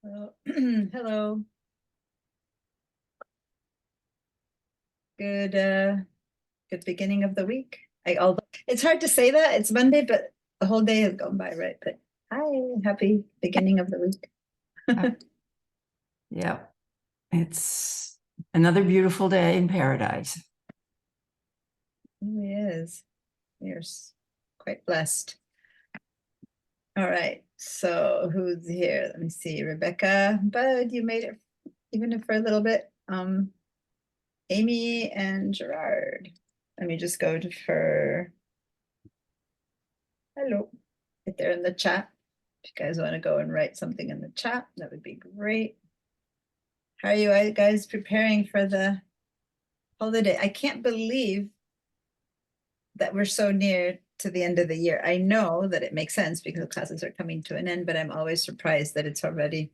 Hello. Hello. Good beginning of the week. Although it's hard to say that it's Monday, but the whole day has gone by, right? But hi, happy beginning of the week. Yeah, it's another beautiful day in paradise. It really is. You're quite blessed. All right. So who's here? Let me see. Rebecca, Bud, you made it even if for a little bit. Amy and Gerard. Let me just go to for hello. If they're in the chat. If you guys want to go and write something in the chat, that would be great. How are you guys preparing for the holiday? I can't believe that we're so near to the end of the year. I know that it makes sense because classes are coming to an end, but I'm always surprised that it's already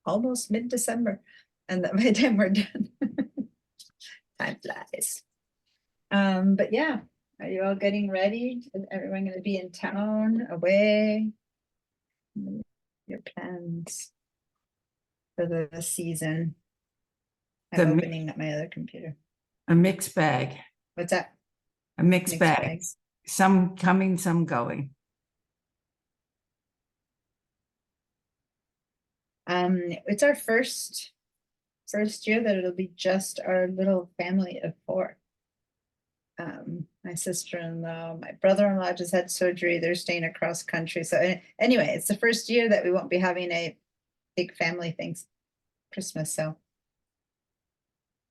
almost mid-December and that by the time we're done, time flies. But yeah, are you all getting ready? Is everyone going to be in town, away? Your plans for the season? I'm opening up my other computer. A mixed bag. What's that? A mixed bag. Some coming, some going. It's our first year that it'll be just our little family of four. My sister-in-law, my brother-in-law just had surgery. They're staying across country. So anyway, it's the first year that we won't be having a big family things Christmas. So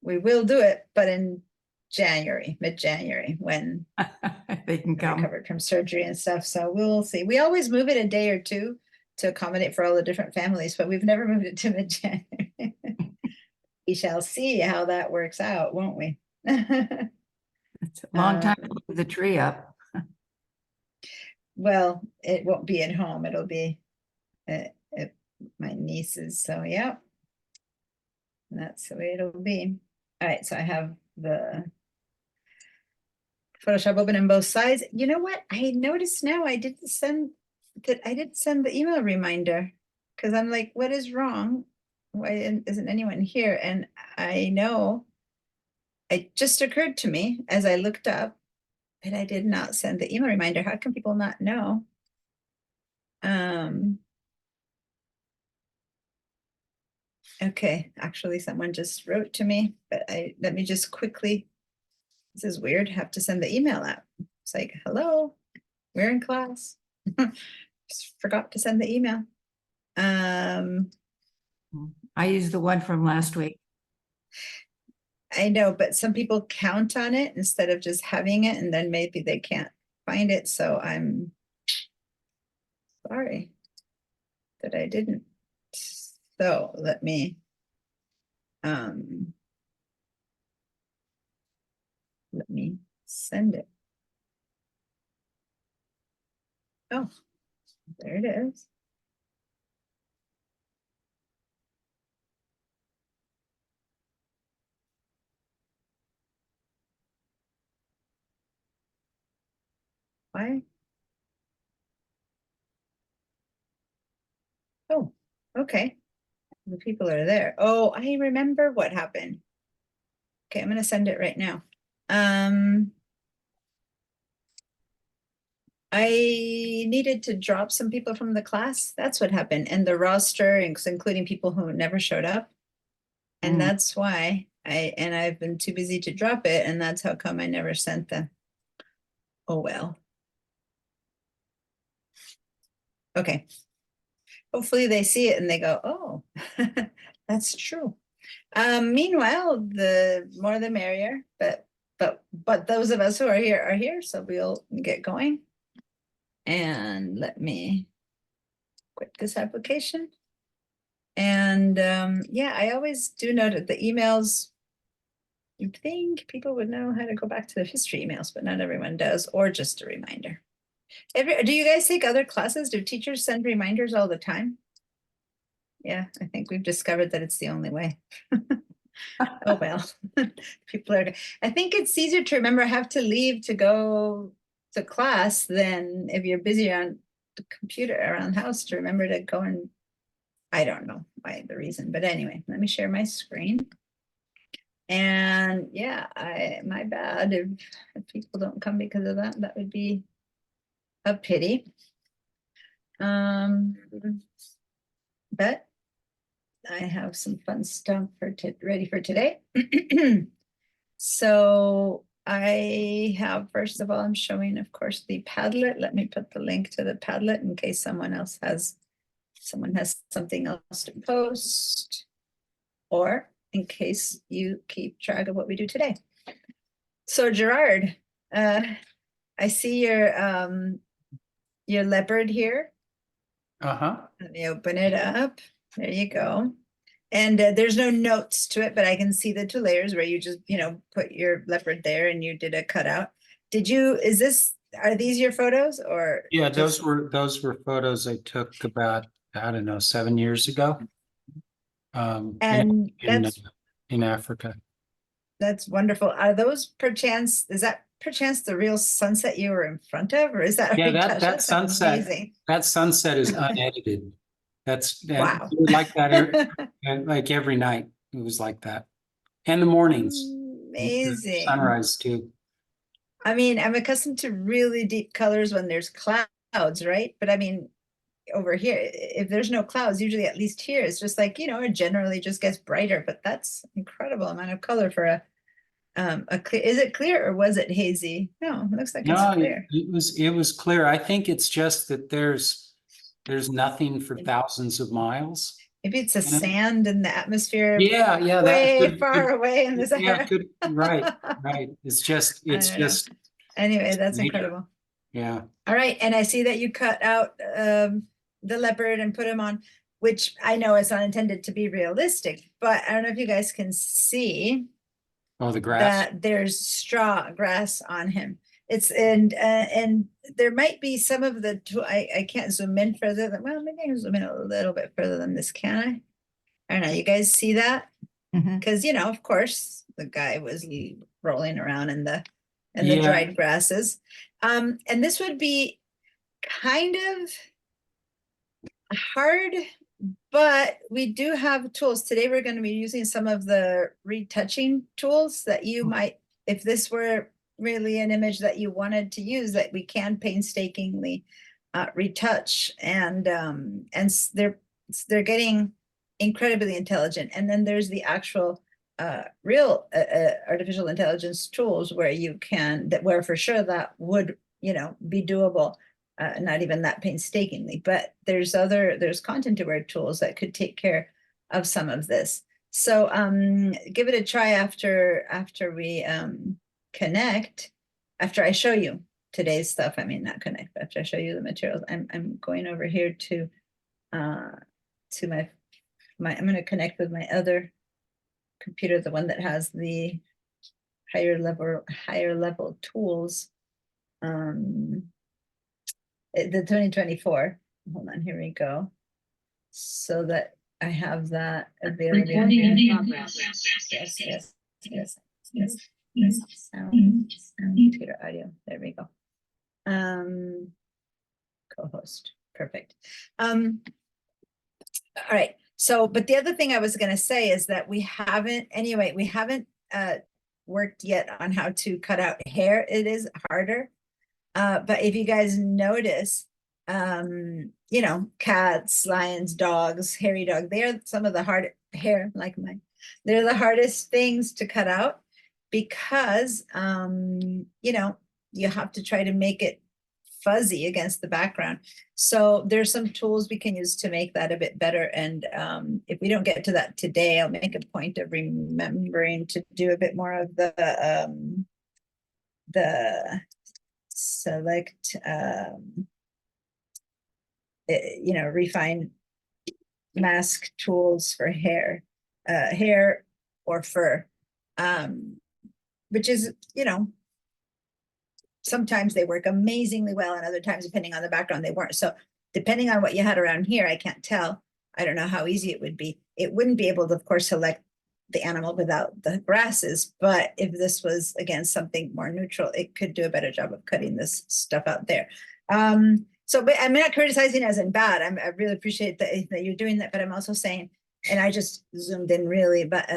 we will do it, but in January, mid-January, when they can come recovered from surgery and stuff. So we'll see. We always move it a day or two to accommodate for all the different families, but we've never moved it to mid-January. We shall see how that works out, won't we? It's a long time to put the tree up. Well, it won't be at home. It'll be at my niece's. So yeah, that's the way it'll be. All right, so I have the Photoshop open on both sides. You know what? I noticed now I didn't send the email reminder because I'm like, what is wrong? Why isn't anyone here? And I know it just occurred to me as I looked up that I did not send the email reminder. How can people not know? Okay, actually someone just wrote to me, but let me just quickly, this is weird, have to send the email out. It's like, hello, we're in class. Just forgot to send the email. I used the one from last week. I know, but some people count on it instead of just having it, and then maybe they can't find it. So I'm sorry that I didn't. So let me send it. Oh, there it is. Why? Oh, okay. The people are there. Oh, I remember what happened. Okay, I'm gonna send it right now. I needed to drop some people from the class. That's what happened. And the roster, including people who never showed up. And that's why I've been too busy to drop it. And that's how come I never sent them. Oh, well. Okay. Hopefully they see it and they go, oh, that's true. Meanwhile, the more the merrier, but those of us who are here, so we'll get going. And let me quit this application. And yeah, I always do note that the emails, you think people would know how to go back to the history emails, but not everyone does, or just a reminder. Do you guys take other classes? Do teachers send reminders all the time? Yeah, I think we've discovered that it's the only way. Oh, well, people are, I think it's easier to remember I have to leave to go to class than if you're busy on the computer around the house to remember to go and I don't know why the reason, but anyway, let me share my screen. And yeah, my bad if people don't come because of that, that would be a pity. But I have some fun stuff ready for today. So I have, first of all, I'm showing, of course, the Padlet. Let me put the link to the Padlet in case someone has something else to post, or in case you keep track of what we do today. So Gerard, I see your leopard here. Uh-huh. Let me open it up. There you go. And there's no notes to it, but I can see the 2 layers where you just, put your leopard there and you did a cutout. Are these your photos or? Yeah, just- those were photos I took about, I don't know, 7 years ago. And In Africa. that's wonderful. Is that perchance the real sunset you were in front of, or is that? Yeah, retouched? that That's sunset, amazing. that sunset is unedited. Wow. It was like that like every night. It was like that. And the mornings. Amazing. Sunrise too. I mean, I'm accustomed to really deep colors when there's clouds, right? But I mean, over here, if there's no clouds, usually at least here, it's just like, it generally just gets brighter, but that's incredible amount of color for a clear, is it clear or was it hazy? No, it looks like it's No, clear. it was clear. I think it's just that there's nothing for thousands of miles. Maybe it's the sand in the atmosphere. Yeah, way far away in the Sahara. Right. It's anyway, that's nature. incredible. Yeah. All right, and I see that you cut out the leopard and put him on, which I know is not intended to be realistic, but I don't know if you guys can see Oh, the grass. that there's straw grass on him. And there might be some of the I can't zoom in further than, well, maybe I can zoom in a little bit further than this, can I don't know, you guys see that? Because of course the guy was rolling around in the Yeah. dried grasses. And this would be kind of hard, but we do have tools. Today we're going to be using some of the retouching tools that you might, if this were really an image that you wanted to use, that we can painstakingly retouch, and they're getting incredibly intelligent. And then there's the actual real artificial intelligence tools where you can, where for sure that would be doable. Not even that painstakingly, but there's content aware tools that could take care of some of this. So give it a try after we connect, after I show you today's stuff. I mean, not connect, but after I show you the materials. I'm going over here to my I'm going to connect with my other computer, the one that has the higher level tools. The 2024. Hold on, here we go. So that I have that available. Recording in progress. Yes. Sound, computer audio. There we go. Co-host. Perfect. All right. So, but the other thing I was going to say is that we haven't worked yet on how to cut out hair. It is harder. But if you guys notice, cats, lions, dogs, hairy dog, they're some of the hard hair, like mine. They're the hardest things to cut out because, you have to try to make it fuzzy against the background. So there's some tools we can use to make that a bit better. And if we don't get to that today, I'll make a point of remembering to do a bit more of the select, refine mask tools for hair or fur, which is, sometimes they work amazingly well, and other times, depending on the background, they weren't. So depending on what you had around here, I can't tell. I don't know how easy it would be. It wouldn't be able to, of course, select the animal without the grasses, but if this was, again, something more neutral, it could do a better job of cutting this stuff out there. So, but I'm not criticizing as in bad. I really appreciate that you're doing that, but I'm also saying, and I just zoomed in really, but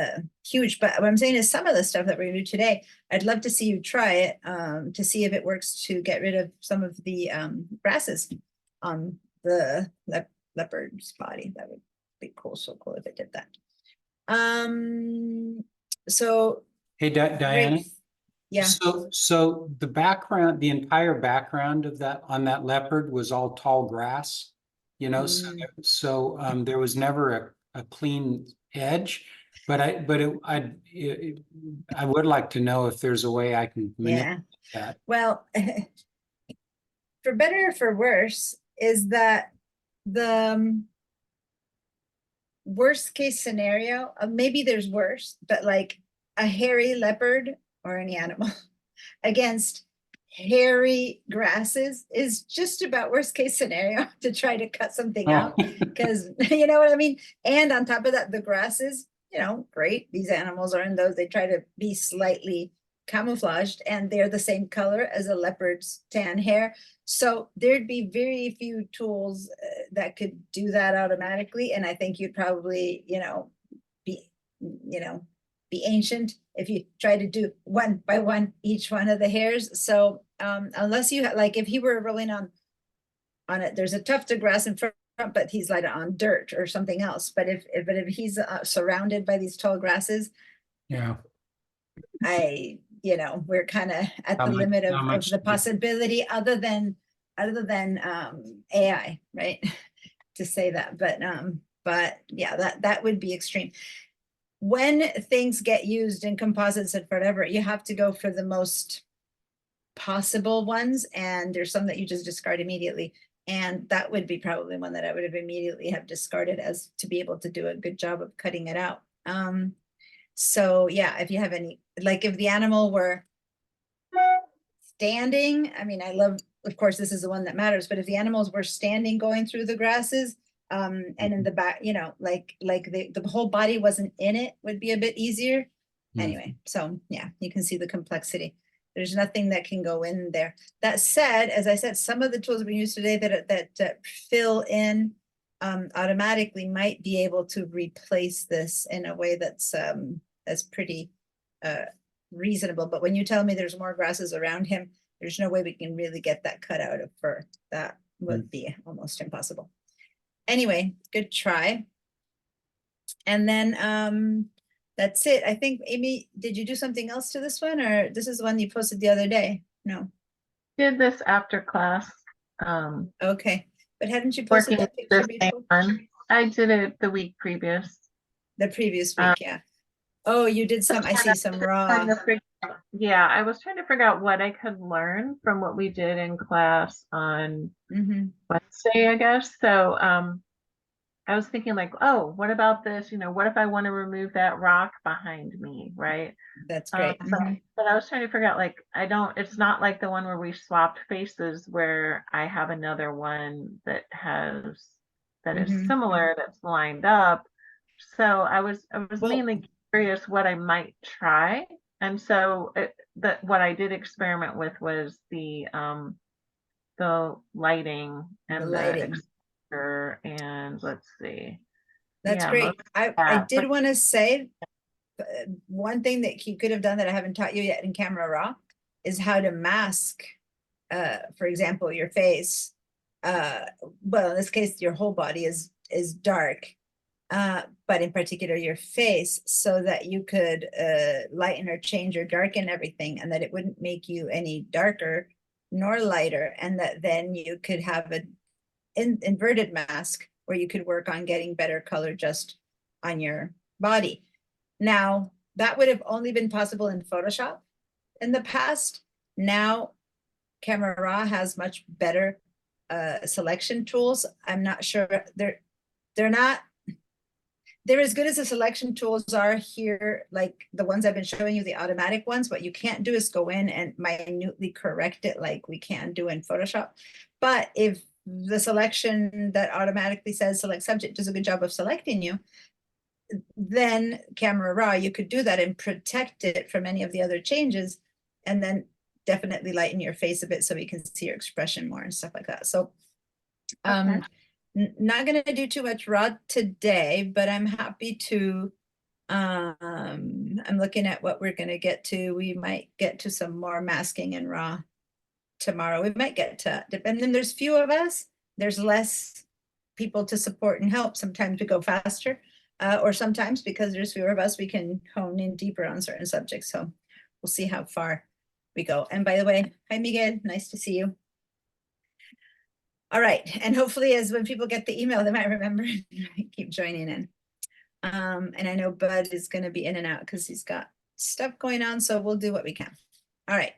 huge. But what I'm saying is some of the stuff that we're gonna do today, I'd love to see you try it to see if it works to get rid of some of the grasses on the leopard's body. That would be cool. So cool if it did that. So Hey, Diana? great. Yeah. So the background, the entire background of that, on that leopard was all tall grass, you know, so there was never a clean edge. But I would like to know if there's a way I can manipulate that. Well, for better or for worse, is that the worst case scenario, maybe there's worse, but like a hairy leopard or any animal against hairy grasses is just about worst case scenario to try to cut something out, because you know what I mean? And on top of that, the grasses, you know, great. These animals are in those, they try to be slightly camouflaged and they're the same color as a leopard's tan hair. So there'd be very few tools that could do that automatically. And I think you'd probably, be ancient if you try to do one by one each one of the hairs. So unless you like, if he were rolling on it, there's a tuft of grass in front, but he's like on dirt or something else. But if he's surrounded by these tall grasses, Yeah, we're kind of at the limit of the possibility, other than AI, right? To say that, but yeah, that would be extreme. When things get used in composites and whatever, you have to go for the most possible ones, and there's some that you just discard immediately. And that would be probably one that I would have immediately have discarded, as to be able to do a good job of cutting it out. So yeah, if you have any, like if the animal were standing, I mean, I love, of course, this is the one that matters, but if the animals were standing going through the grasses, and in the back, like the whole body wasn't in it, would be a bit easier. Anyway, so yeah, you can see the complexity. There's nothing that can go in there. That said, as I said, some of the tools we use today that fill in automatically might be able to replace this in a way that's pretty reasonable. But when you tell me there's more grasses around him, there's no way we can really get that cut out of fur. That would be almost impossible. Anyway, good try. And then that's it. I think, Amy, did you do something else to this one, or this is the one you posted the other day? No. Did this after class. Okay, but hadn't you posted that picture before? I did it the week previous. The previous week, yeah. Oh, you did some, I see some raw. Yeah, I was trying to figure out what I could learn from what we did in class on Wednesday, I guess. So I was thinking like, oh, what about this? What if I want to remove that rock behind me, right? That's great. But I was trying to figure out, like, it's not like the one where we swapped faces, where I have another one that is similar, that's lined up. So I was mainly curious what I might try. And so what I did experiment with was the lighting and the exposure, and let's see. That's great. I did want to say one thing that you could have done that I haven't taught you yet in Camera Raw is how to mask, for example, your face. Well, in this case, your whole body is dark. But in particular your face, so that you could lighten or change or darken everything, and that it wouldn't make you any darker nor lighter, and that then you could have an inverted mask where you could work on getting better color just on your body. Now, that would have only been possible in Photoshop in the past. Now, Camera Raw has much better selection tools. I'm not sure they're as good as the selection tools are here, like the ones I've been showing you, the automatic ones. What you can't do is go in and minutely correct it like we can do in Photoshop. But if the selection that automatically says select subject does a good job of selecting you, then Camera Raw, you could do that and protect it from any of the other changes, and then definitely lighten your face a bit so we can see your expression more and stuff like that. So Not gonna do too much raw today, but I'm happy to, I'm looking at what we're gonna get to. We might get to some more masking and raw tomorrow. We might get to, depending, there's few of us, there's less people to support and help. Sometimes we go faster, or sometimes because there's fewer of us, we can hone in deeper on certain subjects. So we'll see how far we go. And by the way, hi Miguel, nice to see you. All right, and hopefully as when people get the email, they might remember and keep joining in. And I know Bud is gonna be in and out because he's got stuff going on, so we'll do what we can. All right,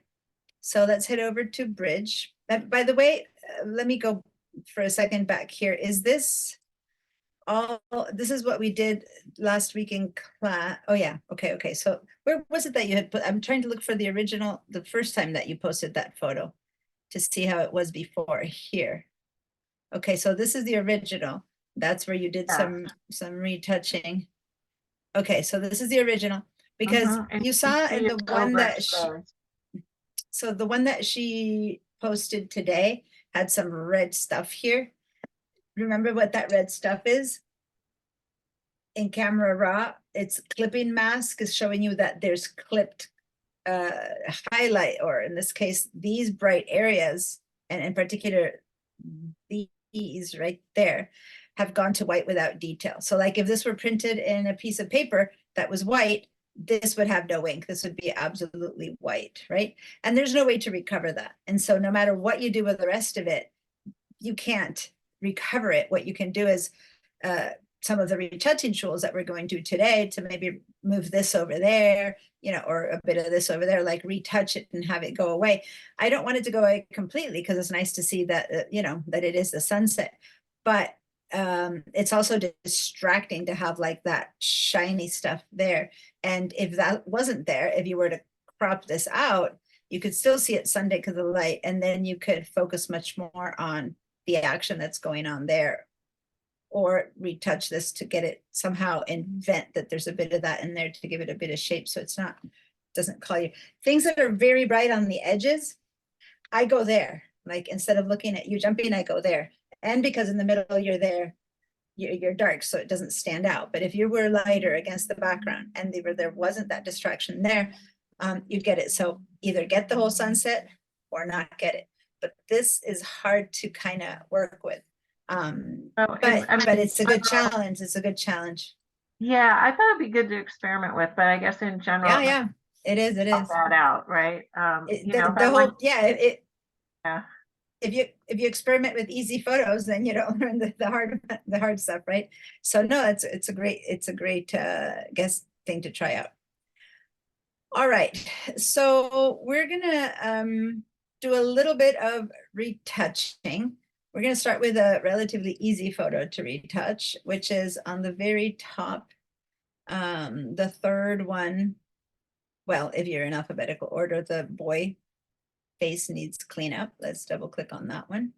so let's head over to Bridge. By the way, let me go for a second back here. Is this all, this is what we did last week in class? Oh yeah, okay. So where was it that you had put, I'm trying to look for the original, the first time that you posted that photo to see how it was before here. Okay, so this is the original. That's where you did some retouching. Okay, so this is the original because And you saw see in the it one over that exposed. so the one that she posted today had some red stuff here. Remember what that red stuff is? In Camera Raw, it's clipping mask is showing you that there's clipped highlight, or in this case, these bright areas, and in particular, these right there have gone to white without detail. So like if this were printed in a piece of paper that was white, this would have no ink. This would be absolutely white, right? And there's no way to recover that. And so no matter what you do with the rest of it, you can't recover it. What you can do is some of the retouching tools that we're going to today to maybe move this over there, you know, or a bit of this over there, like retouch it and have it go away. I don't want it to go away completely because it's nice to see that, you know, that it is the sunset, but it's also distracting to have like that shiny stuff there. And if that wasn't there, if you were to crop this out, you could still see it Sunday because of the light, and then you could focus much more on the action that's going on there, or retouch this to get it somehow invent that there's a bit of that in there to give it a bit of shape so it's not, doesn't call you. Things that are very bright on the edges, I go there. Like instead of looking at you jumping, I go there. And because in the middle you're there, you're dark, so it doesn't stand out. But if you were lighter against the background and there wasn't that distraction there, you'd get it. So either get the whole sunset or not get it. But this is hard to kind of work with. But it's a good challenge. It's a good challenge. Yeah, I thought it'd be good to experiment with, but I guess in general, Yeah, it is. It is. that out, right? It, You the, know, if the I whole, went, yeah. yeah, If you experiment with easy photos, then you don't learn the hard stuff, right? So no, it's a great guess thing to try out. All right, so we're gonna do a little bit of retouching. We're gonna start with a relatively easy photo to retouch, which is on the very top, the third one. Well, if you're in alphabetical order, the boy face needs cleanup. Let's double click on that one.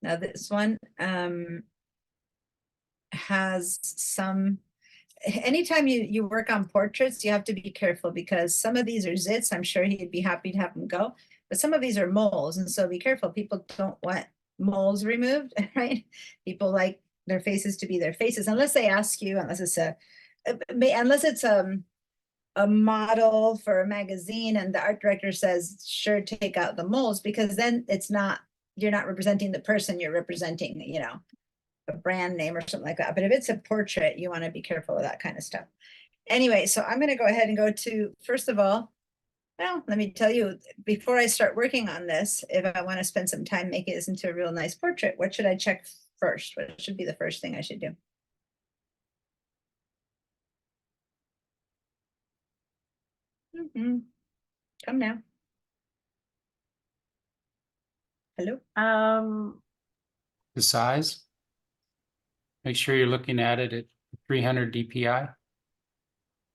Now this one has some, anytime you work on portraits, you have to be careful because some of these are zits. I'm sure he'd be happy to have them go, but some of these are moles. And so be careful. People don't want moles removed, right? People like their faces to be their faces, unless they ask you, unless it's a model for a magazine and the art director says, sure, take out the moles, because then it's not, you're not representing the person, you're representing, you know, a brand name or something like that. But if it's a portrait, you want to be careful with that kind of stuff. Anyway, so I'm going to go ahead and go to, first of all, well, let me tell you, before I start working on this, if I want to spend some time making this into a real nice portrait, what should I check first? What should be the first thing I should do? Come now. Hello? The size. Make sure you're looking at it at 300 DPI.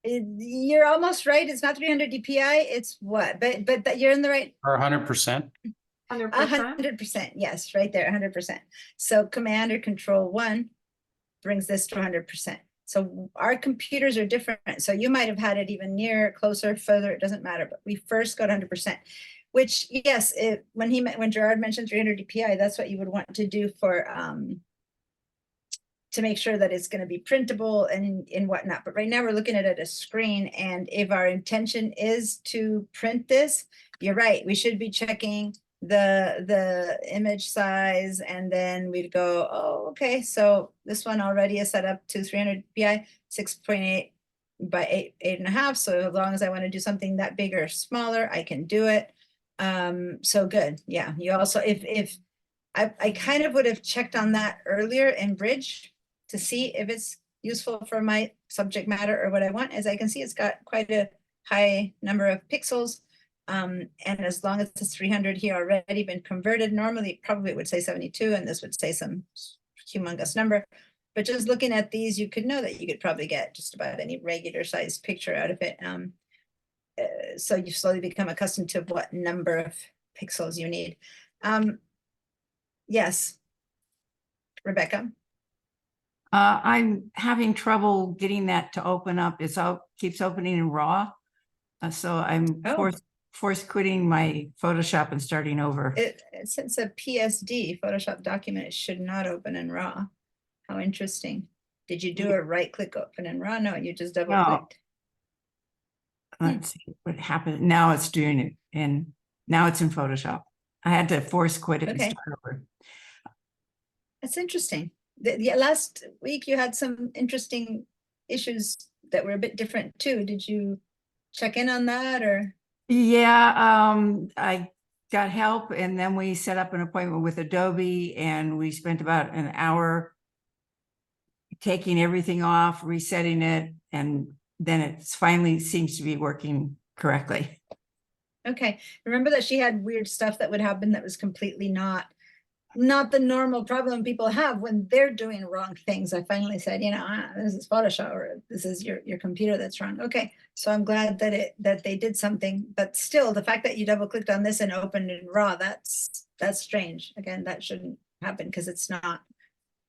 You're almost right. It's not 300 DPI. It's what? But that you're in the right. Or 100%. 100%. 100%. Yes, right there, 100%. So Command or Control-1 brings this to 100%. So our computers are different. So you might have had it even near, closer, further. It doesn't matter. But we first go to 100%. Which, yes, when Gerard mentioned 300 DPI, that's what you would want to do for, to make sure that it's going to be printable and whatnot. But right now we're looking at a screen, and if our intention is to print this, you're right, we should be checking the image size, and then we'd go, oh, okay, so this one already is set up to 300 PI, 6.8 by 8.5. So as long as I want to do something that big or smaller, I can do it. So good. Yeah. You also, if I kind of would have checked on that earlier in Bridge to see if it's useful for my subject matter or what I want. As I can see, it's got quite a high number of pixels. And as long as it's 300 here already been converted, normally probably it would say 72, and this would say some humongous number. But just looking at these, you could know that you could probably get just about any regular sized picture out of it. So you slowly become accustomed to what number of pixels you need. Yes, Rebecca. I'm having trouble getting that to open up. Keeps opening in RAW. So I'm Oh. force quitting my Photoshop and starting over. Since a PSD Photoshop document, it should not open in RAW. How interesting. Did you do a right click open in RAW? No, you just double clicked. Let's see what happened. Now it's doing it, and now it's in Photoshop. I had to force quit it and Okay. start over. That's interesting. Yeah, last week you had some interesting issues that were a bit different too. Did you check in on that, or? Yeah, I got help, and then we set up an appointment with Adobe, and we spent about an hour taking everything off, resetting it, and then it finally seems to be working correctly. Okay, remember that she had weird stuff that would happen that was completely not the normal problem people have when they're doing wrong things. I finally said, this is Photoshop, or this is your computer that's wrong. Okay, so I'm glad that they did something, but still, the fact that you double clicked on this and opened in RAW, that's strange. Again, that shouldn't happen because it's not.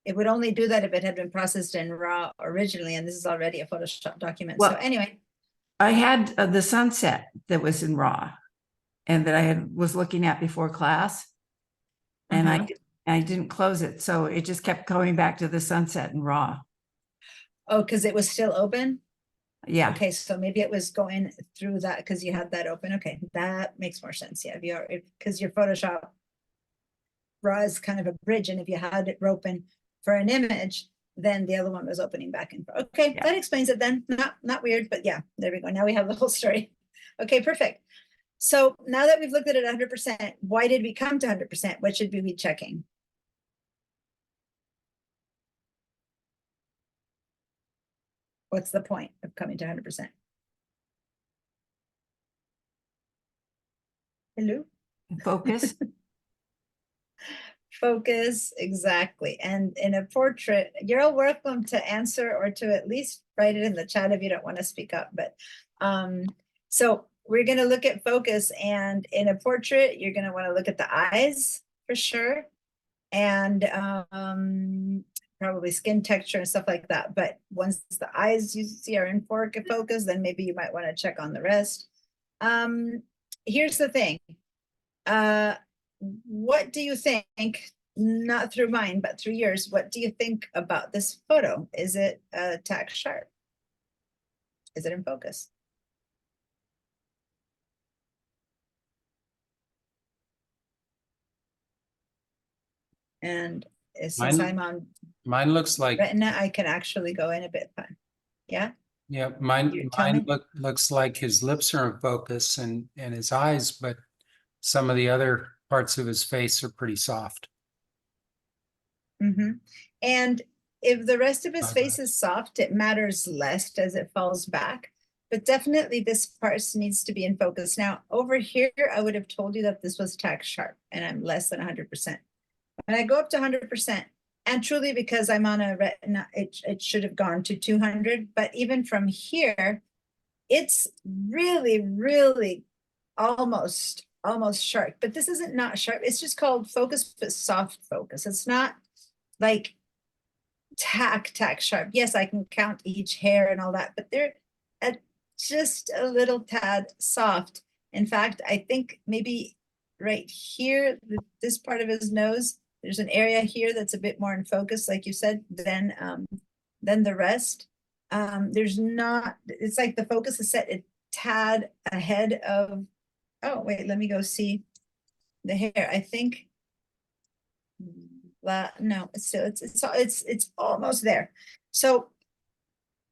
It would only do that if it had been processed in RAW originally, and this is already a Photoshop document. Well, so anyway, I had the sunset that was in RAW, and that I was looking at before class. And I didn't close it, so it just kept going back to the sunset and RAW. Oh, because it was still open. Yeah. Okay, so maybe it was going through that because you had that open. Okay, that makes more sense. Yeah, because your Photoshop RAW is kind of a bridge, and if you had it open for an image, then the other one was opening back and forth. Okay, Yeah. that explains it then. Not weird, but yeah, there we go. Now we have the whole story. Okay, perfect. So now that we've looked at it 100%, why did we come to 100%? What should we be checking? What's the point of coming to 100%? Hello? Focus. Focus, exactly. And in a portrait, you're all welcome to answer or to at least write it in the chat if you don't want to speak up. But so we're going to look at focus, and in a portrait, you're going to want to look at the eyes for sure, and probably skin texture and stuff like that. But once the eyes you see are in focus, then maybe you might want to check on the rest. Here's the thing. What do you think, not through mine, but through yours, what do you think about this photo? Is it tack sharp? Is it in focus? And since I'm on Mine looks like, Retina, I can actually go in a bit fun. Yeah? yeah, You mine tell me. looks like his lips are in focus and his eyes, but some of the other parts of his face are pretty soft. Mm-hmm. And if the rest of his Not face much. is soft, it matters less as it falls back. But definitely this part needs to be in focus. Now, over here, I would have told you that this was tack sharp, and I'm less than 100%. When I go up to 100%, and truly because I'm on a Retina, it should have gone to 200. But even from here, it's really, really almost sharp. But this isn't not sharp. It's just called focus, but soft focus. It's not like tack sharp. Yes, I can count each hair and all that, but they're just a little tad soft. In fact, I think maybe right here, this part of his nose, there's an area here that's a bit more in focus, like you said, than the rest. There's not, it's like the focus is set a tad ahead of, oh, wait, let me go see the hair. I think, no, it's still, it's almost there. So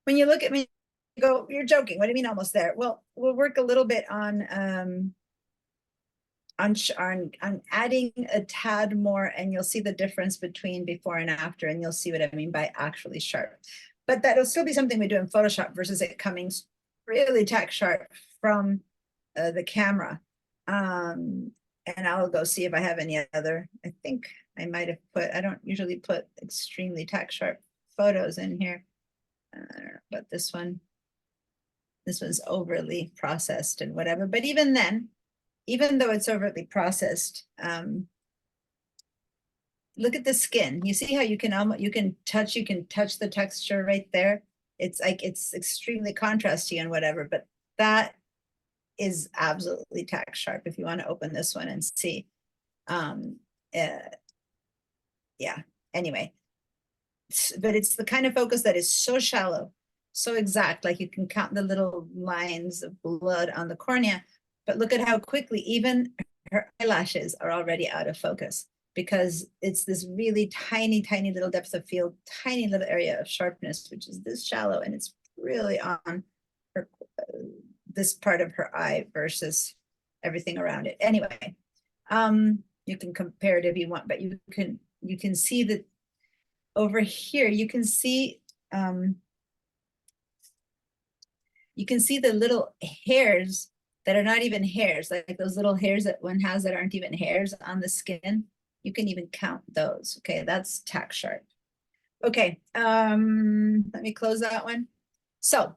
when you look at me, you go, you're joking. What do you mean almost there? Well, we'll work a little bit on adding a tad more, and you'll see the difference between before and after, and you'll see what I mean by actually sharp. But that'll still be something we do in Photoshop versus it coming really tack sharp from the camera. And I'll go see if I have any other. I think I might have put, I don't usually put extremely tack sharp photos in here. But this one's overly processed and whatever. But even then, even though it's overly processed, look at the skin. You see how you can touch the texture right there. It's like it's extremely contrasty and whatever, but that is absolutely tack sharp if you want to open this one and see. Yeah, anyway. But it's the kind of focus that is so shallow, so exact, like you can count the little lines of blood on the cornea, but look at how quickly even her eyelashes are already out of focus, because it's this really tiny, tiny little depth of field, tiny little area of sharpness, which is this shallow, and it's really on her, this part of her eye versus everything around it. Anyway, you can compare it if you want, but you can see that over here, you can see the little hairs that are not even hairs, like those little hairs that one has that aren't even hairs on the skin. You can even count those. Okay, that's tack sharp. Okay, let me close that one. So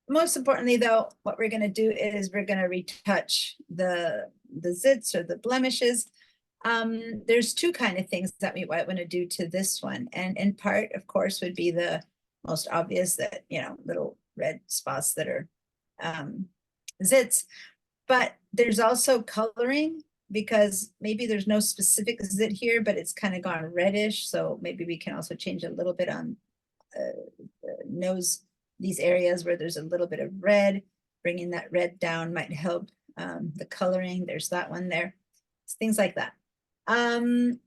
most importantly though, what we're gonna do is we're gonna retouch the zits or the blemishes. There's two kind of things that we might want to do to this one. And in part, of course, would be the most obvious, that, you know, little red spots that are zits. But there's also coloring, because maybe there's no specific zit here, but it's kind of gone reddish. So maybe we can also change a little bit on the nose, these areas where there's a little bit of red. Bringing that red down might help the coloring. There's that one there. Things like that. And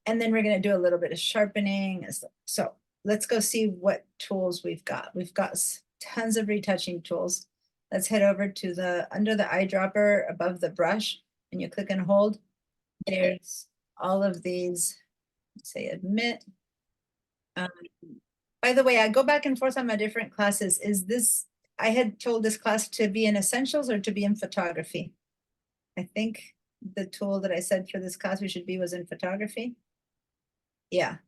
then we're going to do a little bit of sharpening. So let's go see what tools we've got. We've got tons of retouching tools. Let's head over to the under the eyedropper above the brush, and you click and hold. There's all of these. Say admit. By the way, I go back and forth on my different classes. Is this, I had told this class to be in essentials or to be in photography? I think the tool that I said for this class we should be was in photography. Yeah,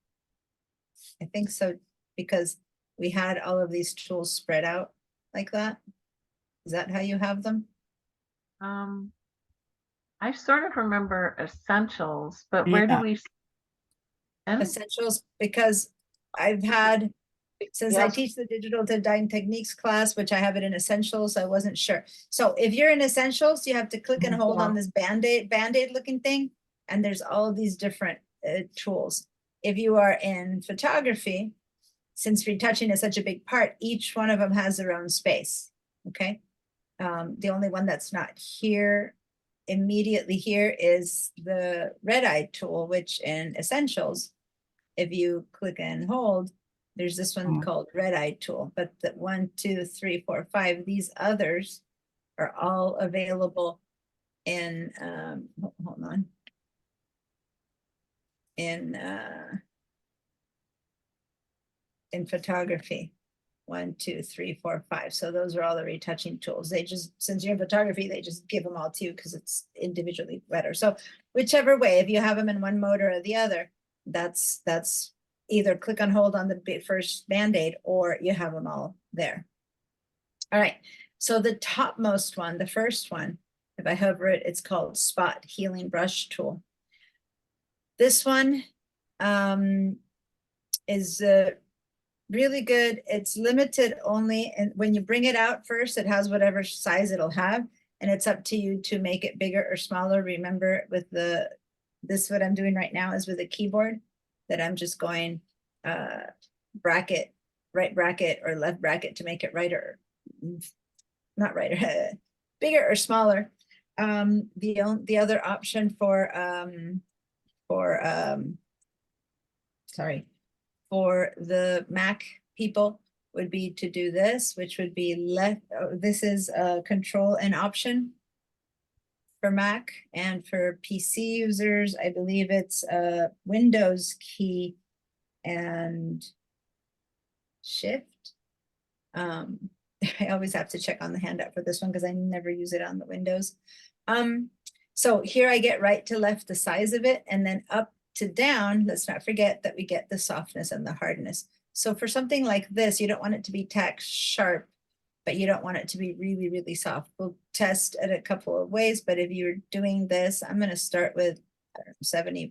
I think so, because we had all of these tools spread out like that. Is that how you have them? I sort of remember essentials, but where do Yeah. we? Essentials, because I've had, since I Yes. teach the digital design techniques class, which I have it in essentials, I wasn't sure. So if you're in essentials, you have to click and hold on this band-aid looking thing, and there's all these different tools. If you are in photography, since retouching is such a big part, each one of them has their own space. Okay. The only one that's not here immediately here is the red eye tool, which in essentials, if you click and hold, there's this one called red eye tool, but the 1, 2, 3, 4, 5, these others are all available in, hold on. In photography, 1, 2, 3, 4, 5. So those are all the retouching tools. They just, since you're in photography, they just give them all to you because it's individually better. So whichever way, if you have them in one mode or the other, that's either click and hold on the first Band-Aid, or you have them all there. All right, so the topmost one, the first one, if I hover it, it's called Spot Healing Brush Tool. This one is really good. It's limited only, and when you bring it out first, it has whatever size it'll have. And it's up to you to make it bigger or smaller. Remember with this, what I'm doing right now is with a keyboard that I'm just going bracket, right bracket or left bracket to make it right or not right, bigger or smaller. The other option for the Mac people would be to do this, which would be left. This is control and option for Mac, and for PC users, I believe it's Windows key and shift. I always have to check on the handout for this one because I never use it on the Windows. So here I get right to left the size of it, and then up to down, let's not forget that we get the softness and the hardness. So for something like this, you don't want it to be tack sharp, but you don't want it to be really, really soft. We'll test it a couple of ways, but if you're doing this, I'm going to start with 75%,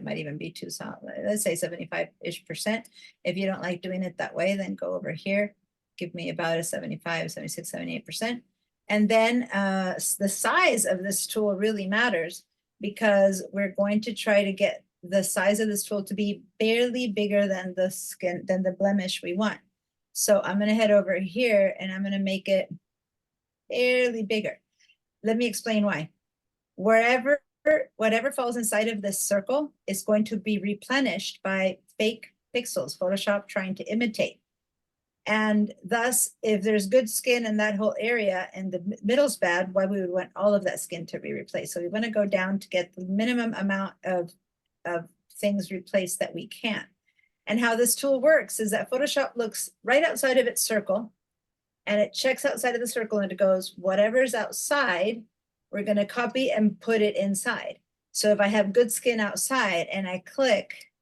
might even be too soft. Let's say 75-ish%. If you don't like doing it that way, then go over here. Give me about a 75, 76, 78%. And then the size of this tool really matters, because we're going to try to get the size of this tool to be barely bigger than the skin, than the blemish we want. So I'm going to head over here and I'm going to make it barely bigger. Let me explain why. Whatever falls inside of this circle is going to be replenished by fake pixels, Photoshop trying to imitate. And thus, if there's good skin in that whole area and the middle's bad, why we would want all of that skin to be replaced. So we want to go down to get the minimum amount of things replaced that we can. And how this tool works is that Photoshop looks right outside of its circle, and it checks outside of the circle and it goes, whatever's outside, we're going to copy and put it inside. So if I have good skin outside and I click,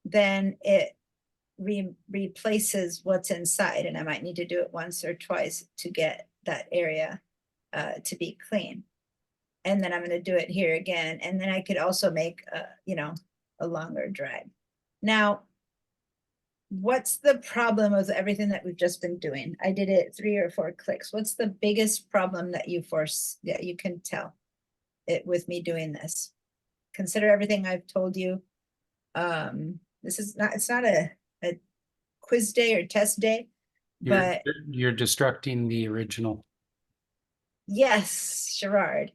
then it replaces what's inside, and I might need to do it once or twice to get that area to be clean. And then I'm going to do it here again, and then I could also make a longer drag. Now, what's the problem with everything that we've just been doing? I did it 3 or 4 clicks. What's the biggest problem that you can tell it with me doing this? Consider everything I've told you. This is not, it's not a quiz day or test day, but you're destructing the original. Yes, Gerard,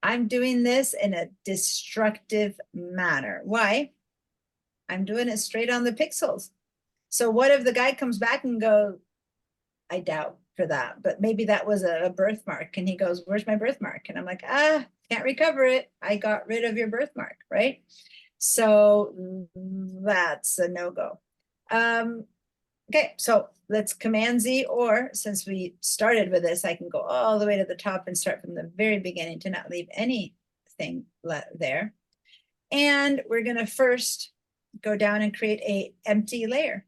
I'm doing this in a destructive manner. Why? I'm doing it straight on the pixels. So what if the guy comes back and goes, I doubt for that, but maybe that was a birthmark, and he goes, where's my birthmark? And I'm like, can't recover it. I got rid of your birthmark, right? So that's a no-go. Okay, so let's Command Z, or since we started with this, I can go all the way to the top and start from the very beginning to not leave anything there. And we're going to first go down and create an empty layer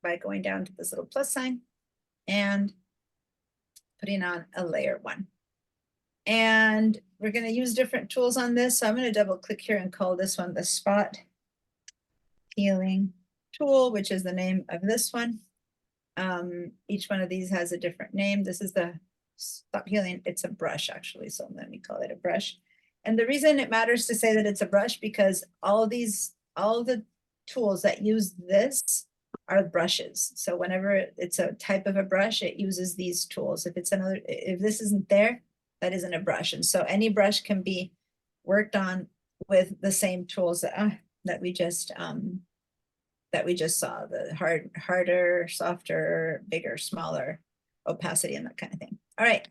by going down to this little plus sign and putting on a layer 1. And we're going to use different tools on this. So I'm going to double click here and call this one the Spot Healing Tool, which is the name of this one. Each one of these has a different name. This is the Stop Healing. It's a brush, actually, so let me call it a brush. And the reason it matters to say that it's a brush, because all the tools that use this are brushes. So whenever it's a type of a brush, it uses these tools. If this isn't there, that isn't a brush. And so any brush can be worked on with the same tools that we just saw, the harder, softer, bigger, smaller, opacity, and that kind of thing. All right.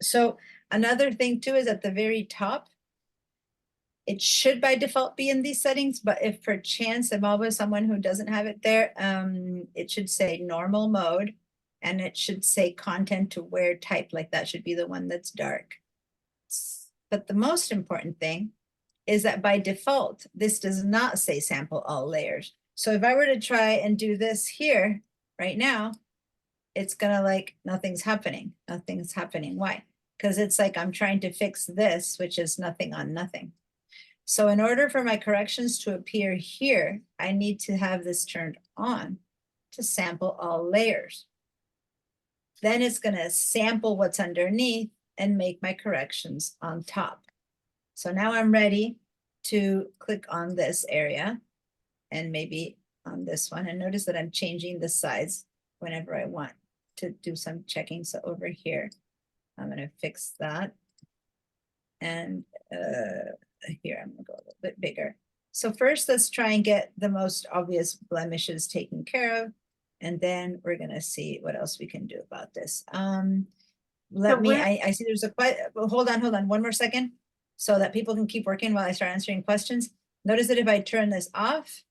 So another thing too is at the very top, it should by default be in these settings, but if per chance I'm always someone who doesn't have it there, it should say normal mode, and it should say content to wear type, like that should be the one that's dark. But the most important thing is that by default, this does not say sample all layers. So if I were to try and do this here right now, it's gonna like, nothing's happening. Nothing's happening. Why? Because it's like I'm trying to fix this, which is nothing on nothing. So in order for my corrections to appear here, I need to have this turned on to sample all layers. Then it's gonna sample what's underneath and make my corrections on top. So now I'm ready to click on this area and maybe on this one. And notice that I'm changing the size whenever I want to do some checking. So over here, I'm going to fix that. And here, I'm going to go a little bit bigger. So first, let's try and get the most obvious blemishes taken care of. And then we're going to see what else we can do about this. Let me, where- I see there's a, hold on, one more second. So that people can keep working while I start answering questions. Notice that if I turn this off,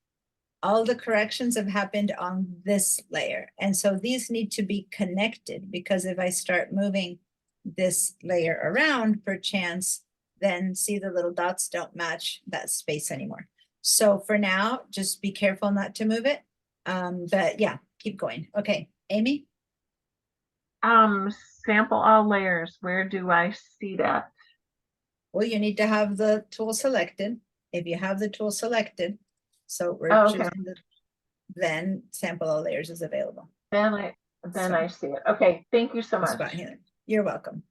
all the corrections have happened on this layer. And so these need to be connected, because if I start moving this layer around per chance, then see the little dots don't match that space anymore. So for now, just be careful not to move it. But yeah, keep going. Okay, Amy? Sample all layers. Where do I see that? Well, you need to have the tool selected. If you have the tool selected, so we're Oh, okay. choosing then sample all layers is available. Then I So- see it. Okay, thank you so The much. spot healing. You're welcome.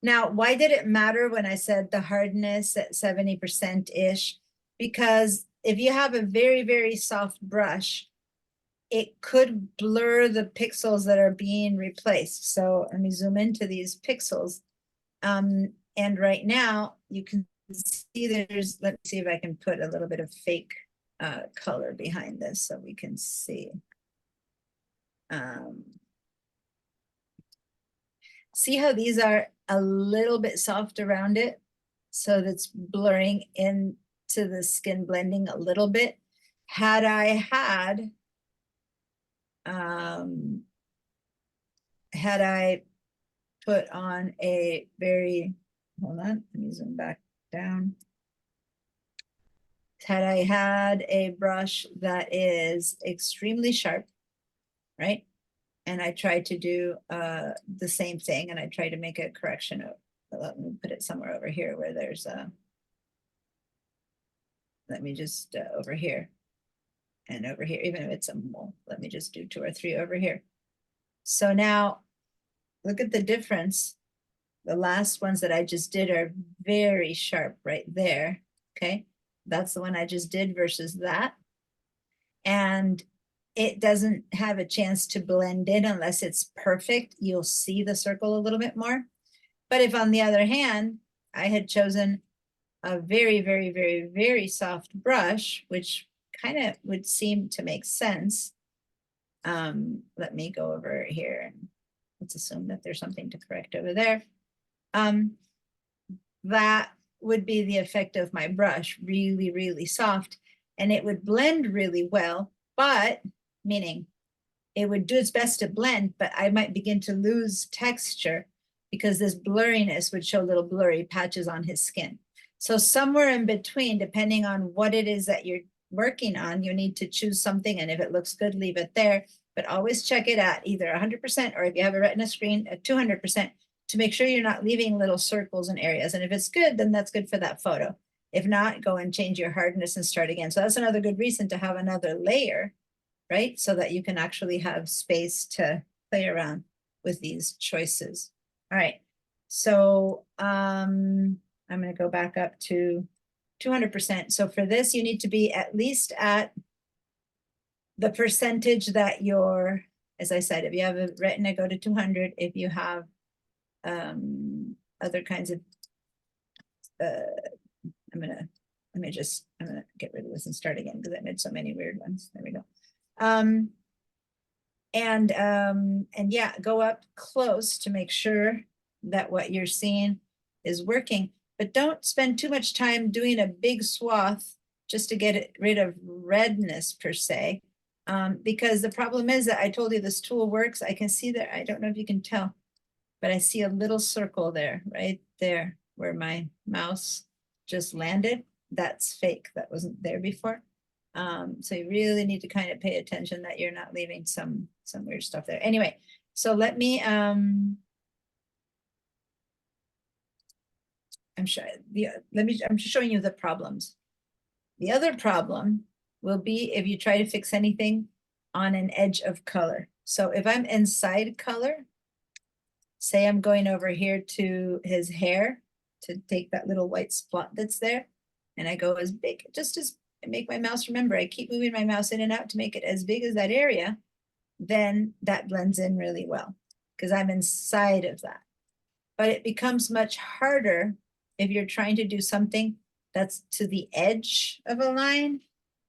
Now, why did it matter when I said the hardness at 70%-ish? Because if you have a very, very soft brush, it could blur the pixels that are being replaced. So let me zoom into these pixels. And right now you can see there's, let me see if I can put a little bit of fake color behind this so we can see. See how these are a little bit soft around it? So that's blurring into the skin blending a little bit. Had I put on a very, hold on, let me zoom back down. Had I had a brush that is extremely sharp, right? And I tried to do the same thing, and I tried to make a correction of, let me put it somewhere over here where there's a, let me just over here and over here, even if it's a mole, let me just do 2 or 3 over here. So now look at the difference. The last ones that I just did are very sharp right there. Okay, that's the one I just did versus that. And it doesn't have a chance to blend in unless it's perfect. You'll see the circle a little bit more. But if on the other hand, I had chosen a very, very, very, very soft brush, which kind of would seem to make sense. Let me go over here and let's assume that there's something to correct over there. That would be the effect of my brush, really, really soft, and it would blend really well, but meaning it would do its best to blend, but I might begin to lose texture because this blurriness would show little blurry patches on his skin. So somewhere in between, depending on what it is that you're working on, you need to choose something, and if it looks good, leave it there, but always check it at either 100%, or if you have a retina screen at 200%, to make sure you're not leaving little circles and areas. And if it's good, then that's good for that photo. If not, go and change your hardness and start again. So that's another good reason to have another layer, right? So that you can actually have space to play around with these choices. All right, so I'm gonna go back up to 200%. So for this, you need to be at least at the percentage that you're, as I said, if you have a retina, go to 200. If you have other kinds of, I'm gonna get rid of this and start again because I made so many weird ones. There we go. And yeah, go up close to make sure that what you're seeing is working, but don't spend too much time doing a big swath just to get rid of redness per se. Because the problem is that I told you this tool works. I can see that, I don't know if you can tell, but I see a little circle there, right there where my mouse just landed. That's fake, that wasn't there before. So you really need to kind of pay attention that you're not leaving some weird stuff there. Anyway, so let me, I'm just showing you the problems. The other problem will be if you try to fix anything on an edge of color. So if I'm inside color, say I'm going over here to his hair to take that little white spot that's there. And I go as big, I make my mouse, remember, I keep moving my mouse in and out to make it as big as that area. Then that blends in really well because I'm inside of that. But it becomes much harder if you're trying to do something that's to the edge of a line.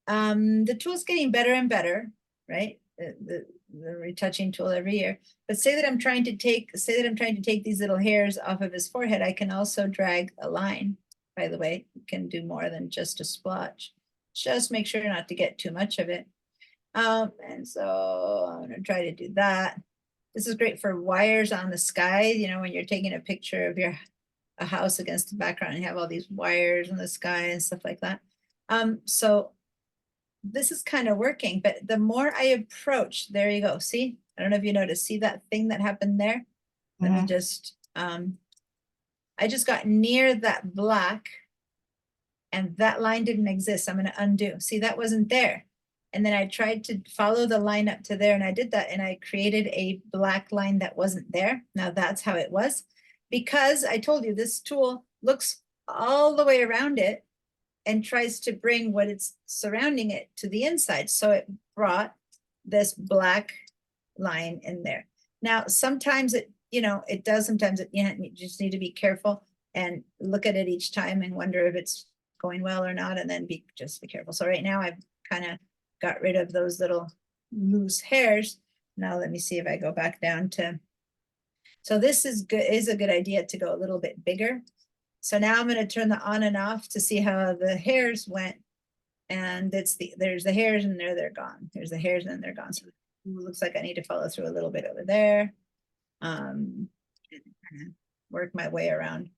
The tool's getting better and better, right? The retouching tool every year. But say that I'm trying to take these little hairs off of his forehead, I can also drag a line. By the way, you can do more than just a splotch. Just make sure not to get too much of it. And so I'm gonna try to do that. This is great for wires on the sky, you know, when you're taking a picture of a house against the background and you have all these wires in the sky and stuff like that. So this is kind of working, but the more I approach, there you go. See, I don't know if you noticed, see that thing that happened there? Let me just, I just got near that black and that line didn't exist. I'm going to undo. See, that wasn't there. And then I tried to follow the line up to there and I did that and I created a black line that wasn't there. Now that's how it was. Because I told you this tool looks all the way around it and tries to bring what it's surrounding it to the inside. So it brought this black line in there. Now, sometimes it, you know, it does, sometimes it, you just need to be careful and look at it each time and wonder if it's going well or not, and then just be careful. So right now I've kind of got rid of those little loose hairs. Now let me see if I go back down to, so this is a good idea to go a little bit bigger. So now I'm going to turn the on and off to see how the hairs went. And there's the hairs and there they're gone. There's the hairs and they're gone. So it looks like I need to follow through a little bit over there. Work my way around,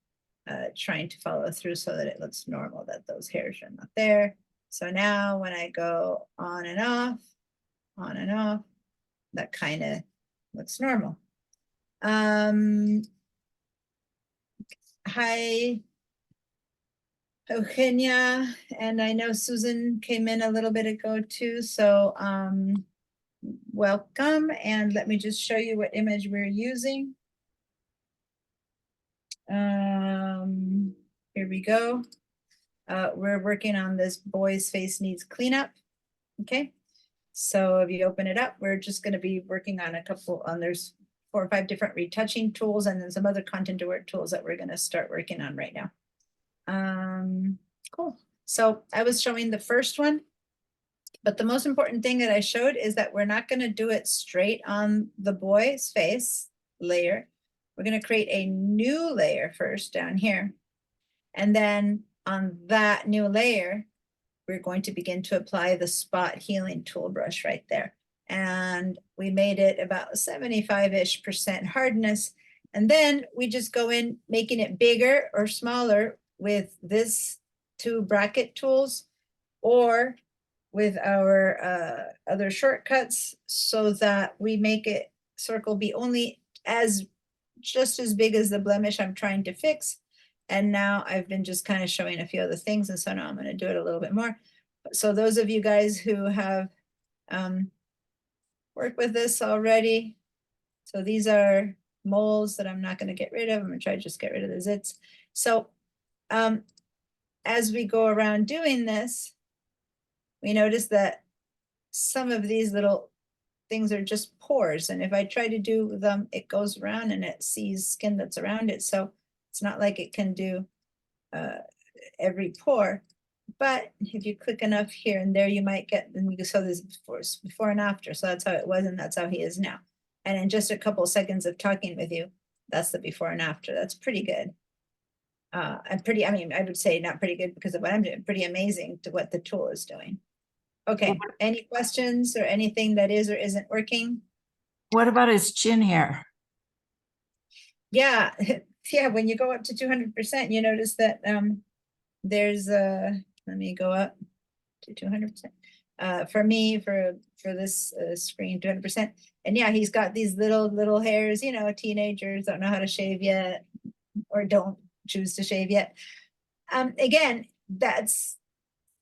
trying to follow through so that it looks normal, that those hairs are not there. So now when I go on and off, that kind of looks normal. Hi, Eugenia, and I know Susan came in a little bit ago too, so welcome, and let me just show you what image we're using. Here we go. We're working on this boy's face needs cleanup. Okay, so if you open it up, we're just going to be working on there's 4 or 5 different retouching tools and then some other content aware tools that we're going to start working on right now. Cool. So I was showing the first one, but the most important thing that I showed is that we're not going to do it straight on the boy's face layer. We're going to create a new layer first down here. And then on that new layer, we're going to begin to apply the spot healing tool brush right there. And we made it about 75-ish% hardness. And then we just go in making it bigger or smaller with this 2 bracket tools or with our other shortcuts so that we make it circle be only just as big as the blemish I'm trying to fix. And now I've been just kind of showing a few other things. And so now I'm going to do it a little bit more. So those of you guys who have worked with this already. So these are moles that I'm not going to get rid of. I'm going to try to just get rid of the zits. So as we go around doing this, we notice that some of these little things are just pores. And if I try to do them, it goes around and it sees skin that's around it. So it's not like it can do every pore. But if you click enough here and there, you might get, and you saw this before and after. So that's how it was, and that's how he is now. And in just a couple seconds of talking with you, that's the before and after. That's pretty good. And pretty, I mean, I would say not pretty good because of what I'm doing, pretty amazing to what the tool is doing. Okay, any questions or anything that is or isn't working? What about his chin hair? Yeah, yeah, when you go up to 200%, you notice that there's let me go up to 200%. For me, for this screen, 200%. And yeah, he's got these little hairs, you know, teenagers don't know how to shave yet or don't choose to shave yet. Again, that's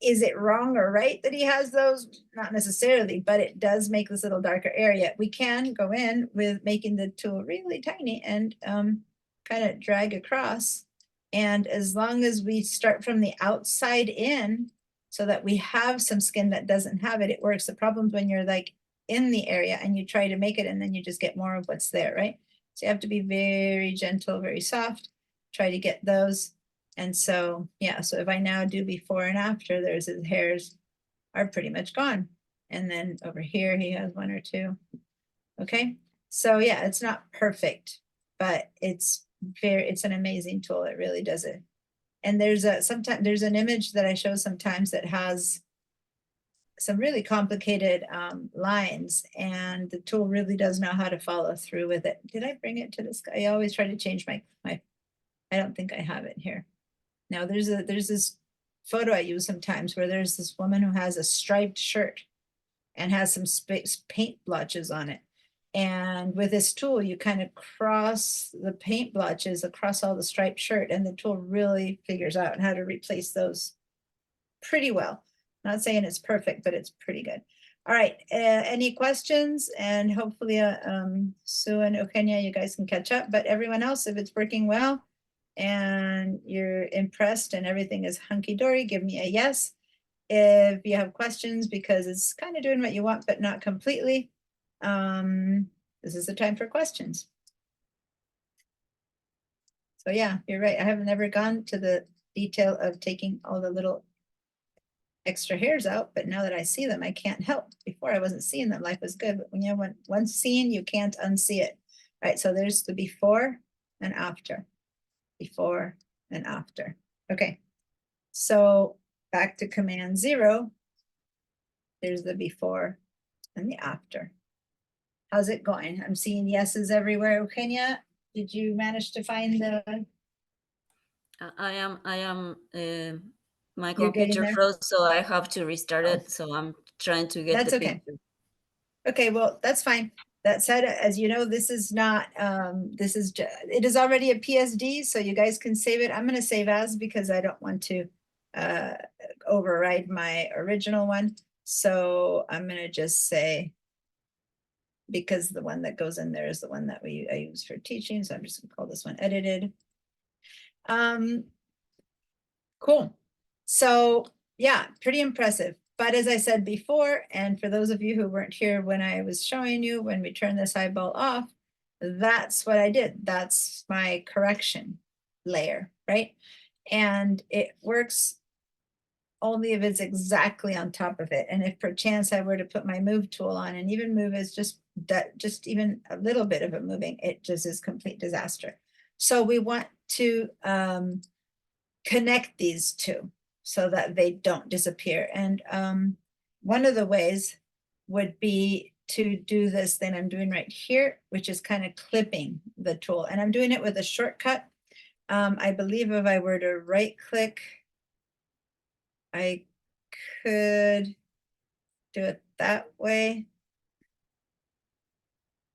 is it wrong or right that he has those? Not necessarily, but it does make this little darker area. We can go in with making the tool really tiny and kind of drag across. And as long as we start from the outside in, so that we have some skin that doesn't have it, it works. The problem's when you're like in the area and you try to make it and then you just get more of what's there, right? So you have to be very gentle, very soft, try to get those. And so, yeah, so if I now do before and after, there's his hairs are pretty much gone. And then over here, he has one or two. Okay, so yeah, it's not perfect, but it's an amazing tool. It really does it. And there's there's an image that I show sometimes that has some really complicated lines, and the tool really does know how to follow through with it. Did I bring it to this guy? I always try to change my, I don't think I have it here. Now there's this photo I use sometimes where there's this woman who has a striped shirt and has some paint blotches on it. And with this tool, you kind of cross the paint blotches across all the striped shirt, and the tool really figures out how to replace those pretty well. Not saying it's perfect, but it's pretty good. All right, any questions? And hopefully Sue and Eugenia, you guys can catch up, but everyone else, if it's working well and you're impressed and everything is hunky-dory, give me a yes. If you have questions, because it's kind of doing what you want, but not completely, this is the time for questions. So yeah, you're right. I have never gone to the detail of taking all the little extra hairs out, but now that I see them, I can't help. Before I wasn't seeing them, life was good, but when you have once seen, you can't unsee it. All right, so there's the before and after. Before and after. Okay, so back to command 0. There's the before and the after. How's it going? I'm seeing yeses everywhere. Eugenia, did you manage to find the? I am, my You're getting computer there? froze, so I have to restart Oh. it. So I'm trying to get That's the okay. picture. Okay, well, that's fine. That said, as you know, this is not, it is already a PSD, so you guys can save it. I'm gonna save as because I don't want to override my original one. So I'm gonna just say, because the one that goes in there is the one that I use for teaching, so I'm just gonna call this one edited. Cool. So yeah, pretty impressive. But as I said before, and for those of you who weren't here when I was showing you, when we turned this eyeball off, that's what I did. That's my correction layer, right? And it works only if it's exactly on top of it. And if perchance I were to put my move tool on, and even move is just even a little bit of it moving, it just is complete disaster. So we want to connect these two so that they don't disappear. And one of the ways would be to do this thing I'm doing right here, which is kind of clipping the tool. And I'm doing it with a shortcut. I believe if I were to right click, I could do it that way.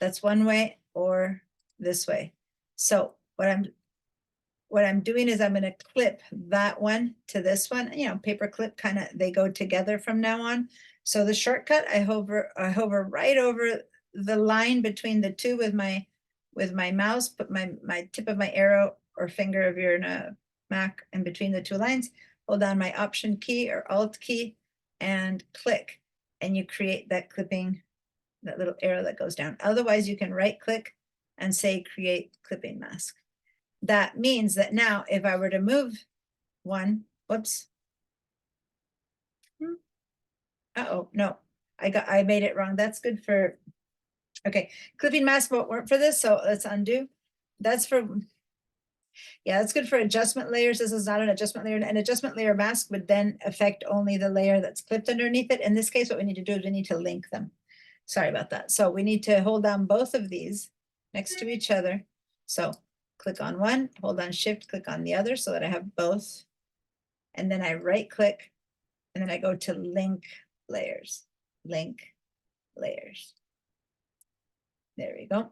That's one way, or this way. So what I'm doing is I'm going to clip that one to this one, you know, paper clip, kind of, they go together from now on. So the shortcut, I hover right over the line between the two with my mouse, put my tip of my arrow or finger if you're in a Mac in between the two lines, hold down my Option key or Alt key and click, and you create that clipping, that little arrow that goes down. Otherwise you can right click and say create clipping mask. That means that now if I were to move one, whoops. Uh-oh, no, I made it wrong. That's good for, okay. Clipping mask won't work for this, so let's undo. That's for, yeah, that's good for adjustment layers. This is not an adjustment layer. An adjustment layer mask would then affect only the layer that's clipped underneath it. In this case, what we need to do is we need to link them. Sorry about that. So we need to hold down both of these next to each other. So click on one, hold on Shift, click on the other so that I have both. And then I right click, and then I go to link layers, link layers. There we go.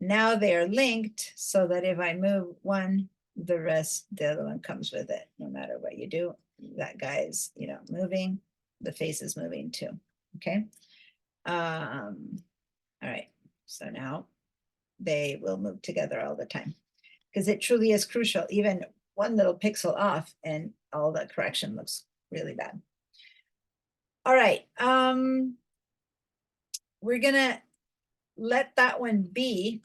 Now they are linked so that if I move one, the other one comes with it, no matter what you do. that guy's, you know, moving, the face is moving too, okay? All right, so now they will move together all the time because it truly is crucial. Even one little pixel off and all the correction looks really bad. All right, we're gonna let that one be.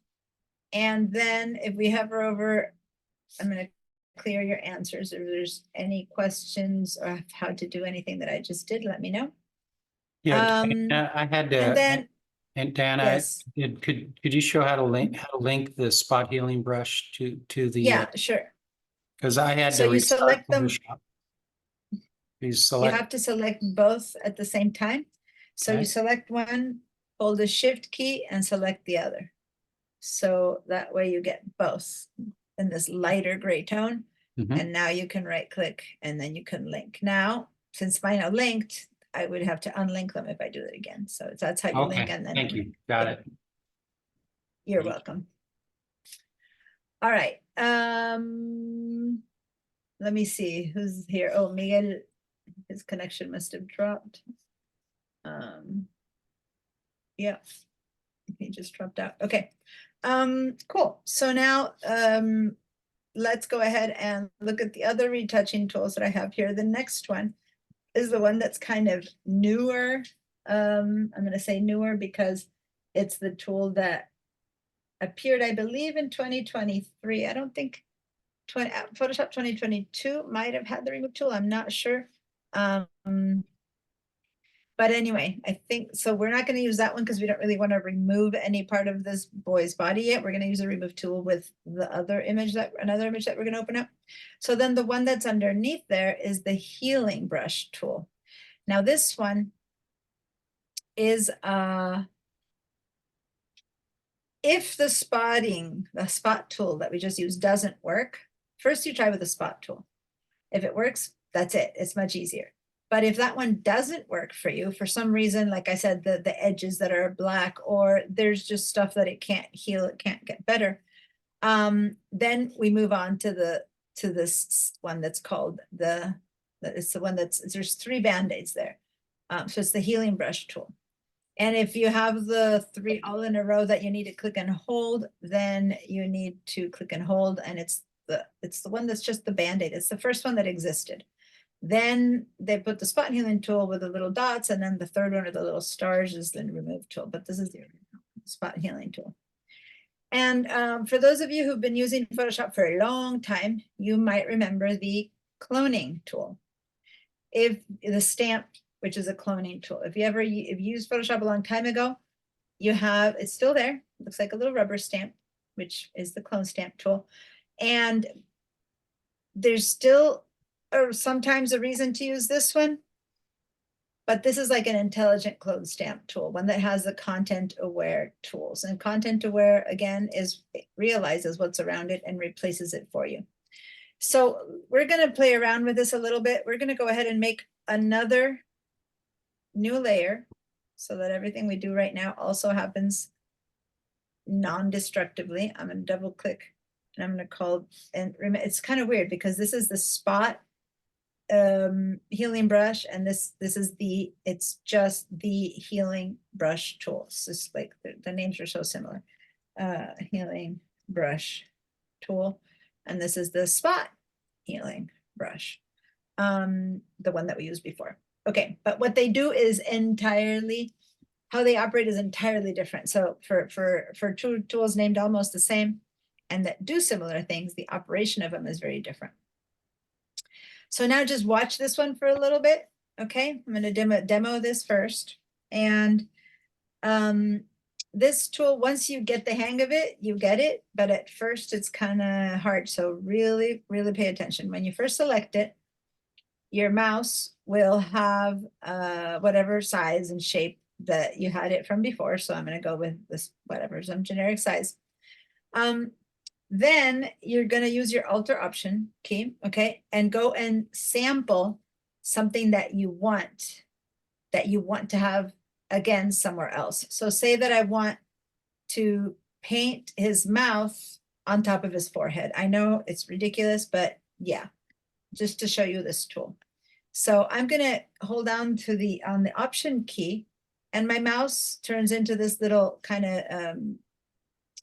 And then if we hover over, I'm gonna clear your answers. If there's any questions or how to do anything that I just did, let me know. Yeah, I had to. And then, And Dan, yes, could you show how to link the spot healing brush to the? yeah, sure. Because I had So to you restart select them. Photoshop. You You select, have to select both at the same time. So you Okay. select one, hold the shift key and select the other. So that way you get both in this lighter gray tone. Mhm. And now you can right click and then you can link. Now, since mine are linked, I would have to unlink them if I do it again. So that's how you link Okay, and then. thank you. Got it. You're Thank you. welcome. All right. Let me see who's here. Oh, Miguel, his connection must have dropped. Yeah, he just dropped out. Okay. Cool. So now let's go ahead and look at the other retouching tools that I have here. The next one is the one that's kind of newer. I'm going to say newer because it's the tool that appeared, I believe, in 2023. I don't think Photoshop 2022 might have had the remove tool. I'm not sure. But anyway, I think, so we're not going to use that one because we don't really want to remove any part of this boy's body yet. We're going to use a remove tool with the other image another image that we're going to open up. So then the one that's underneath there is the healing brush tool. Now this one is, if the spot tool that we just used doesn't work, first you try with the spot tool. If it works, that's it. It's much easier. But if that one doesn't work for you, for some reason, like I said, the edges that are black, or there's just stuff that it can't heal, it can't get better, then we move on to this one that's called it's the one there's 3 band-aids there. So it's the healing brush tool. And if you have the 3 all in a row that you need to click and hold, then you need to click and hold, and it's the one that's just the band-aid. It's the first one that existed. Then they put the spot healing tool with the little dots, and then the third one or the little stars is the remove tool, but this is the spot healing tool. And for those of you who've been using Photoshop for a long time, you might remember the cloning tool. If the stamp, which is a cloning tool, if you used Photoshop a long time ago, it's still there. It looks like a little rubber stamp, which is the clone stamp tool. And there's still sometimes a reason to use this one, but this is like an intelligent clone stamp tool, one that has the content aware tools. And content aware, again, it realizes what's around it and replaces it for you. So we're going to play around with this a little bit. We're going to go ahead and make another new layer so that everything we do right now also happens non-destructively. I'm going to double click and I'm going to call, and it's kind of weird because this is the spot healing brush, and this is it's just the healing brush tool. It's just like the names are so similar. Healing brush tool, and this is the spot healing brush, the one that we used before. Okay, but what they do is entirely, how they operate is entirely different. So for 2 tools named almost the same and that do similar things, the operation of them is very different. So now just watch this one for a little bit. Okay, I'm going to demo this first. And this tool, once you get the hang of it, you get it. But at first it's kind of hard. So really, really pay attention. When you first select it, your mouse will have whatever size and shape that you had it from before. So I'm going to go with this, whatever, some generic size. Then you're going to use your Alter Option key, okay, and go and sample something that you want to have again somewhere else. So say that I want to paint his mouth on top of his forehead. I know it's ridiculous, but yeah, just to show you this tool. So I'm gonna hold down to the, on the option key, and my mouse turns into this little kind of,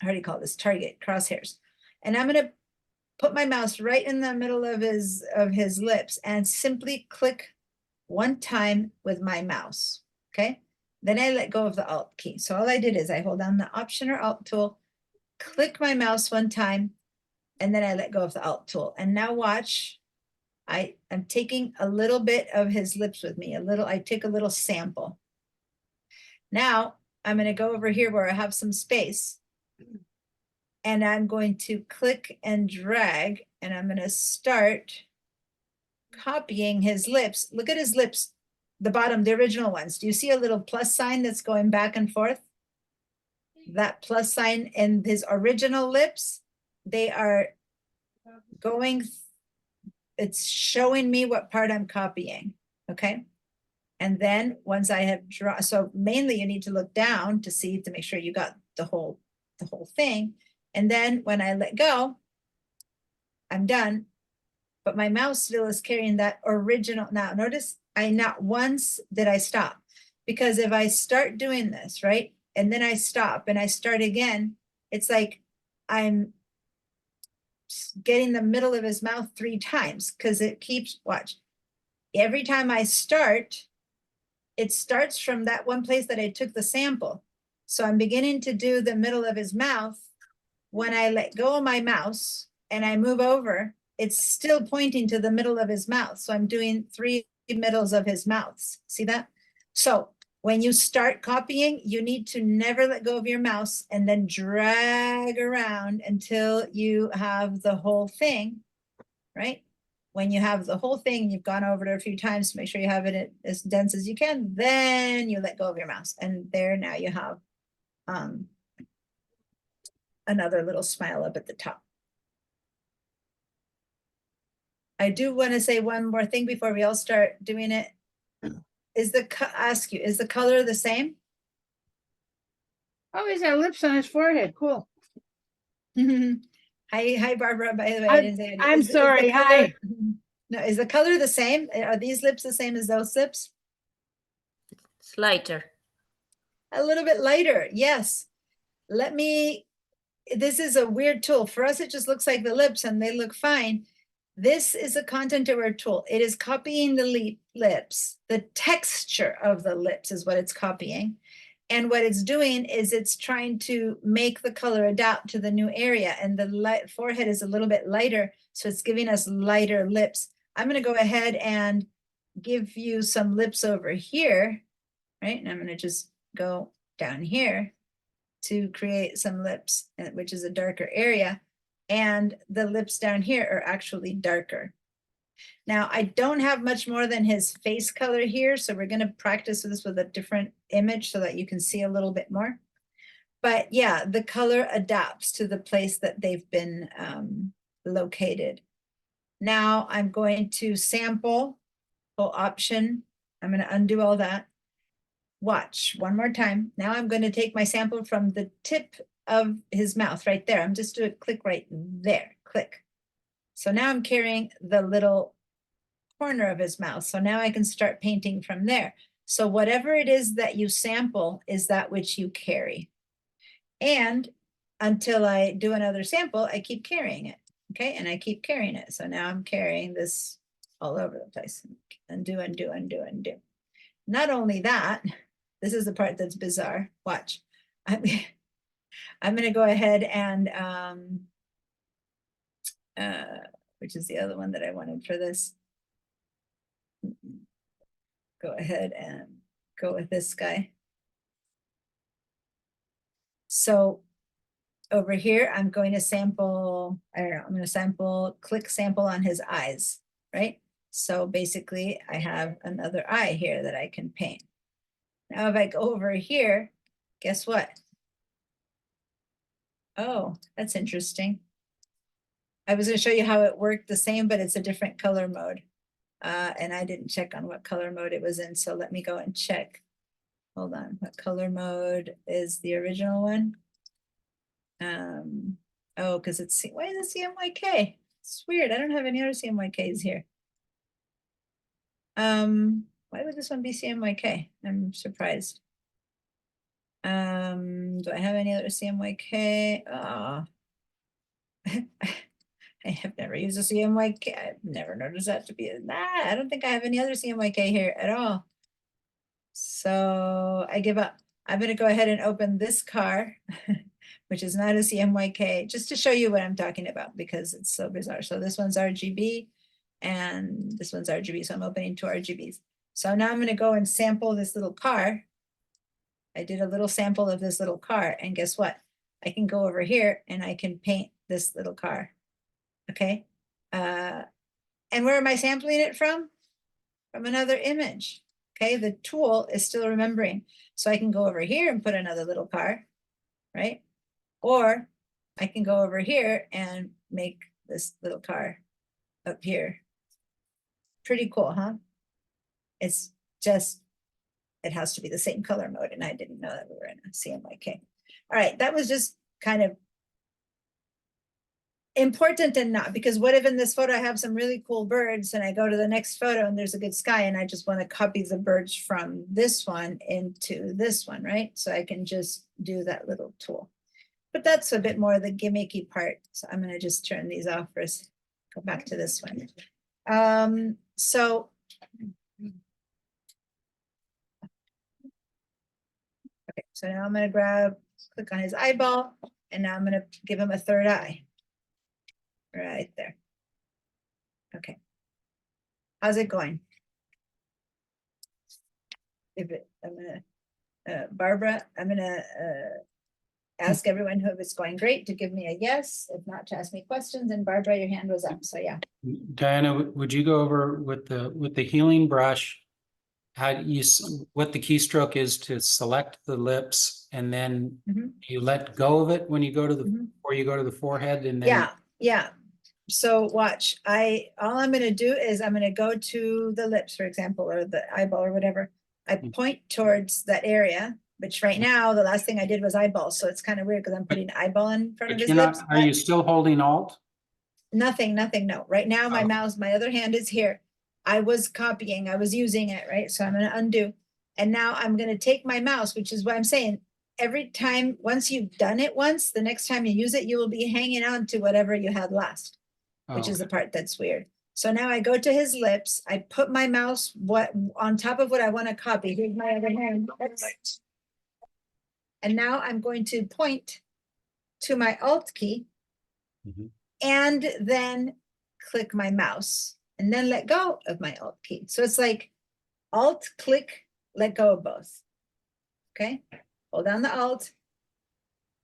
how do you call this, target, crosshairs. And I'm gonna put my mouse right in the middle of his lips and simply click one time with my mouse, okay? Then I let go of the Alt key. So all I did is I hold down the Option or Alt tool, click my mouse one time, and then I let go of the Alt tool. And now watch, I am taking a little bit of his lips with me, I take a little sample. Now I'm gonna go over here where I have some space, and I'm going to click and drag, and I'm gonna start copying his lips. Look at his lips, the bottom, the original ones. Do you see a little plus sign that's going back and forth? That plus sign in his original lips, they are going, it's showing me what part I'm copying, okay? And then once I have drawn, so mainly you need to look down to see, to make sure you got the whole thing. And then when I let go, I'm done. But my mouse still is carrying that original. Now notice I not once did I stop, because if I start doing this, right, and then I stop and I start again, it's like I'm getting the middle of his mouth 3 times, because it keeps, watch, every time I start, it starts from that one place that I took the sample. So I'm beginning to do the middle of his mouth. When I let go of my mouse and I move over, it's still pointing to the middle of his mouth. So I'm doing 3 middles of his mouths. See that? So when you start copying, you need to never let go of your mouse and then drag around until you have the whole thing, right? When you have the whole thing, you've gone over it a few times to make sure you have it as dense as you can, then you let go of your mouse. And there, now you have another little smile up at the top. I do want to say one more thing before we all start doing it. Is ask you, is the color the same? Oh, he's got lips on his forehead. Cool. Hi, Barbara, by the way. I didn't say anything. I'm Is the sorry. color- Hi. No, is the color the same? Are these lips the same as those lips? It's lighter. A little bit lighter, yes. This is a weird tool. For us, it just looks like the lips and they look fine. This is a content aware tool. It is copying the lips. The texture of the lips is what it's copying. And what it's doing is it's trying to make the color adapt to the new area. And the forehead is a little bit lighter, so it's giving us lighter lips. I'm going to go ahead and give you some lips over here, right? And I'm going to just go down here to create some lips, which is a darker area. And the lips down here are actually darker. Now, I don't have much more than his face color here, so we're going to practice this with a different image so that you can see a little bit more. But yeah, the color adapts to the place that they've been located. Now I'm going to sample, full option. I'm going to undo all that. Watch one more time. Now I'm going to take my sample from the tip of his mouth right there. I'm just doing a click right there, click. So now I'm carrying the little corner of his mouth. So now I can start painting from there. So whatever it is that you sample is that which you carry. And until I do another sample, I keep carrying it. Okay, and I keep carrying it. So now I'm carrying this all over the place. Undo, undo, undo, undo. Not only that, this is the part that's bizarre. Watch. I'm going to go ahead and, which is the other one that I wanted for this. Go ahead and go with this guy. So over here, I'm going to sample, I don't know, I'm going to click sample on his eyes, right? So basically I have another eye here that I can paint. Now, if I go over here, guess what? Oh, that's interesting. I was going to show you how it worked the same, but it's a different color mode. And I didn't check on what color mode it was in. So let me go and check. Hold on. What color mode is the original one? Oh, because it's, why is it CMYK? It's weird. I don't have any other CMYKs here. Why would this one be CMYK? I'm surprised. Do I have any other CMYK? I have never used a CMYK. I've never noticed that to be, I don't think I have any other CMYK here at all. So I give up. I'm gonna go ahead and open this car, which is not a CMYK, just to show you what I'm talking about because it's so bizarre. So this one's RGB and this one's RGB. So I'm opening two RGBs. So now I'm gonna go and sample this little car. I did a little sample of this little car and guess what? I can go over here and I can paint this little car. Okay. And where am I sampling it from? From another image. Okay, the tool is still remembering. So I can go over here and put another little car, right? Or I can go over here and make this little car up here. Pretty cool, huh? It's just, it has to be the same color mode, and I didn't know that we were in a CMYK. All right, that was just kind of important and not, because what if in this photo I have some really cool birds and I go to the next photo and there's a good sky and I just want to copy the birds from this one into this one, right? So I can just do that little tool. But that's a bit more the gimmicky part. So I'm going to just turn these off first. Go back to this one. Okay, so now I'm going to click on his eyeball, and now I'm going to give him a third eye. Right there. Okay. How's it going? Barbara, I'm gonna ask everyone who it's going great to give me a yes, if not to ask me questions, and Barbara, your hand was up, so yeah. Diana, would you go over with the healing brush? How do you, what the keystroke is to select the lips and then Mhm. you let go of it when you go to the, Mhm. or you go to the forehead and then. Yeah. So watch, all I'm gonna do is I'm gonna go to the lips, for example, or the eyeball or whatever. I point towards that area, which right now, the last thing I did was eyeball, so it's kind of weird because I'm putting eyeball in front of But his you're lips. not, are you still holding Alt? Nothing, no. Right now, my Oh. mouse, my other hand is here. I was copying, I was using it, right? So I'm gonna undo. And now I'm gonna take my mouse, which is what I'm saying. Every time, once you've done it once, the next time you use it, you will be hanging on to whatever you had last, which is the part that's weird. So now I go to his lips, I put my mouse on top of what I want to copy. Here's my other hand. Oops. And now I'm going to point to my Alt key. Mhm. And then click my mouse and then let go of my Alt key. So it's like Alt, click, let go of both. Okay, hold down the Alt.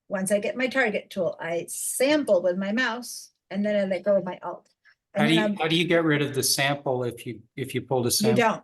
Once I get my target tool, I sample with my mouse and then I let go of my Alt. How And do you get rid of the sample if you pulled a sample?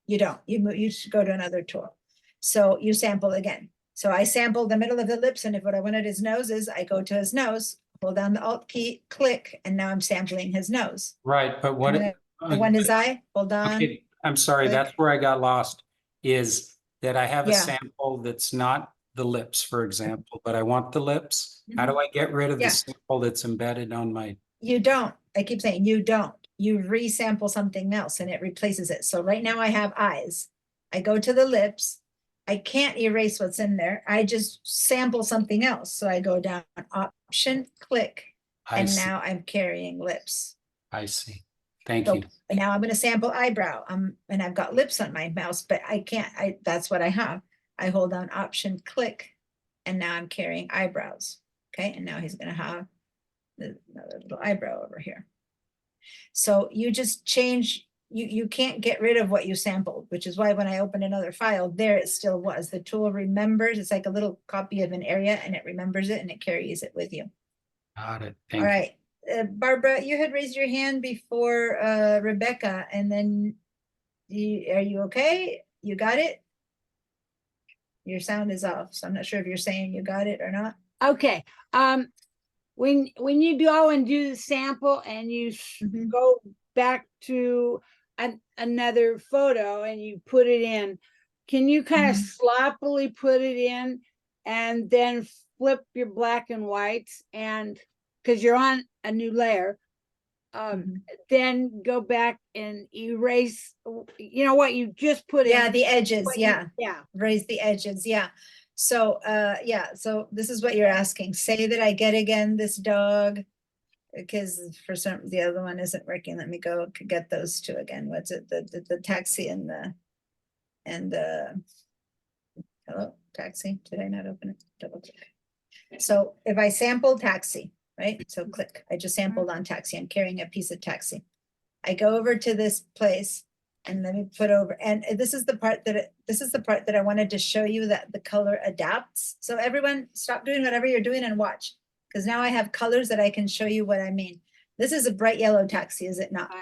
You don't, you should go to another tool. So you sample again. So I sample the middle of the lips, and if what I wanted his nose is, I go to his nose, hold down the Alt key, click, and now I'm sampling his nose. Right, but what? I want his eye, hold on. Okay, I'm sorry, click. that's where I got lost, is that I have a Yeah. sample that's not the lips, for example, but I want the lips. How do I get rid of Yeah. the sample that's embedded on my? You don't, I keep saying you don't, you resample something else and it replaces it. So right now I have eyes. I go to the lips. I can't erase what's in there. I just sample something else. So I go down option, click, I and see, now I'm carrying lips. I see. Thank So you. now I'm going to sample eyebrow. And I've got lips on my mouse, but I can't, that's what I have. I hold down option, click, and now I'm carrying eyebrows. Okay, and now he's going to have another little eyebrow over here. So you just change, you can't get rid of what you sampled, which is why when I open another file, there it still was. The tool remembers, it's like a little copy of an area and it remembers it and it carries it with you. Got it. All Thank you. right. Barbara, you had raised your hand before Rebecca, and then are you okay? You got it? Your sound is off, so I'm not sure if you're saying you got it or not. Okay. When you go and do the sample and you Mhm. go back to another photo and you put it in, can you kind of sloppily put it in and then flip your black and whites, and because you're on a new layer, Mhm. then go back and erase, you know what you just put in. Yeah, the edges, what you- yeah. Yeah, Raise the edges, yeah. So, yeah, so this is what you're asking. Say that I get again this dog. Because for some, the other one isn't working. Let me go get those two again. What's it? The taxi and the hello, taxi. Did I not open it? Double click. So if I sample taxi, right? So click, I just sampled on taxi. I'm carrying a piece of taxi. I go over to this place and let me put over, and this is the part that I wanted to show you, that the color adapts. So everyone stop doing whatever you're doing and watch, because now I have colors that I can show you what I mean. This is a bright yellow taxi, is it not? Right.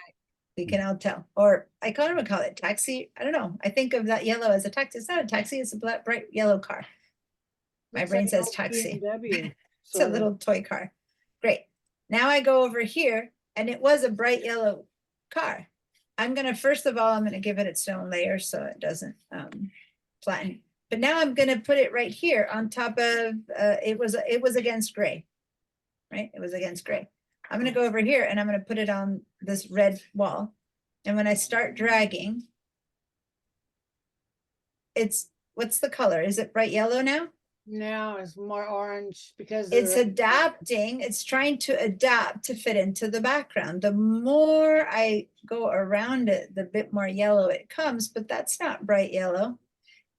We can all tell, or I can't even call it taxi. I don't know. I think of that yellow as a taxi. It's not a taxi, it's a bright yellow car. My looks brain like says old taxi. BMW, It's a sort of. little toy car. Great. Now I go over here and it was a bright yellow car. I'm gonna, first of all, I'm gonna give it its own layer so it doesn't flatten. But now I'm gonna put it right here on top of, it was against gray, right? It was against gray. I'm gonna go over here and I'm gonna put it on this red wall. And when I start dragging, it's, what's the color? Is it bright yellow now? Now it's more orange because. of It's the red. adapting, it's trying to adapt to fit into the background. The more I go around it, the bit more yellow it comes, but that's not bright yellow.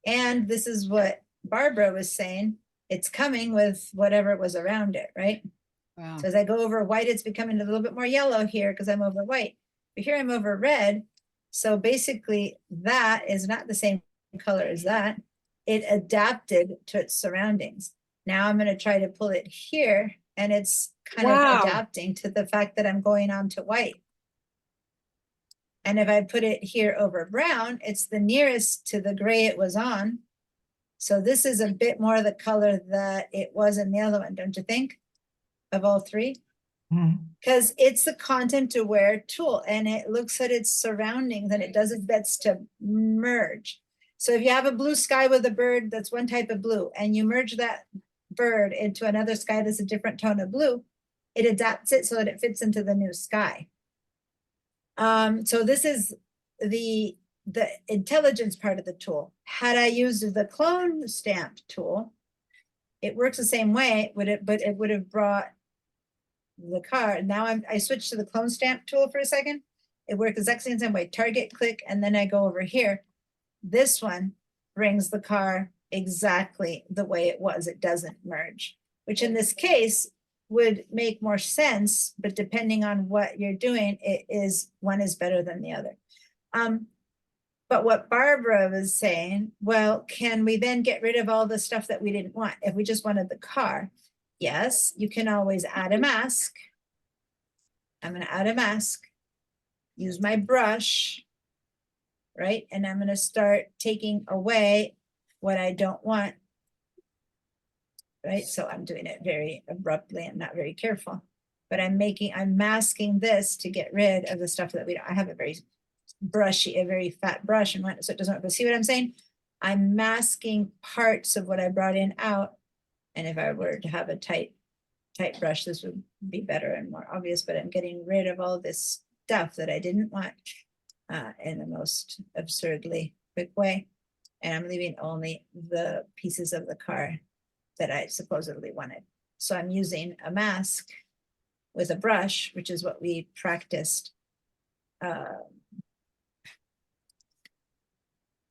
And this is what Barbara was saying, it's coming with whatever was around it, right? Wow. So as I go over white, it's becoming a little bit more yellow here because I'm over white. But here I'm over red. So basically that is not the same color as that. It adapted to its surroundings. Now I'm going to try to pull it here and it's kind Wow. of adapting to the fact that I'm going on to white. And if I put it here over brown, it's the nearest to the gray it was on. So this is a bit more the color that it was in the other one, don't you think? Of all three? Mhm. Because it's the content aware tool and it looks at its surroundings and it does its best to merge. So if you have a blue sky with a bird that's one type of blue and you merge that bird into another sky that's a different tone of blue, it adapts it so that it fits into the new sky. So this is the intelligence part of the tool. Had I used the clone stamp tool, it works the same way, but it would have brought the car. Now I switched to the clone stamp tool for a second. It worked exactly the same way. Target, click, and then I go over here. This one brings the car exactly the way it was. It doesn't merge, which in this case would make more sense, but depending on what you're doing, one is better than the other. But what Barbara was saying, well, can we then get rid of all the stuff that we didn't want? If we just wanted the car, yes, you can always add a mask. I'm gonna add a mask, use my brush, right? And I'm gonna start taking away what I don't want. Right, so I'm doing it very abruptly and not very careful. But I'm masking this to get rid of the stuff that we don't. I have a very brushy, a very fat brush, and so it doesn't, but see what I'm saying? I'm masking parts of what I brought in out. And if I were to have a tight brush, this would be better and more obvious, but I'm getting rid of all this stuff that I didn't want in the most absurdly quick way. And I'm leaving only the pieces of the car that I supposedly wanted. So I'm using a mask with a brush, which is what we practiced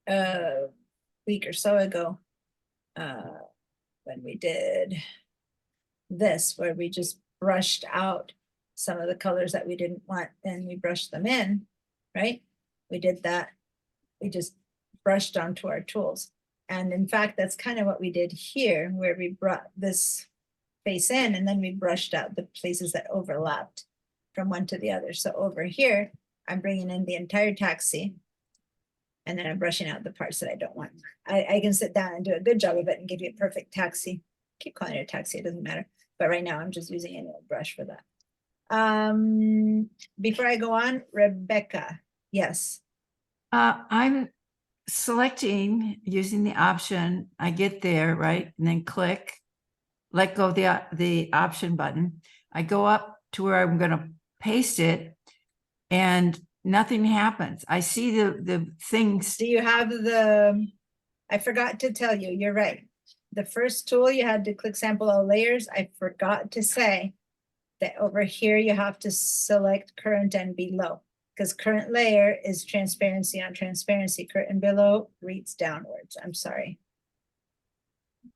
a week or so ago when we did this, where we just brushed out some of the colors that we didn't want and we brushed them in, right? We did that. We just brushed onto our tools. And in fact, that's kind of what we did here, where we brought this face in and then we brushed out the places that overlapped from one to the other. So over here, I'm bringing in the entire taxi and then I'm brushing out the parts that I don't want. I can sit down and do a good job of it and give you a perfect taxi. Keep calling it a taxi, it doesn't matter. But right now I'm just using a little brush for that. Before I go on, Rebecca, yes. I'm selecting using the option. I get there, right? And then click, let go of the option button. I go up to where I'm going to paste it and nothing happens. I see the things. Do you have I forgot to tell you, you're right. The first tool you had to click sample all layers. I forgot to say that over here you have to select current and below, because current layer is transparency on transparency. Current and below reads downwards. I'm sorry. I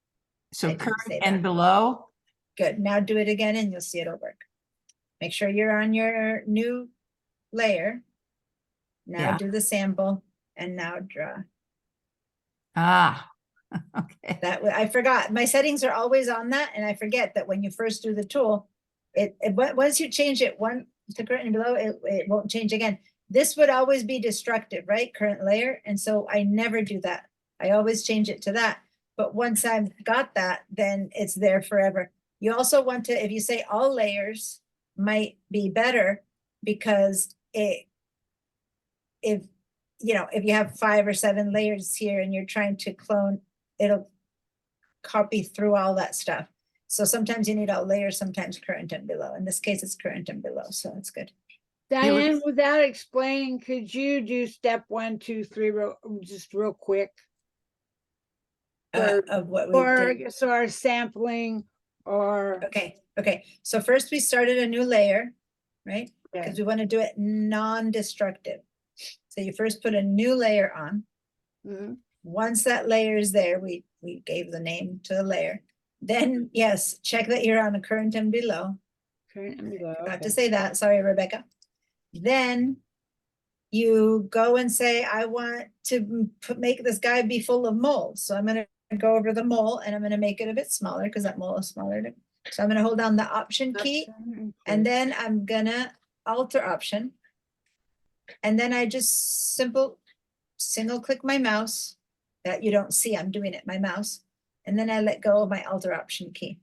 So didn't current say and that. below. Good. Now do it again and you'll see it'll work. Make sure you're on your new layer. Now Yeah. do the sample and now draw. Ah, okay. I forgot. My settings are always on that, and I forget that when you first do the tool, once you change it one to current and below, it won't change again. This would always be destructive, right? Current layer, and so I never do that. I always change it to that. But once I've got that, then it's there forever. You also want to, if you say all layers might be better, because if you have 5 or 7 layers here and you're trying to clone, it'll copy through all that stuff. So sometimes you need all layers, sometimes current and below. In this case, it's current and below, so it's good. Diane, without explaining, could you do step 1, 2, 3, just real quick? Of what we Or did. so our sampling or. Okay. So first we started a new layer, right? Okay. Because we want to do it non-destructive. So you first put a new layer on. Mhm. Once that layer is there, we gave the name to the layer. Then, yes, check that you're on the current and below. Current and below, Forgot okay. to say that. Sorry, Rebecca. Then you go and say, I want to make this guy be full of moles. So I'm going to go over the mole and I'm going to make it a bit smaller because that mole is smaller. So I'm going to hold down the option key and then I'm going to alter option. And then I just single click my mouse that you don't see. I'm doing it, my mouse. And then I let go of my alter option key.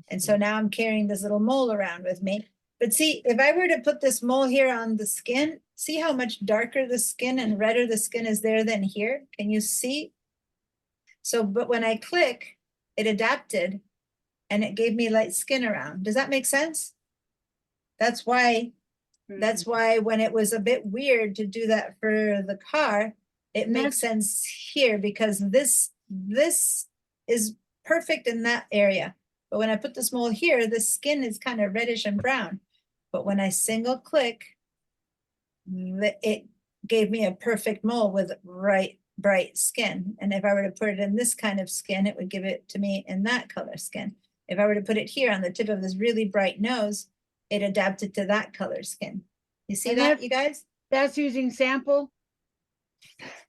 And so now I'm carrying this little mole around with me. But see, if I were to put this mole here on the skin, see how much darker the skin and redder the skin is there than here? Can you see? So, but when I click, it adapted and it gave me light skin around. Does that make sense? That's why when it was a bit weird to do that for the car, it makes sense here because this is perfect in that area. But when I put this mole here, the skin is kind of reddish and brown. But when I single click, it gave me a perfect mole with bright skin. And if I were to put it in this kind of skin, it would give it to me in that color skin. If I were to put it here on the tip of this really bright nose, it adapted to that color skin. You see that, you guys? That's using sample?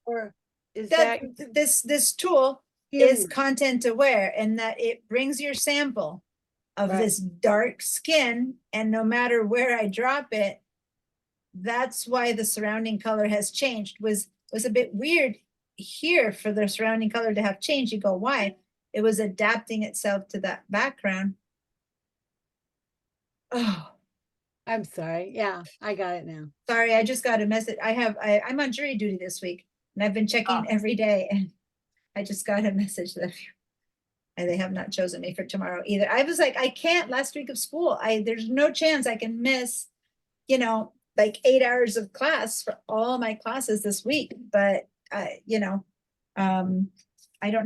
Or is that? This tool is content aware in that it brings your sample of this dark skin, and no matter where I drop it, that's why the surrounding color has changed. Was a bit weird here for the surrounding color to have changed. You go, why? It was adapting itself to that background. Oh, I'm sorry. Yeah, I got it now. sorry, I just got a message. I'm on jury duty this week, and I've been checking every day, and I just got a message that they have not chosen me for tomorrow either. I was like, I can't last week of school. There's no chance I can miss, like 8 hours of class for all my classes this week. But I don't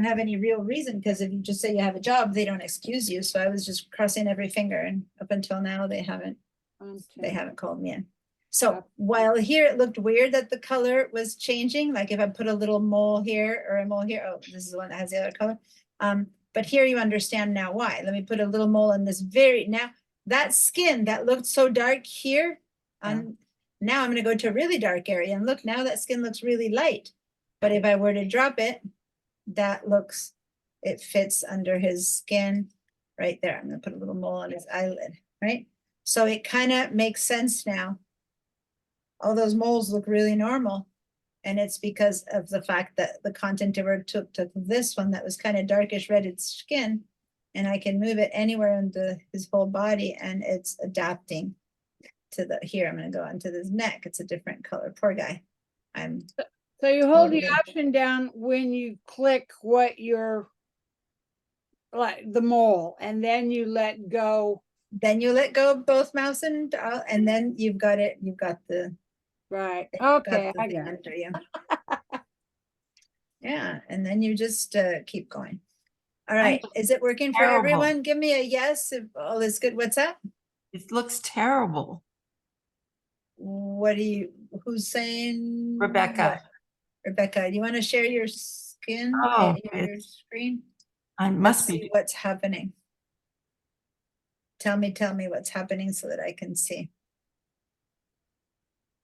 have any real reason, because if you just say you have a job, they don't excuse you. So I was just crossing every finger, and up until now, they haven't called me in. So while here it looked weird that the color was changing, like if I put a little mole here or a mole here, oh, this is the one that has the other color. But here you understand now why. Let me put a little mole in this now that skin that looked so dark here, now I'm going to go to a really dark area, and look, now that skin looks really light. But if I were to drop it, it fits under his skin right there. I'm going to put a little mole on his eyelid, right? So it kind of makes sense now. All those moles look really normal. And it's because of the fact that the content aware took this one that was kind of darkish reddish skin, and I can move it anywhere into his whole body, and it's adapting to here. I'm going to go onto this neck. It's a different color. Poor guy. So you hold the option down when you click what you're like the mole, and then you let go then you let go of both mouse and then you've got it, you've got the, Right, got okay, the I thing got it. under you. Yeah, and then you just keep going. All right, is it working for terrible. everyone? Give me a yes if all is good. What's that? It looks terrible. What do you, who's saying? Rebecca. what? Rebecca, do you want to share your skin, Oh, your screen? I Let's must see be, what's happening. Tell me what's happening so that I can see.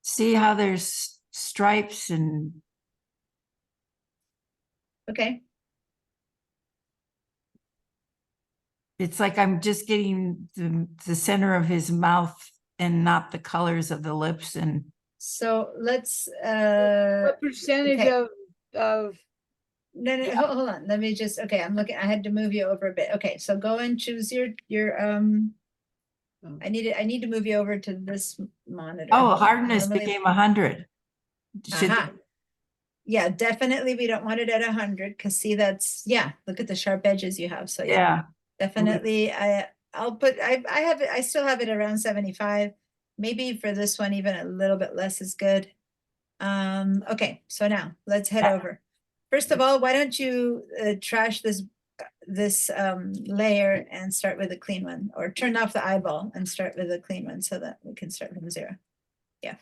see how there's stripes and Okay, it's like I'm just getting the center of his mouth and not the colors of the lips and so let's, What percentage okay. of, no, hold on, let me just, okay, I'm looking, I had to move you over a bit. Okay, so go and choose your, Oh. I need to move you over to this monitor. oh, hardness Normally- became 100. Should, Aha. Yeah, definitely, we don't want it at 100, because see, that's, yeah, look at the sharp edges you have, so yeah. yeah, Definitely, I'll put, I have it, I still have it around 75. Maybe for this one, even a little bit less is good. Okay, so now let's head Yeah. over. First of all, why don't you trash this layer and start with a clean one, or turn off the eyeball and start with a clean one so that we can start from 0. Yeah,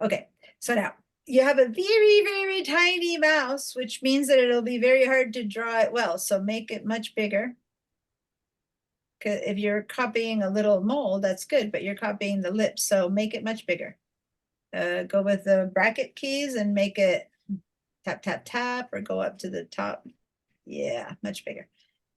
okay, so now you have a very, very tiny mouse, which means that it'll be very hard to draw it well, so make it much bigger. If you're copying a little mole, that's good, but you're copying the lips, so make it much bigger. Go with the bracket keys and make it tap, tap, tap, or go up to the top. Yeah, much bigger.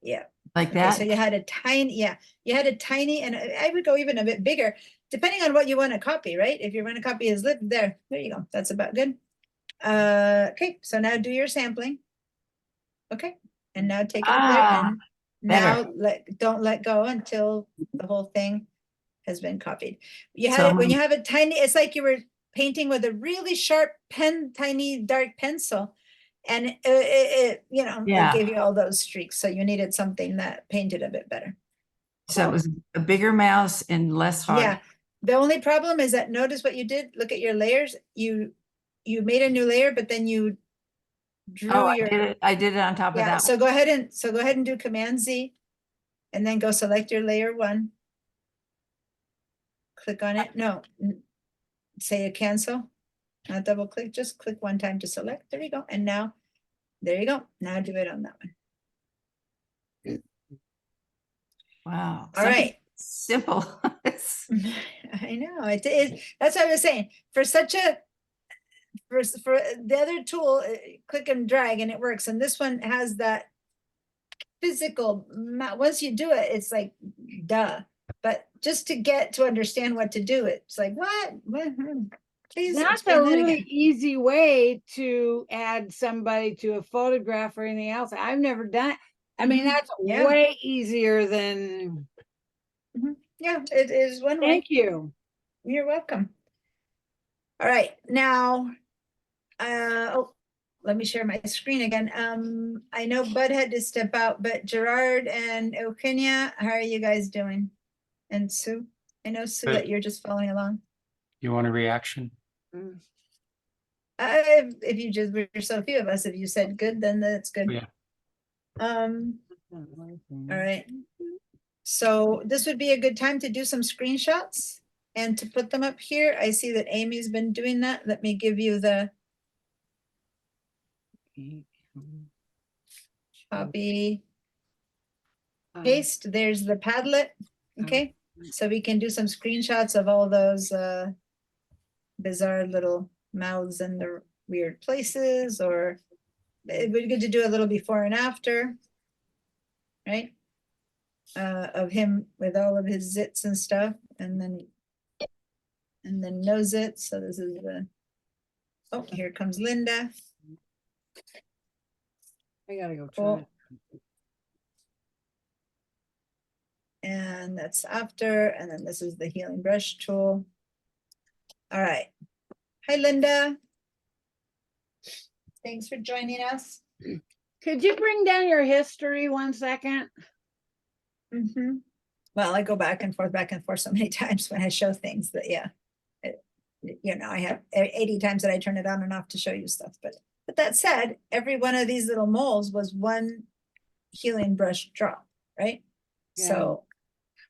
Yeah. like Okay, that. so you had a tiny, yeah, you had a tiny, and I would go even a bit bigger, depending on what you want to copy, right? If you want to copy his lip, there you go. That's about good. Okay, so now do your sampling. Okay, and now take it up there Ah, and now better. don't let go until the whole thing has been copied. You had So it when you have a tiny, it's like you were painting with a really sharp pen, tiny dark pencil. And it Yeah. it gave you all those streaks. So you needed something that painted a bit better. So it was a bigger mouse and less hard. Yeah. The only problem is that notice what you did. Look at your layers. You made a new layer, but then you drew Oh, your, I did it on top of yeah. that. So go ahead and do Command Z and then go select your layer 1. Click on it. No, say a cancel. Not double click, just click one time to select. There you go. And now, there you go. Now do it on that one. Wow. All Something right. simple. It's- I know it is. That's what I was saying. For the other tool, click and drag and it works. And this one has that physical. Once you do it, it's like duh. But just to get to understand what to do, it's like what? Please that's a explain that really again. easy way to add somebody to a photograph or anything else. I've never done it. I mean, Mhm. that's Yeah. way easier than, Yeah, it is one way. thank you. You're welcome. All right, now, let me share my screen again. I know Bud had to step out, but Gerard and Eugenia, how are you guys doing? And Sue, I know Sue Good. that you're just following along. You want a reaction? If you just, there's so few of us, if you said good, then that's good. Yeah. All right. So this would be a good time to do some screenshots and to put them up here. I see that Amy's been doing that. Let me give you the copy, paste. There's the Padlet. Okay, so we can do some screenshots of all those bizarre little mouths in the weird places, or it would be good to do a little before and after, right? Of him with all of his zits and stuff, and then no zits. So this is the, oh, here comes Linda. I gotta go try Cool. it. And that's after, and then this is the healing brush tool. All right. Hi, Linda. Thanks for joining us. Could you bring down your history 1 second? Mm-hmm. Well, I go back and forth so many times when I show things that, yeah. I have 80 times that I turn it on and off to show you stuff, but that said, every one of these little moles was one healing brush drop, right? Yeah. So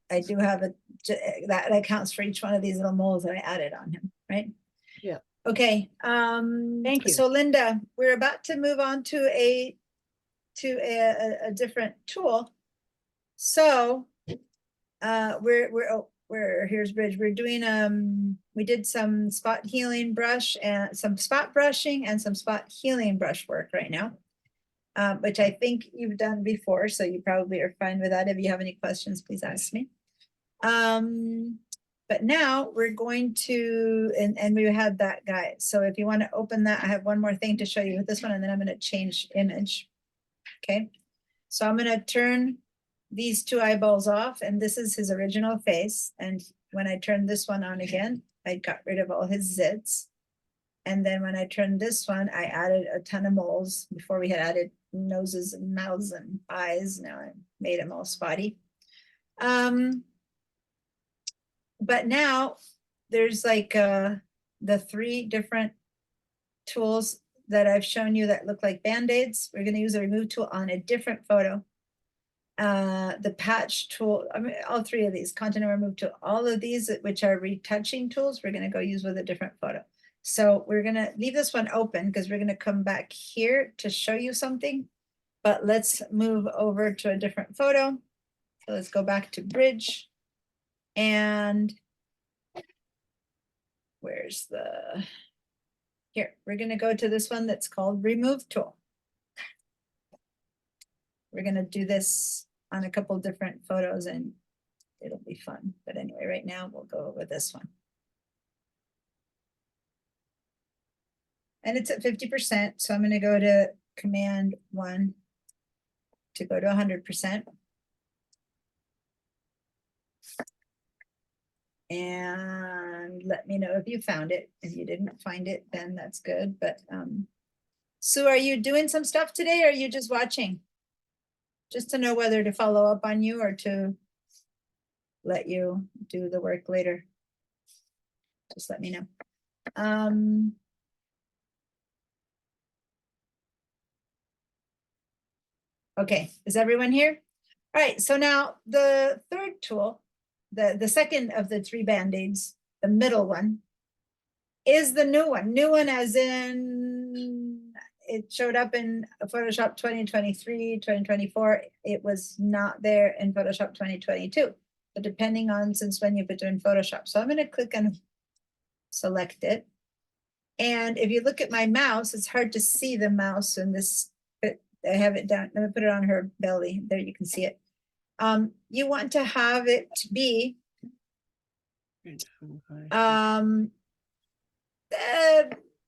I do have that accounts for each one of these little moles that I added on him, right? Yeah. Okay, Thank you. so Linda, we're about to move on to a different tool. So here's Bridge. We're doing we did some spot healing brush and some spot brushing and some spot healing brush work right now. Which I think you've done before, so you probably are fine with that. If you have any questions, please ask me. But now we're going to, and we had that guide. So if you want to open that, I have one more thing to show you with this one, and then I'm going to change image. Okay, so I'm going to turn these two eyeballs off, and this is his original face. And when I turn this one on again, I got rid of all his zits. And then when I turned this one, I added a ton of moles. Before we had added noses and mouths and eyes. Now I made them all spotty. But now there's like the 3 different tools that I've shown you that look like Band-Aids. We're going to use a remove tool on a different photo. The patch tool, I mean, all 3 of these, content remove tool, all of these, which are retouching tools, we're going to go use with a different photo. So we're going to leave this one open because we're going to come back here to show you something. But let's move over to a different photo. So let's go back to Bridge. And where's here, we're going to go to this one that's called Remove Tool. We're going to do this on a couple different photos and it'll be fun. But anyway, right now we'll go with this one. And it's at 50%. So I'm going to go to Command 1 to go to 100%. And let me know if you found it. If you didn't find it, then that's good. But Sue, are you doing some stuff today or are you just watching? Just to know whether to follow up on you or to let you do the work later. Just let me know. Okay, is everyone here? All right, so now the third tool, the second of the 3 Band-Aids, the middle one, is the new one. New one as in it showed up in Photoshop 2023, 2024. It was not there in Photoshop 2022. But depending on since when you've been doing Photoshop. So I'm going to click and select it. And if you look at my mouse, it's hard to see the mouse in this. I have it down. Let me put it on her belly. There you can see it. You want to have it be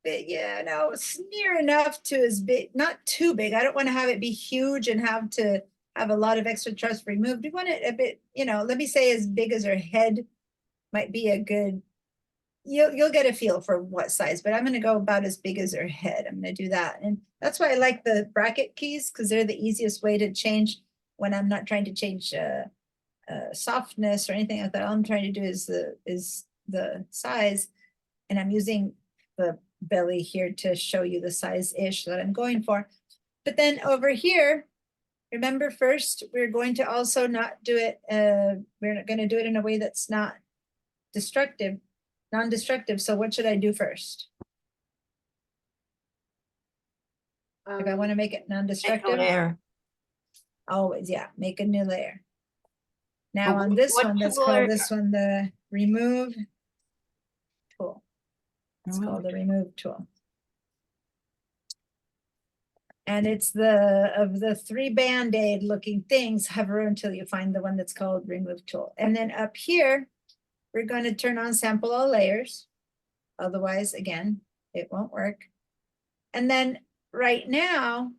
yeah, no, it's near enough to as big, not too big. I don't want to have it be huge and have to have a lot of extra truss removed. You want it a bit, let me say as big as her head might be a good, you'll get a feel for what size, but I'm going to go about as big as her head. I'm going to do that. And that's why I like the bracket keys because they're the easiest way to change when I'm not trying to change softness or anything like that. All I'm trying to do is the size, and I'm using the belly here to show you the size-ish that I'm going for. But then over here, remember first, we're going to also not do it, we're not going to do it in a way that's not destructive, non-destructive. So what should I do first? If I want to make it non-destructive, Layer. always, yeah, make a new layer. Now But on this what one, let's tool call are- this one the remove tool. It's Remove called the remove tool. And it's of the 3 Band-Aid looking things, hover until you find the one that's called remove tool. And then up here, we're going to turn on sample all layers. Otherwise, again, it won't work. And then right now,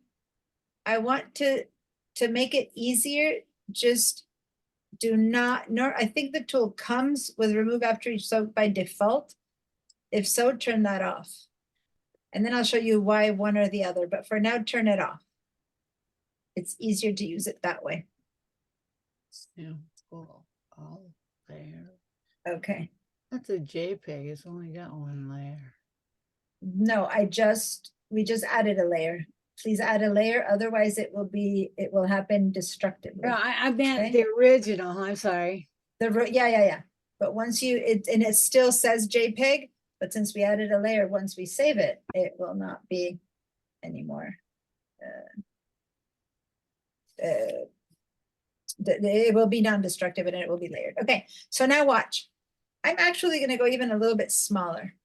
I want to make it easier, just do not, I think the tool comes with remove after each soak by default. If so, turn that off. And then I'll show you why one or the other, but for now, turn it off. It's easier to use it that way. Yeah, cool. all there. Okay. That's a JPEG. It's only got one layer. No, we just added a layer. Please add a layer, otherwise it will happen destructively. No, I meant Okay. the original. I'm sorry. Yeah. But once and it still says JPEG, but since we added a layer, once we save it, it will not be anymore. It will be non-destructive and it will be layered. Okay, so now watch. I'm actually gonna go even a little bit smaller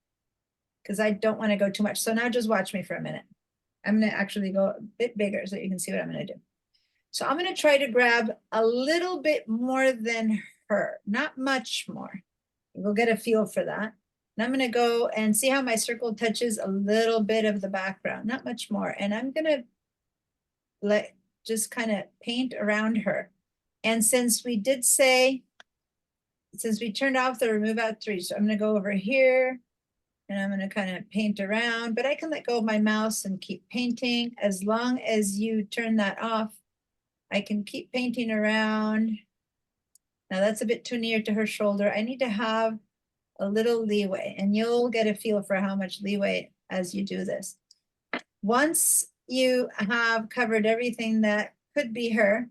because I don't want to go too much. So now just watch me for a minute. I'm gonna actually go a bit bigger so you can see what I'm gonna do. So I'm gonna try to grab a little bit more than her, not much more. We'll get a feel for that. And I'm gonna go and see how my circle touches a little bit of the background, not much more. And I'm gonna just kind of paint around her. And since we turned off the remove out 3, so I'm gonna go over here and I'm gonna kind of paint around, but I can let go of my mouse and keep painting. As long as you turn that off, I can keep painting around. Now that's a bit too near to her shoulder. I need to have a little leeway, and you'll get a feel for how much leeway as you do this. Once you have covered everything that could be her,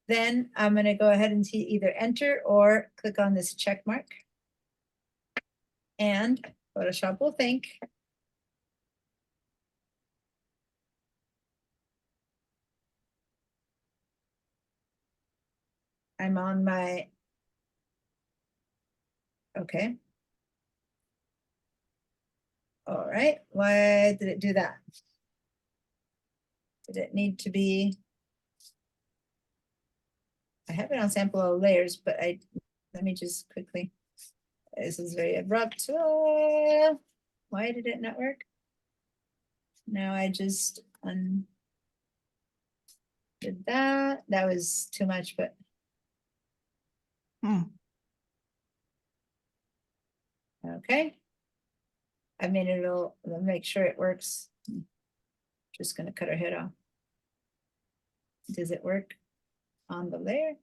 then I'm going to go ahead and either enter or click on this check mark. And Photoshop will think. I'm on my, okay. All right, why did it do that? Did it need to be? I have it on sample of layers, but let me just quickly, this is very abrupt. Why did it not work? Now I just did that. That was too much, but. Okay. I mean, it'll make sure it works. Just gonna cut her head off. Does it work on the layer?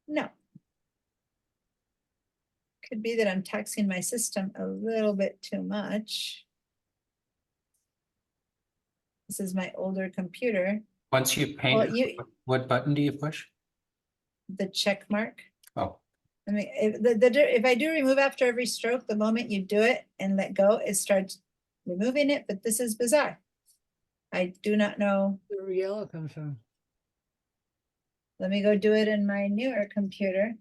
No. Could be that I'm taxing my system a little bit too much. This is my older computer. Once you paint, Well, what button do you push? The check mark. Oh, I mean, if I do remove after every stroke, the moment you do it and let go, it starts removing it, but this is bizarre. I do not know. Where yellow comes from. Let me go do it in my newer computer.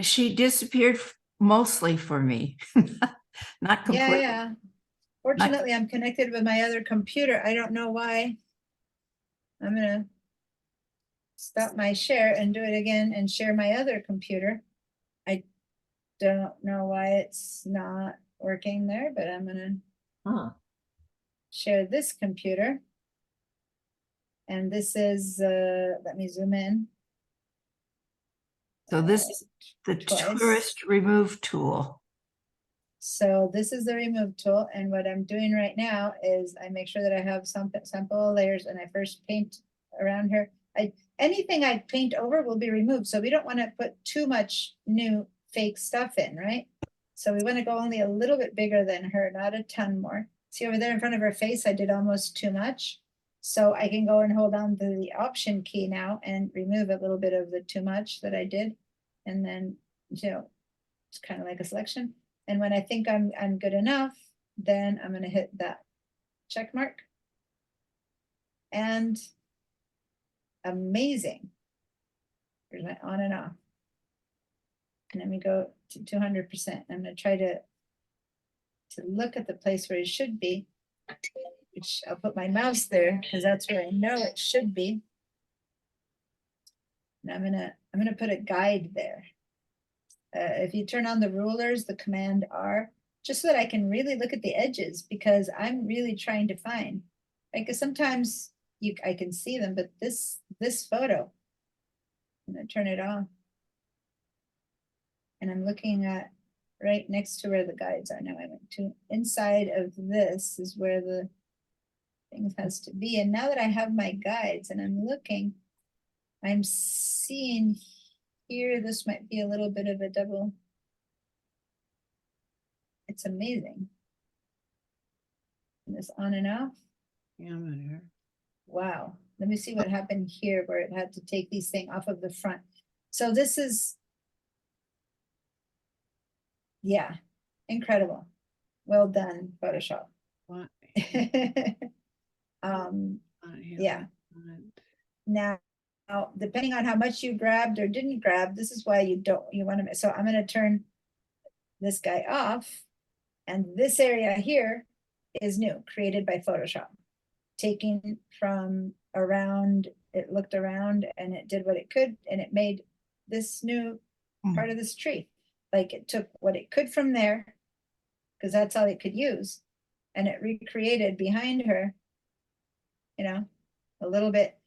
She disappeared mostly for me, not completely. Yeah. Fortunately, I'm connected with my other computer. I don't know why. I'm gonna stop my share and do it again and share my other computer. I don't know why it's not working there, but I'm gonna share this computer. And this is, let me zoom in. So this is the Twice. tourist remove tool. So this is the remove tool, and what I'm doing right now is I make sure that I have some sample layers, and I first paint around her. Anything I paint over will be removed, so we don't want to put too much new fake stuff in, right? So we want to go only a little bit bigger than her, not a ton more. See over there in front of her face, I did almost too much. So I can go and hold on to the option key now and remove a little bit of the too much that I did. And then, it's kind of like a selection. And when I think I'm good enough, then I'm gonna hit that check mark. And amazing. Here's my on and off. And let me go to 200%. I'm gonna try to look at the place where it should be, which I'll put my mouse there because that's where I know it should be. And I'm gonna put a guide there. If you turn on the rulers, the Command R, just so that I can really look at the edges, because I'm really trying to find, like sometimes I can see them, but this photo, I'm gonna turn it off. And I'm looking at right next to where the guides are. Now I went to inside of this is where the thing has to be. And now that I have my guides and I'm looking, I'm seeing here, this might be a little bit of a double. It's amazing. And this on and off. Yeah, I'm in here. Wow. Let me see what happened here where it had to take these things off of the front. So this is, yeah, incredible. Well done, Photoshop. What? Yeah. Now, depending on how much you grabbed or didn't grab, this is why you want to, so I'm going to turn this guy off. And this area here is new, created by Photoshop. Taking from around, it looked around and it did what it could, and it made this new part of this tree. Like it took what it could from there, because that's all it could use, and it recreated behind her, you know, a little bit.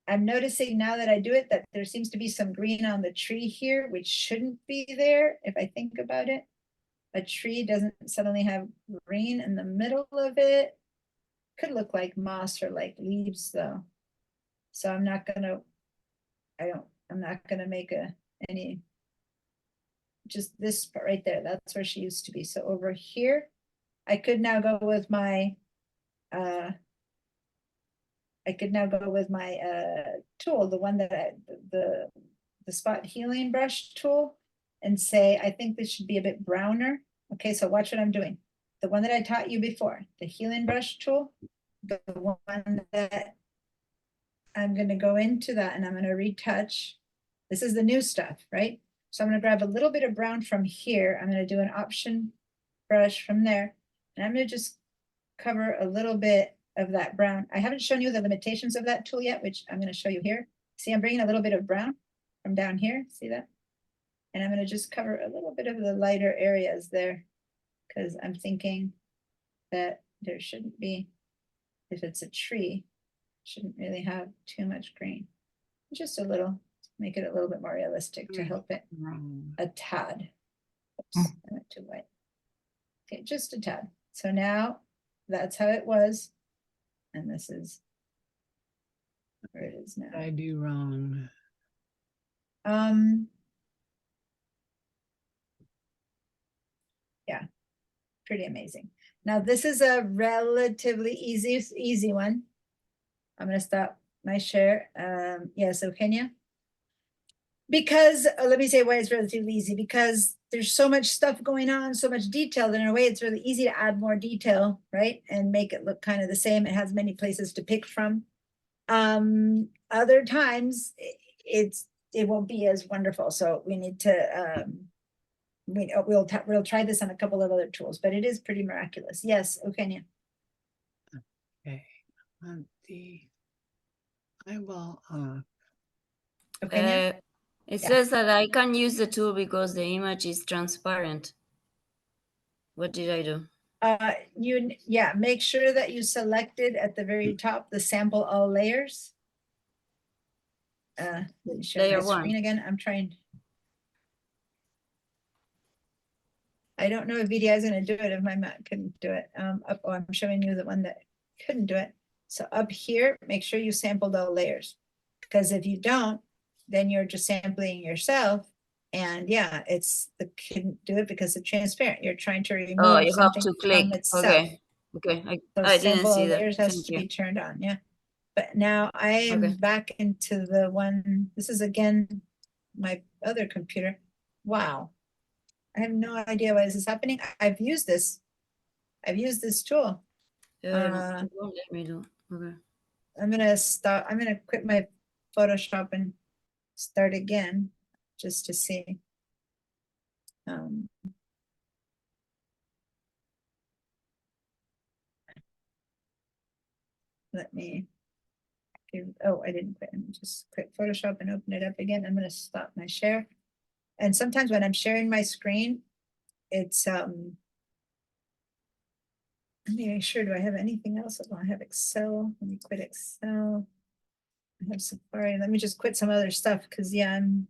I'm noticing now that I do it that there seems to be some green on the tree here, which shouldn't be there if I think about it. A tree doesn't suddenly have green in the middle of it. Could look like moss or like leaves though. So I'm not gonna, I'm not gonna make any, just this part right there, that's where she used to be. So over here, I could now go with my, tool, the one that the spot healing brush tool, and say, I think this should be a bit browner. Okay, so watch what I'm doing. The one that I taught you before, the healing brush tool, the one that I'm gonna go into that and I'm gonna retouch. This is the new stuff, right? So I'm gonna grab a little bit of brown from here. I'm gonna do an option brush from there. And I'm gonna just cover a little bit of that brown. I haven't shown you the limitations of that tool yet, which I'm gonna show you here. See, I'm bringing a little bit of brown from down here, see that? And I'm gonna just cover a little bit of the lighter areas there, because I'm thinking that there shouldn't be, if it's a tree, shouldn't really have too much green. Just a little, make it a little bit more realistic to help it Wrong. a tad. Oops, I went too white. Okay, just a tad. So now that's how it was. And this is where it is now. I do wrong. Yeah, pretty amazing. Now this is a relatively easy one. I'm gonna stop my share. Yeah, so Kenya. Because let me say why it's relatively easy, because there's so much stuff going on, so much detail, that in a way it's really easy to add more detail, right? And make it look kind of the same. It has many places to pick from. Other times it won't be as wonderful. So we need to we'll try this on a couple of other tools, but it is pretty miraculous. Yes, Eugenia. Okay. I will Eugenia? It Yeah. says that I can use the tool because the image is transparent. What did I do? Make sure that you selected at the very top the sample all layers. Let me share Layer my one. screen again. I'm trying. I don't know if VDI is going to do it if my Mac couldn't do it. I'm showing you the one that couldn't do it. So up here, make sure you sampled all layers, because if you don't, then you're just sampling yourself. And yeah, couldn't do it because it's transparent. You're trying to remove Oh, you have something to click. from itself. Okay. Okay. So I didn't sample see all that. layers has Thank to you. be turned on, yeah. But now I am Okay. back into the one, this is again, my other computer. Wow. I have no idea why this is happening. I've used this tool. It won't let me do. Okay. I'm gonna quit my Photoshop and start again, just to see. Let me I didn't quit. Let me just quit Photoshop and open it up again. I'm gonna stop my share. And sometimes when I'm sharing my screen, it's let me make sure, do I have anything else? I have Excel. Let me quit Excel. I have Safari. Let me just quit some other stuff because yeah, I'm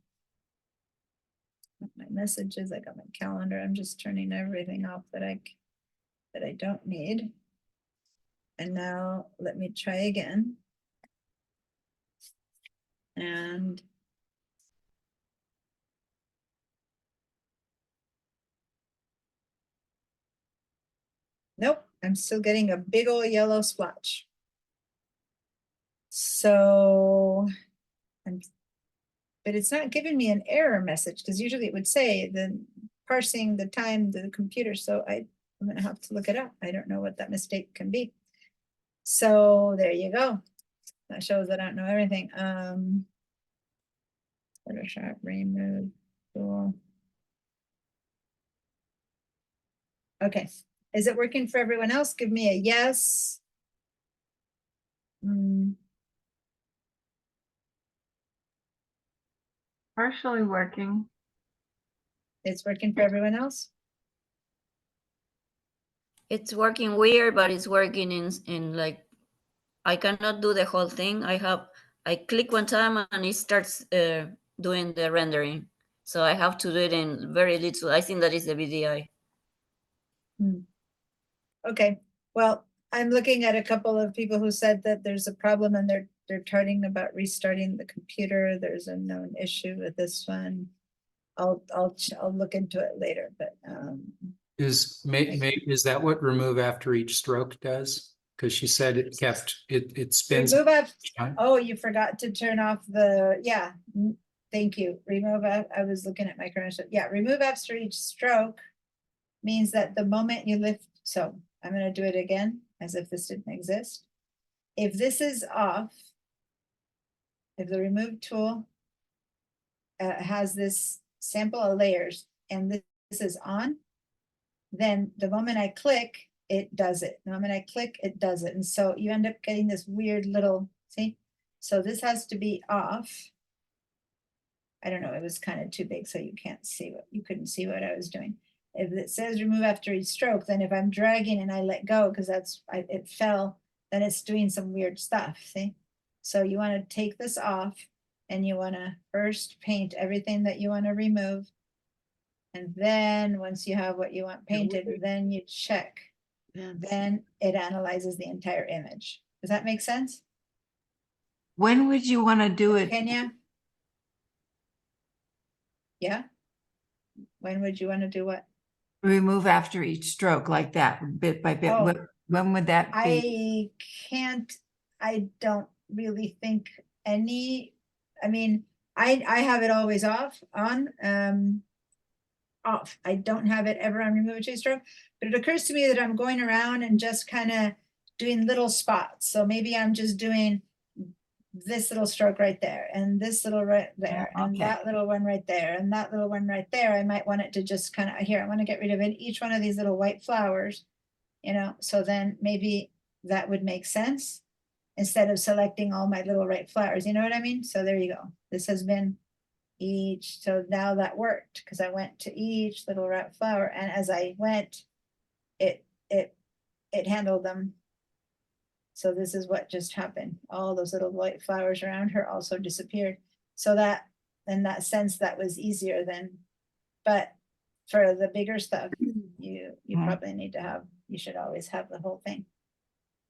my messages, I got my calendar. I'm just turning everything off that I don't need. And now let me try again. And nope, I'm still getting a big old yellow splotch. So, but it's not giving me an error message because usually it would say the parsing the time to the computer. So I'm gonna have to look it up. I don't know what that mistake can be. So there you go. That shows that I don't know everything. Photoshop remove tool. Okay, is it working for everyone else? Give me a yes. Partially working. It's working for everyone else? It's working weird, but it's working in like, I cannot do the whole thing. I click one time and it starts doing the rendering. So I have to do it in very little. I think that is the VDI. Okay, well, I'm looking at a couple of people who said that there's a problem and they're talking about restarting the computer. There's a known issue with this one. I'll look into it later, but Is is that what remove after each stroke does? Because she said it spins. remove af- each time. oh, you forgot to turn off the, yeah, thank you. Remove, I was looking at my credential. Yeah, remove after each stroke means that the moment you lift, so I'm gonna do it again as if this didn't exist. If this is off, if the remove tool has this sample of layers and this is on, then the moment I click, it does it. The moment I click, it does it. And so you end up getting this weird little, see? So this has to be off. I don't know, it was kind of too big, so you couldn't see what I was doing. If it says remove after each stroke, then if I'm dragging and I let go, because it fell, then it's doing some weird stuff, see? So you want to take this off and you want to first paint everything that you want to remove. And then once you have what you want painted, then you check. Then it analyzes the entire image. Does that make sense? When would you want to do it? Kenya? Yeah? When would you want to do what? Remove after each stroke like that, bit by bit. Oh. When would that be? I don't really think any, I mean, I have it always off. I don't have it ever on remove each stroke, but it occurs to me that I'm going around and just kind of doing little spots. So maybe I'm just doing this little stroke right there and this little right there and okay. that little one right there and that little one right there. I might want it to just kind of here, I want to get rid of it, each one of these little white flowers, so then maybe that would make sense instead of selecting all my little white flowers, you know what I mean? So there you go. This has been each, so now that worked because I went to each little red flower, and as I went, it handled them. So this is what just happened. All those little white flowers around her also disappeared. So that, in that sense, that was easier than, but for the bigger stuff, you probably need to have, you should always have the whole thing.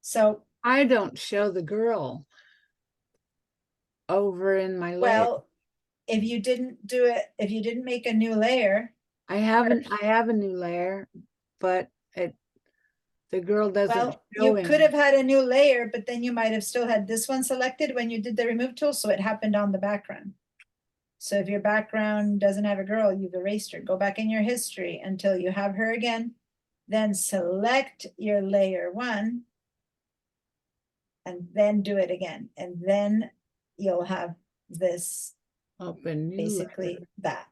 So I don't show the girl over in my layer. well, if you didn't do it, if you didn't make a new layer, I have a new layer, but the girl doesn't well, show you could in. have had a new layer, but then you might have still had this one selected when you did the remove tool, so it happened on the background. So if your background doesn't have a girl, you've erased her. Go back in your history until you have her again, then select your layer 1 and then do it again. And then you'll have this, Open new basically that.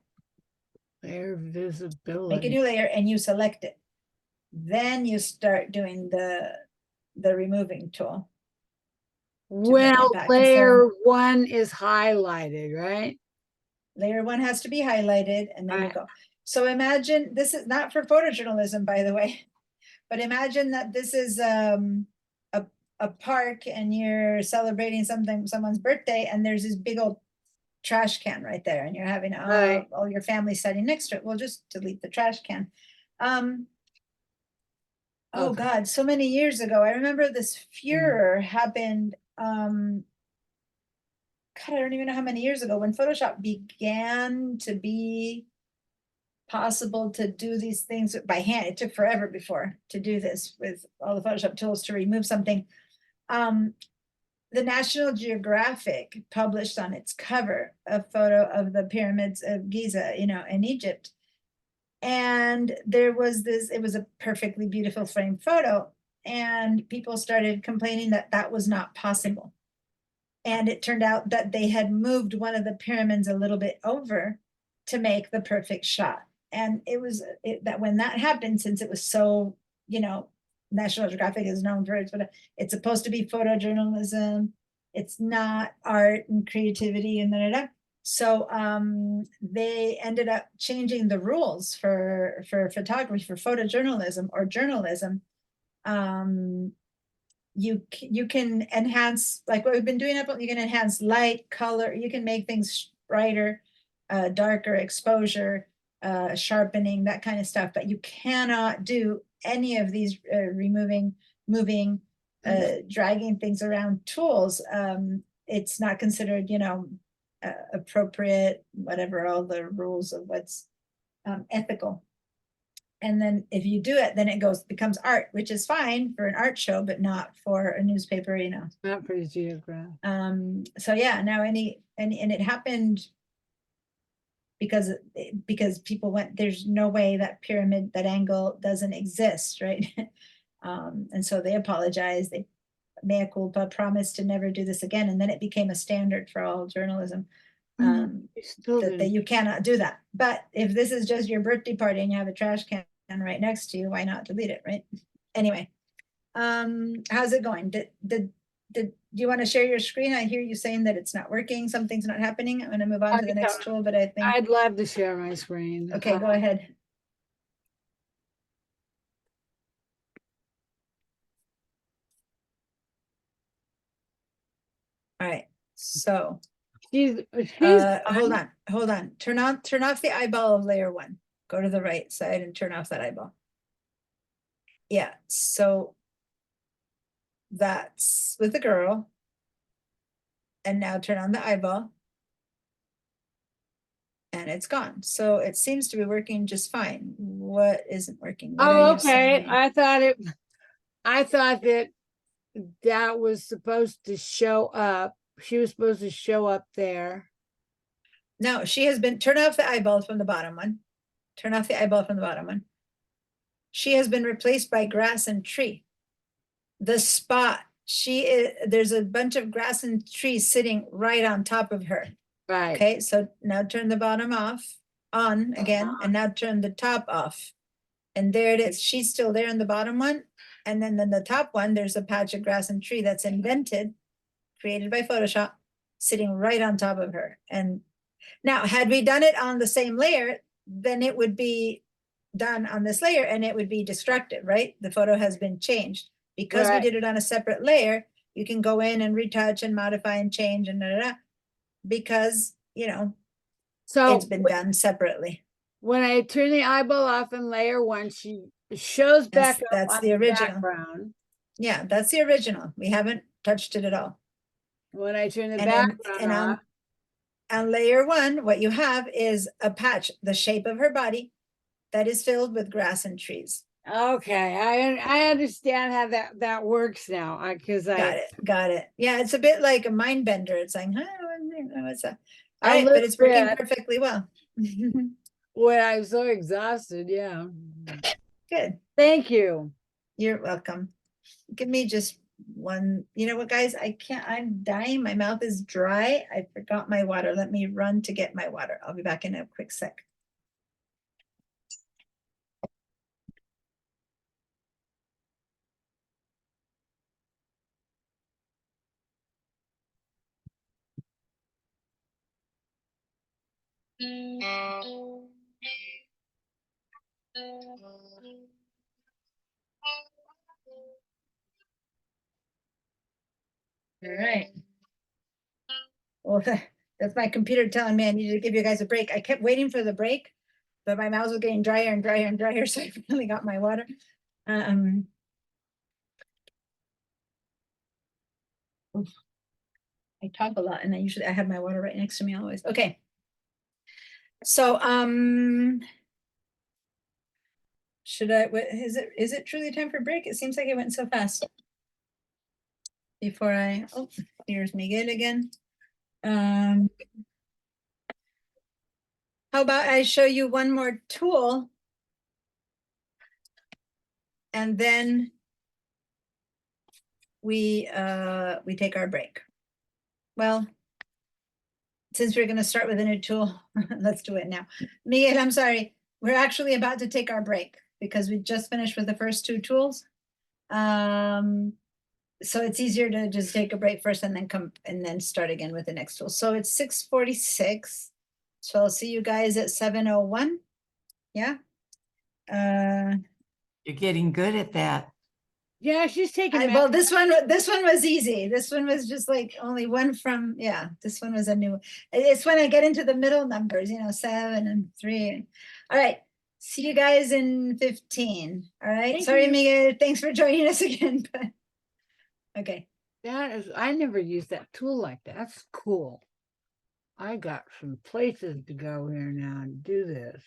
layer visibility. Make a new layer and you select it. Then you start doing the removing tool. bring it Well, back. And so- layer 1 is highlighted, right? Layer 1 has to be highlighted and then you Right. go. So imagine, this is not for photojournalism, by the way, but imagine that this is a a park and you're celebrating someone's birthday, and there's this big old trash can right there, and you're having Right. all your family sitting next to it. Well, just delete the trash can. Oh Okay. God, so many years ago, I remember this furor happened. God, I don't even know how many years ago when Photoshop began to be possible to do these things by hand. It took forever before to do this with all the Photoshop tools to remove something. The National Geographic published on its cover a photo of the pyramids of Giza, in Egypt. And there was this, it was a perfectly beautiful framed photo. And people started complaining that that was not possible. And it turned out that they had moved one of the pyramids a little bit over to make the perfect shot. And it was that when that happened, since it was so, National Geographic is known for it's supposed to be photojournalism. It's not art and creativity and da. So they ended up changing the rules for photography, for photojournalism or journalism. You can enhance, like what we've been doing up, you can enhance light, color, you can make things brighter, darker, exposure, sharpening, that kind of stuff, but you cannot do any of these removing, moving, dragging things around tools. It's not considered, appropriate, whatever, all the rules of what's ethical. And then if you do it, then it becomes art, which is fine for an art show, but not for a newspaper, Not for the geograph. So yeah, now and it happened because people went, there's no way that pyramid, that angle doesn't exist, right? And so they apologized, they mea culpa, promised to never do this again, and then it became a standard for all journalism. That you cannot do that. But if this is just your birthday party and you have a trash can right next to you, why not delete it, right? Anyway, how's it going? Did you want to share your screen? I hear you saying that it's not working, something's not happening. I'm going to move on to the next tool, but I think, I'd love to share my screen. okay, go ahead. All right, so She's hold on. Turn off the eyeball of layer one. Go to the right side and turn off that eyeball. Yeah, so that's with the girl. And now turn on the eyeball. And it's gone. So it seems to be working just fine. What isn't working? What are Oh, you okay. saying? I thought that was supposed to show up. She was supposed to show up there. No, she has been, turn off the eyeball from the bottom one. Turn off the eyeball from the bottom one. She has been replaced by grass and tree. The spot, there's a bunch of grass and trees sitting right on top of her. Right. Okay, so now turn the bottom on again, and now turn the top off. And there it is. She's still there in the bottom one. And then in the top one, there's a patch of grass and tree that's invented, created by Photoshop, sitting right on top of her. And now, had we done it on the same layer, then it would be done on this layer and it would be destructive, right? The photo has been changed. Because we Right. did it on a separate layer, you can go in and retouch and modify and change and because, So it's been done separately. when I turn the eyeball off in layer one, she shows back up That's on the original. background. Yeah, that's the original. We haven't touched it at all. When I turn the And then, background off, on layer one, what you have is a patch, the shape of her body, that is filled with grass and trees. okay, I understand how that works now. Got it. Yeah, it's a bit like a mind bender. It's like, what's that? All A right, but little it's working bit. perfectly well. when I'm so exhausted, yeah. Good. Thank you. You're welcome. Give me just one. You know what, guys? I'm dying. My mouth is dry. I forgot my water. Let me run to get my water. I'll be back in a quick sec. All right. Well, that's my computer telling me I needed to give you guys a break. I kept waiting for the break, but my mouth was getting drier and drier and drier, so I finally got my water. Oof. I talk a lot and I have my water right next to me always. Okay. So, is it truly time for break? It seems like it went so fast. Oh, here's Miguel again. How about I show you one more tool? And then we take our break. Well, since we're going to start with a new tool, let's do it now. Miguel, I'm sorry. We're actually about to take our break because we just finished with the first two tools. So it's easier to just take a break first and then start again with the next tool. So it's 6:46. So I'll see you guys at 7:01. Yeah. You're getting good at that. Yeah, she's taking. Well, this one was easy. This one was just like only one from, yeah, this one was a new, it's when I get into the middle numbers, 7 and 3. All right. See you guys in 15. All right. Thank Sorry, you. Miguel. Thanks for joining us again. But okay. I never used that tool like that. That's cool. I got some places to go here now and do this.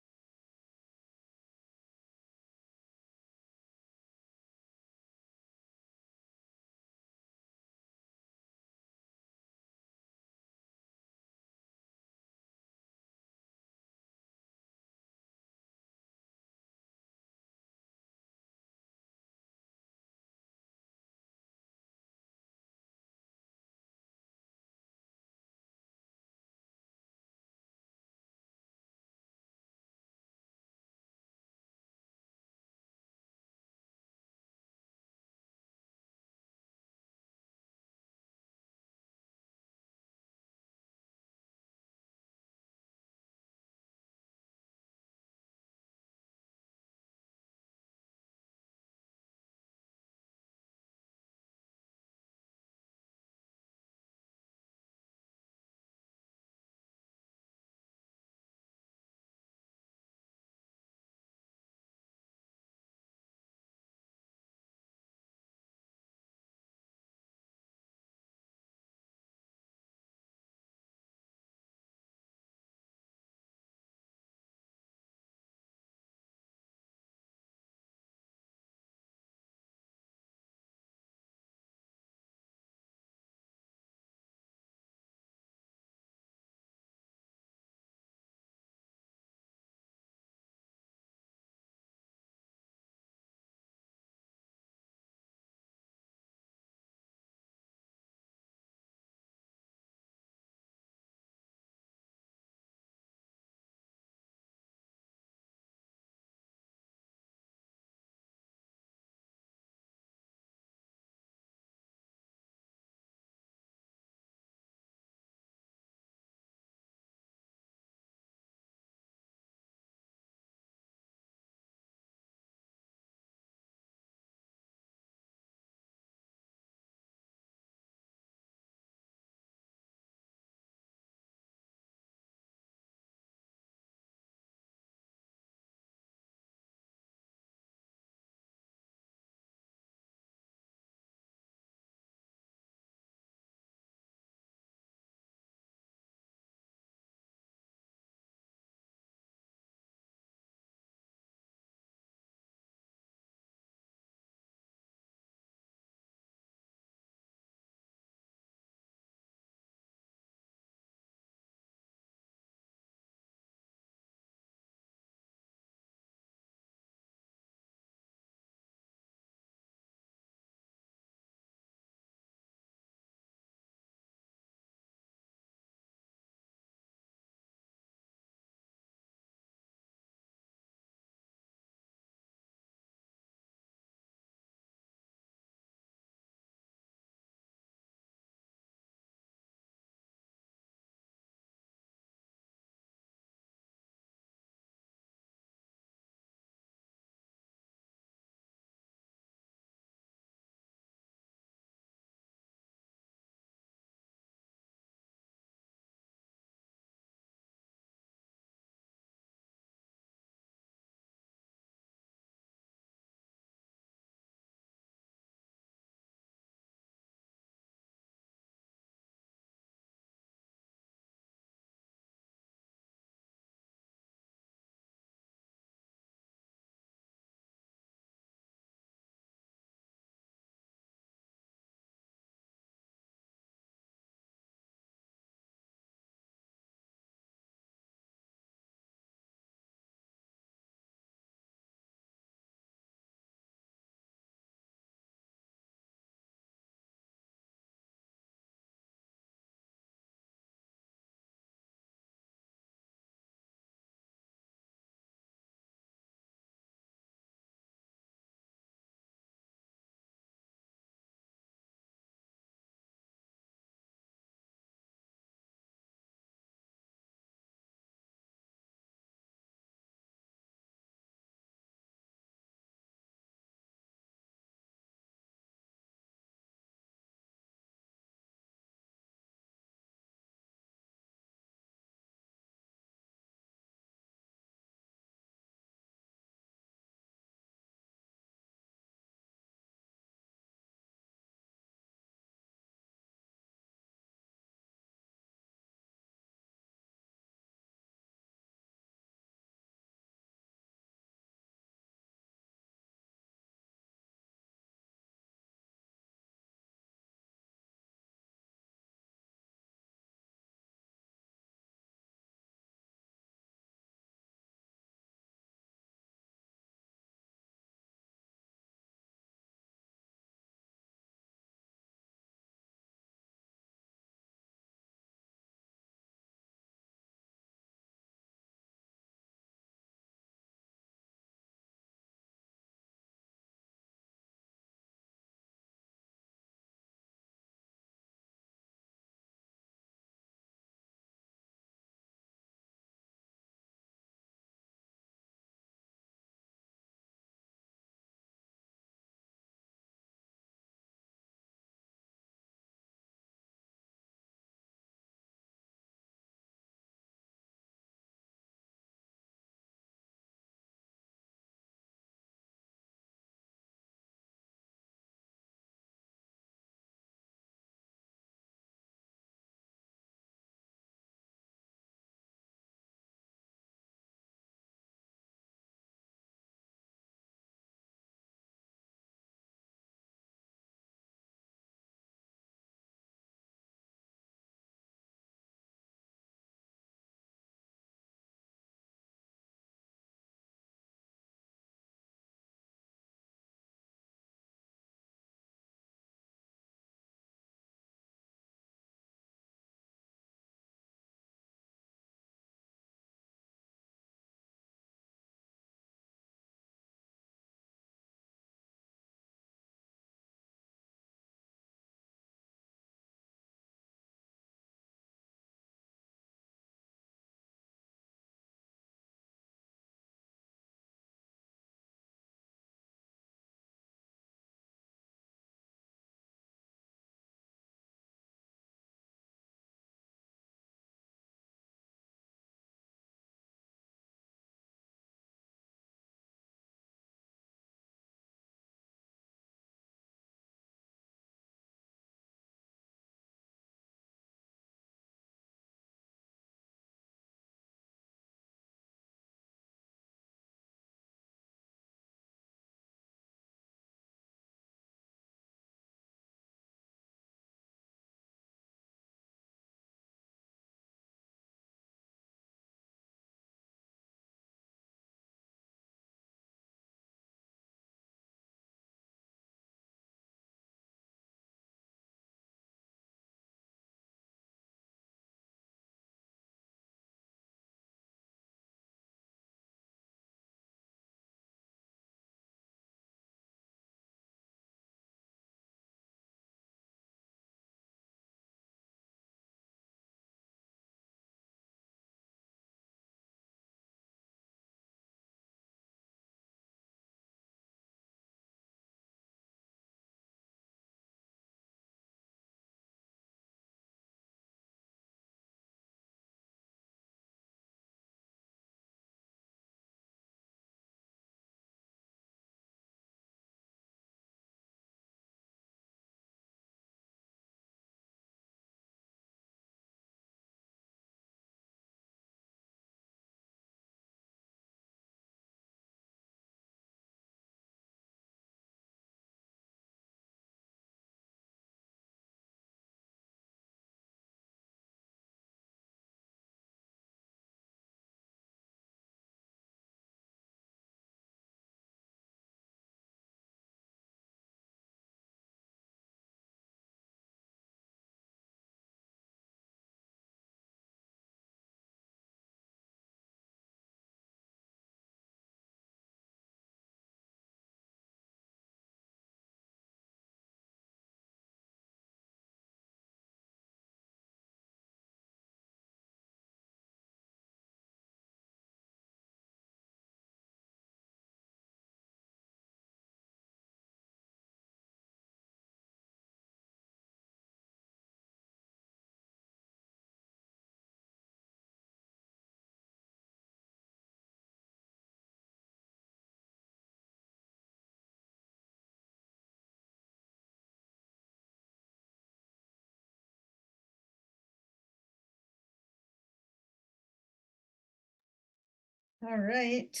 All right,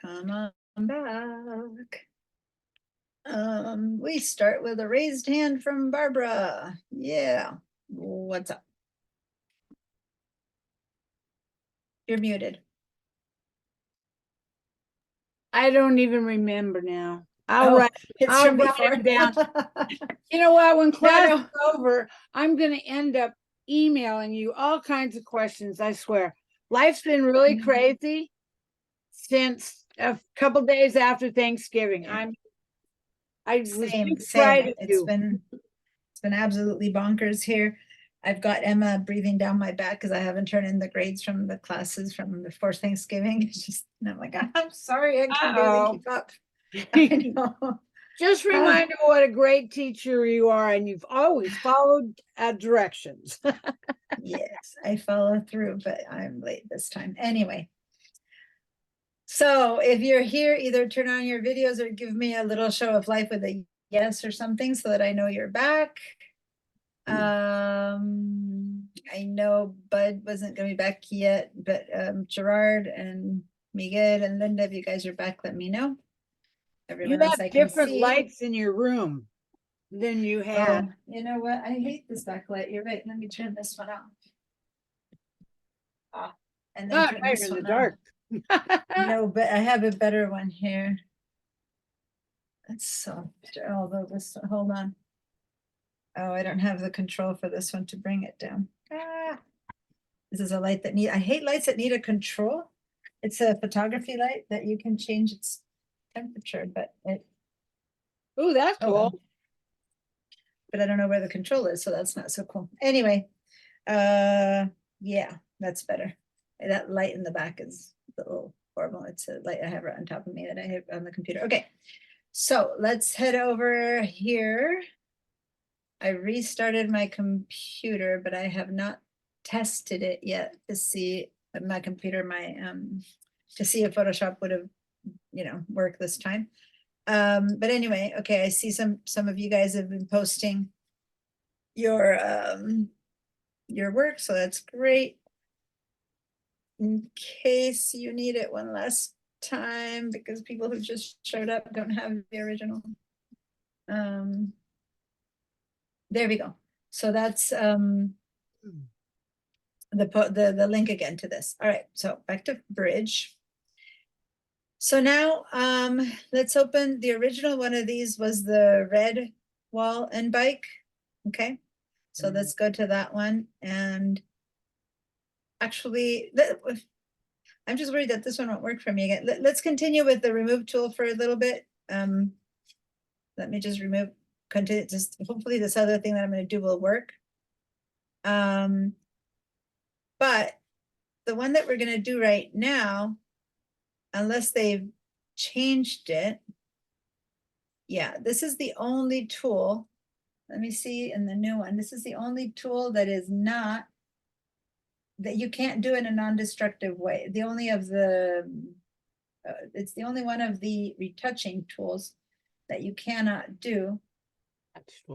come on back. We start with a raised hand from Barbara. Yeah, what's up? You're muted. I don't even remember now. I'll Oh, write, it's I'll from write before. it down. You know what, when class no. is over, I'm gonna end up emailing you all kinds of questions, I swear. Life's been really Mhm. crazy since a couple days after Thanksgiving. Yeah. I was Same, super proud same. of you. It's been absolutely bonkers here. I've got Emma breathing down my back because I haven't turned in the grades from the classes from before Thanksgiving. It's just, and I'm like, I'm sorry, I can barely Uh-oh. keep up. I know. Just remind her what a great teacher you are, and you've always followed directions. Yes, I follow through, but I'm late this time. Anyway. So if you're here, either turn on your videos or give me a little show of life with a yes or something so that I know you're back. I know Bud wasn't gonna be back yet, but Gerard and Miguel and Linda, if you guys are back, let me know. You Everyone else I have can different see. lights in your room than you had. Oh, you know what? I hate this backlight. You're right. Let me turn this one off. Ah, and then Oh, turn now this you're in the one off. dark. No, but I have a better one here. That's so, although this, hold on. Oh, I don't have the control for this one to bring it down. Ah. This is a light that I hate lights that need a control. It's a photography light that you can change its temperature, but Oh, that's oh well. cool. But I don't know where the control is, so that's not so cool. Anyway, yeah, that's better. That light in the back is a little horrible. It's a light I have right on top of me that I have on the computer. Okay, so let's head over here. I restarted my computer, but I have not tested it yet to see my computer, to see if Photoshop would have, worked this time. But anyway, okay, I see some of you guys have been posting your work, so that's great. In case you need it one last time, because people who just showed up don't have the original. There we go. So that's the link again to this. All right, so back to Bridge. So now let's open the original one of these was the red wall and bike. Okay, so let's go to that one. And actually, I'm just worried that this one won't work for me again. Let's continue with the remove tool for a little bit. Let me just continue, just hopefully this other thing that I'm going to do will work. But the one that we're going to do right now, unless they've changed it, yeah, this is the only tool. Let me see in the new one. This is the only tool that is not, that you can't do in a non-destructive way. The only of the, it's the only one of the retouching tools that you cannot do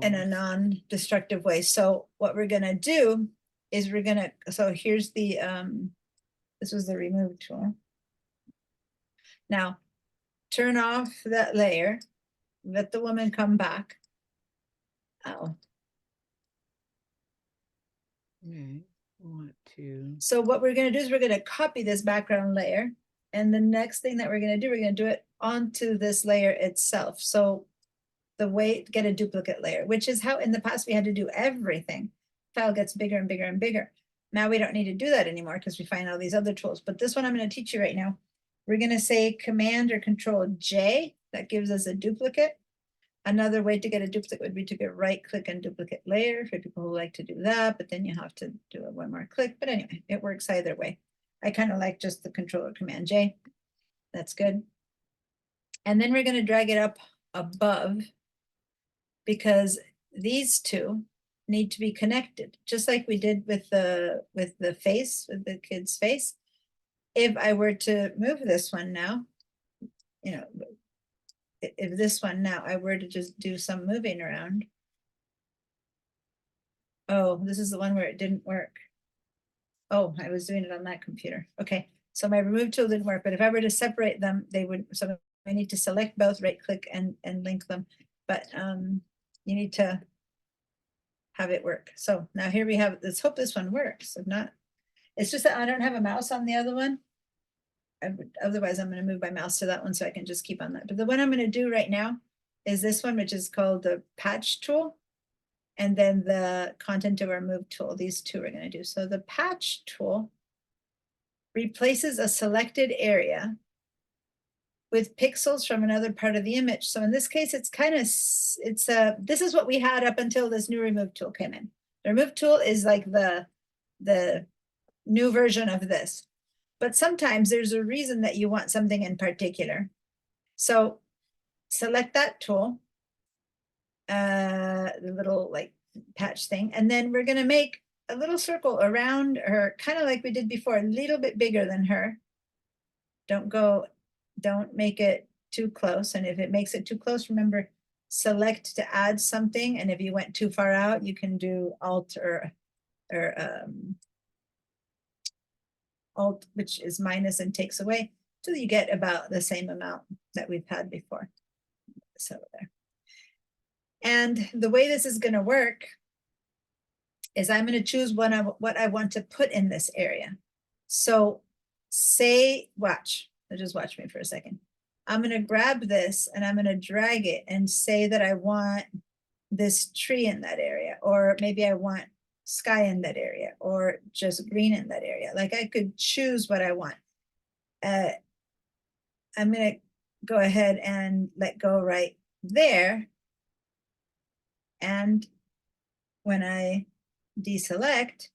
in a non-destructive way. So what we're gonna do is so here's the, this was the remove tool. Now, turn off that layer, let the woman come back. Oh. So what we're gonna do is we're gonna copy this background layer. And the next thing that we're gonna do it onto this layer itself. So the way to get a duplicate layer, which is how in the past we had to do everything. File gets bigger and bigger and bigger. Now we don't need to do that anymore because we find all these other tools. But this one I'm going to teach you right now. We're going to say Command or Control J. That gives us a duplicate. Another way to get a duplicate would be to go right click on duplicate layer for people who like to do that, but then you have to do it one more click. But anyway, it works either way. I kind of like just the Control or Command J. That's good. And then we're going to drag it up above, because these two need to be connected, just like we did with the face, with the kid's face. If I were to move this one now, if this one now I were to just do some moving around. Oh, this is the one where it didn't work. Oh, I was doing it on that computer. Okay, So my remove tool didn't work, but if I were to separate them, they would, so I need to select both, right click and link them. But you need to have it work. So now here we have, let's hope this one works. If not, it's just that I don't have a mouse on the other one. Otherwise I'm going to move my mouse to that one so I can just keep on that. But the one I'm going to do right now is this one, which is called the patch tool. And then the content to remove tool. These two we're going to do. So the patch tool replaces a selected area with pixels from another part of the image. So in this case, it's kind of, this is what we had up until this new remove tool came in. The remove tool is like the new version of this. But sometimes there's a reason that you want something in particular. So select that tool, the little like patch thing, and then we're going to make a little circle around her, kind of like we did before, a little bit bigger than her. Don't make it too close. And if it makes it too close, remember, select to add something. And if you went too far out, you can do Alt or Alt, which is minus and takes away, till you get about the same amount that we've had before. So there. And the way this is going to work is I'm going to choose what I want to put in this area. So say, watch, just watch me for a second. I'm going to grab this and I'm going to drag it and say that I want this tree in that area, or maybe I want sky in that area, or just green in that area. Like I could choose what I want. I'm going to go ahead and let go right there. And when I deselect,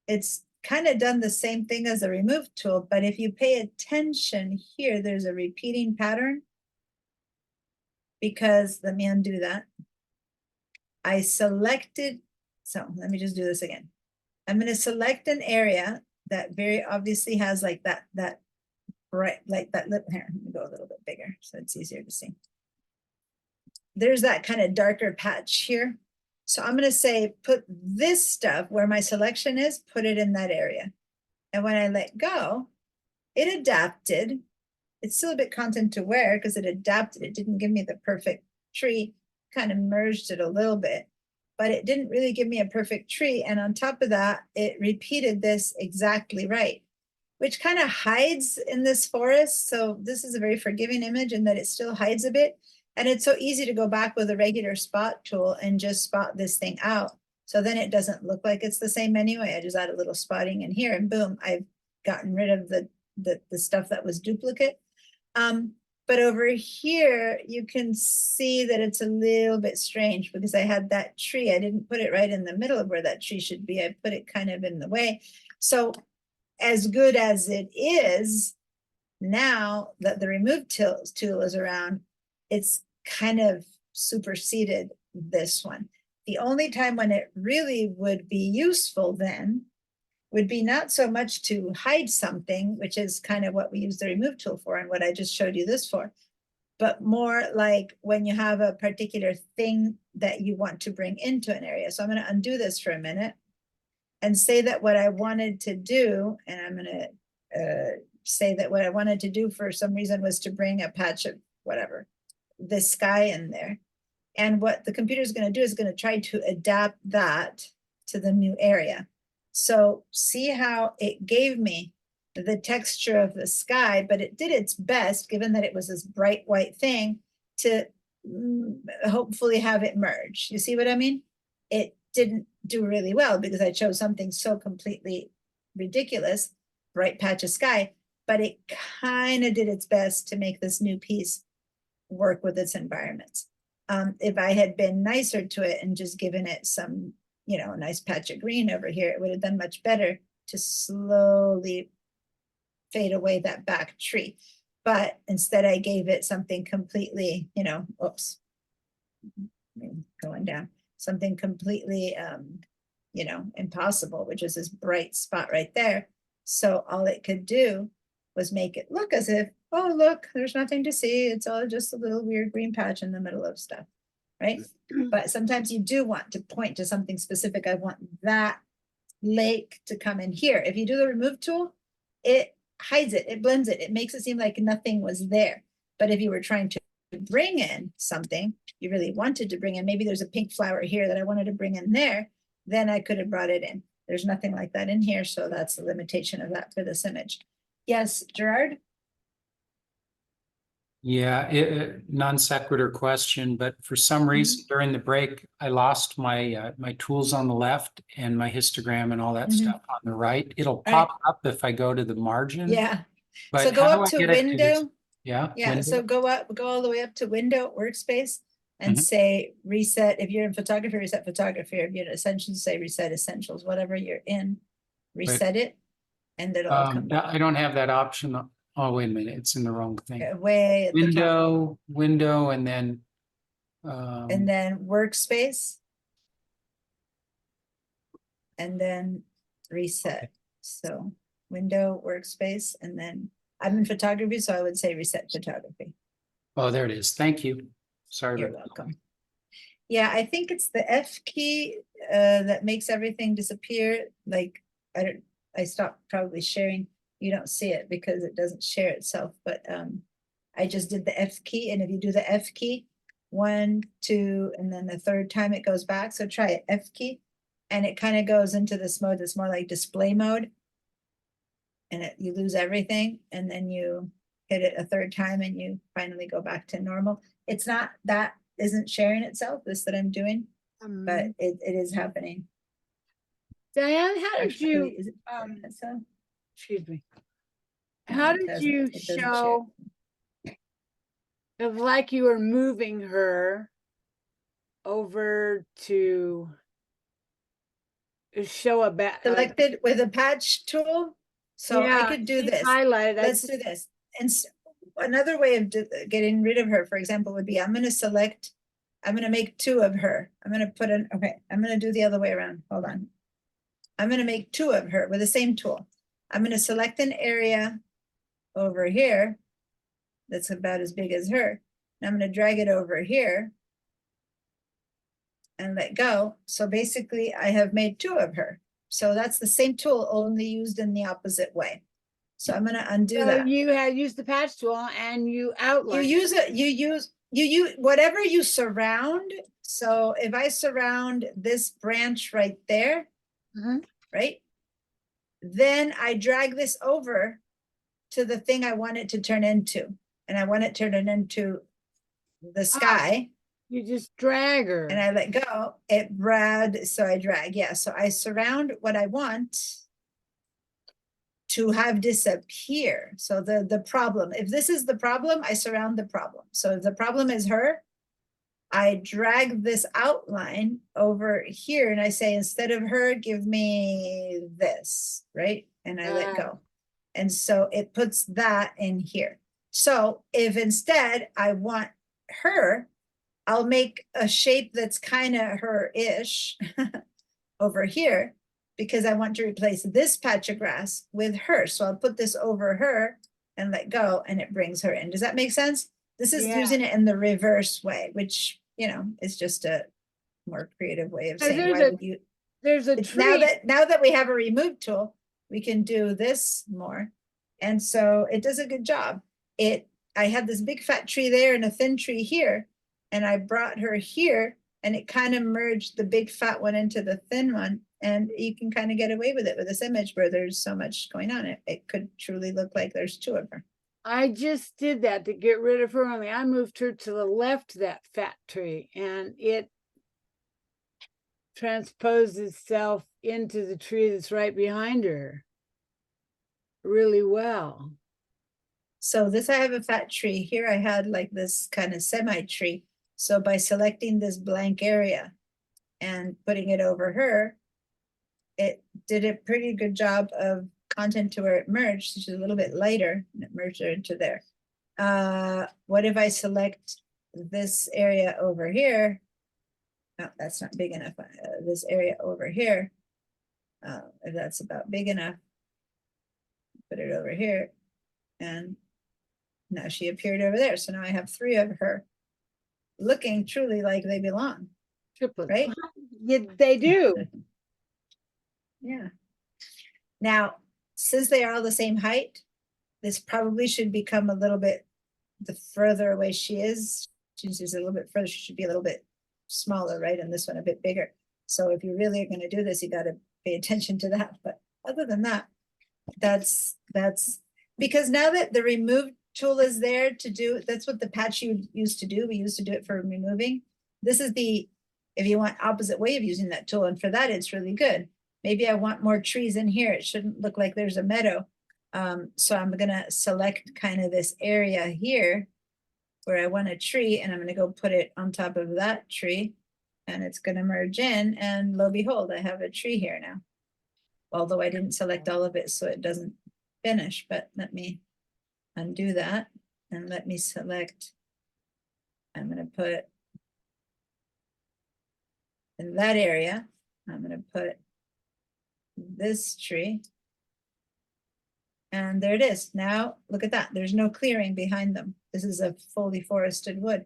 it's kind of done the same thing as the remove tool, but if you pay attention here, there's a repeating pattern, because let me undo that. I selected, so let me just do this again. I'm going to select an area that very obviously has like that bright, like that lip here. Let me go a little bit bigger so it's easier to see. There's that kind of darker patch here. So I'm going to say, put this stuff where my selection is, put it in that area. And when I let go, it adapted. It's still a bit content to where, because it adapted. It didn't give me the perfect tree, kind of merged it a little bit, but it didn't really give me a perfect tree. And on top of that, it repeated this exactly right, which kind of hides in this forest. So this is a very forgiving image in that it still hides a bit. And it's so easy to go back with a regular spot tool and just spot this thing out. So then it doesn't look like it's the same anyway. I just add a little spotting in here and boom, I've gotten rid of the stuff that was duplicate. But over here, you can see that it's a little bit strange because I had that tree. I didn't put it right in the middle of where that tree should be. I put it kind of in the way. So as good as it is, now that the remove tool is around, it's kind of superseded this one. The only time when it really would be useful then would be not so much to hide something, which is kind of what we use the remove tool for and what I just showed you this for, but more like when you have a particular thing that you want to bring into an area. So I'm going to undo this for a minute and say that what I wanted to do, and I'm going to say that what I wanted to do for some reason was to bring a patch of whatever, this sky in there. And what the computer is going to do is going to try to adapt that to the new area. So see how it gave me the texture of the sky, but it did its best, given that it was this bright white thing, to hopefully have it merge. You see what I mean? It didn't do really well because I chose something so completely ridiculous, bright patch of sky, but it kind of did its best to make this new piece work with its environments. If I had been nicer to it and just given it some, you know, a nice patch of green over here, it would have done much better to slowly fade away that back tree. But instead I gave it something completely, you know, oops, going down, something completely, you know, impossible, which is this bright spot right there. So all it could do was make it look as if, oh, look, there's nothing to see. It's all just a little weird green patch in the middle of stuff, right? But sometimes you do want to point to something specific. I want that lake to come in here. If you do the remove tool, it hides it, it blends it, it makes it seem like nothing was there. But if you were trying to bring in something you really wanted to bring in, maybe there's a pink flower here that I wanted to bring in there, then I could have brought it in. There's nothing like that in here, so that's the limitation of that for this image. Yes, Gerard? Yeah, non sequitur question, but for some reason during the break, I lost my my tools on the left and my histogram and all that Mhm. stuff on the right. It'll Right. pop up if I go to the margin. Yeah, But so go how do up I to get it this- window. Yeah. Yeah, window? so go all the way up to window workspace and Mhm. say reset. If you're in photography, reset photography. If you're in essentials, say reset essentials, whatever you're in, reset it. And it'll all come back I don't have that option. Oh, wait a minute, it's in the wrong thing. way at the top. Window, and then. And then workspace. And then reset. So window, workspace, and then I'm in photography, so I would say reset photography. Oh, there it is. Thank you. Sorry You're about that. welcome. Yeah, I think it's the F key that makes everything disappear. Like I stopped probably sharing. You don't see it because it doesn't share itself, but I just did the F key, and if you do the F key, 1, 2, and then the third time it goes back. So try it, F key, and it kind of goes into this mode that's more like display mode. And you lose everything, and then you hit it a third time and you finally go back to normal. It's not, that isn't sharing itself, this that I'm doing, but it is happening. Diane, how did Actually, you, is it- so? excuse me, No, how it did doesn't- you it doesn't share. show, of like you were moving her over to show a back? Selected with a patch tool, so I could do this. Highlighted. Let's do this. And another way of getting rid of her, for example, would be I'm going to select, I'm going to make 2 of her. I'm going to put in, okay, I'm going to do the other way around. Hold on. I'm going to make 2 of her with the same tool. I'm going to select an area over here that's about as big as her. And I'm going to drag it over here and let go. So basically I have made 2 of her. So that's the same tool, only used in the opposite way. So I'm going to undo So that. you had used the patch tool and you You outlined. use it, you use whatever you surround. So if I surround this branch right there, Mhm. right? Then I drag this over to the thing I want it to turn into. And I want it to turn into the sky. You just drag her. And I let go, so I drag, yeah. So I surround what I want to have disappear. So the problem, if this is the problem, I surround the problem. So if the problem is her, I drag this outline over here and I say, instead of her, give me this, right? And I let go. And so it puts that in here. So if instead I want her, I'll make a shape that's kind of her-ish over here, because I want to replace this patch of grass with her. So I'll put this over her and let go, and it brings her in. Does that make sense? This is Yeah. using it in the reverse way, which, you know, is just a more creative way of So saying, there's why a would you? There's a It's tree. now that we have a remove tool, we can do this more. And so it does a good job. I had this big fat tree there and a thin tree here, and I brought her here, and it kind of merged the big fat one into the thin one. And you can kind of get away with it with this image where there's so much going on. It could truly look like there's 2 of her. I just did that to get rid of her, only I moved her to the left of that fat tree, and it transposed itself into the tree that's right behind her really well. So this, I have a fat tree. Here I had like this kind of semi-tree. So by selecting this blank area and putting it over her, it did a pretty good job of content to where it merged, which is a little bit lighter, and it merged her into there. What if I select this area over here? No, that's not big enough. This area over here, if that's about big enough, put it over here, and now she appeared over there. So now I have 3 of her looking truly like they belong, Triplets. right? Yeah, they do. Yeah. Now, since they are all the same height, this probably should become a little bit, the further away she is, she's a little bit further, she should be a little bit smaller, right? And this one a bit bigger. So if you really are gonna do this, you gotta pay attention to that. But other than that, that's, because now that the remove tool is there to do, that's what the patch you used to do. We used to do it for removing. This is the, if you want opposite way of using that tool, and for that, it's really good. Maybe I want more trees in here. It shouldn't look like there's a meadow. So I'm gonna select kind of this area here where I want a tree, and I'm gonna go put it on top of that tree, and it's gonna merge in, and lo and behold, I have a tree here now. Although I didn't select all of it, so it doesn't finish, but let me undo that and let me select. I'm gonna put in that area, I'm gonna put this tree. And there it is. Now, look at that. There's no clearing behind them. This is a fully forested wood.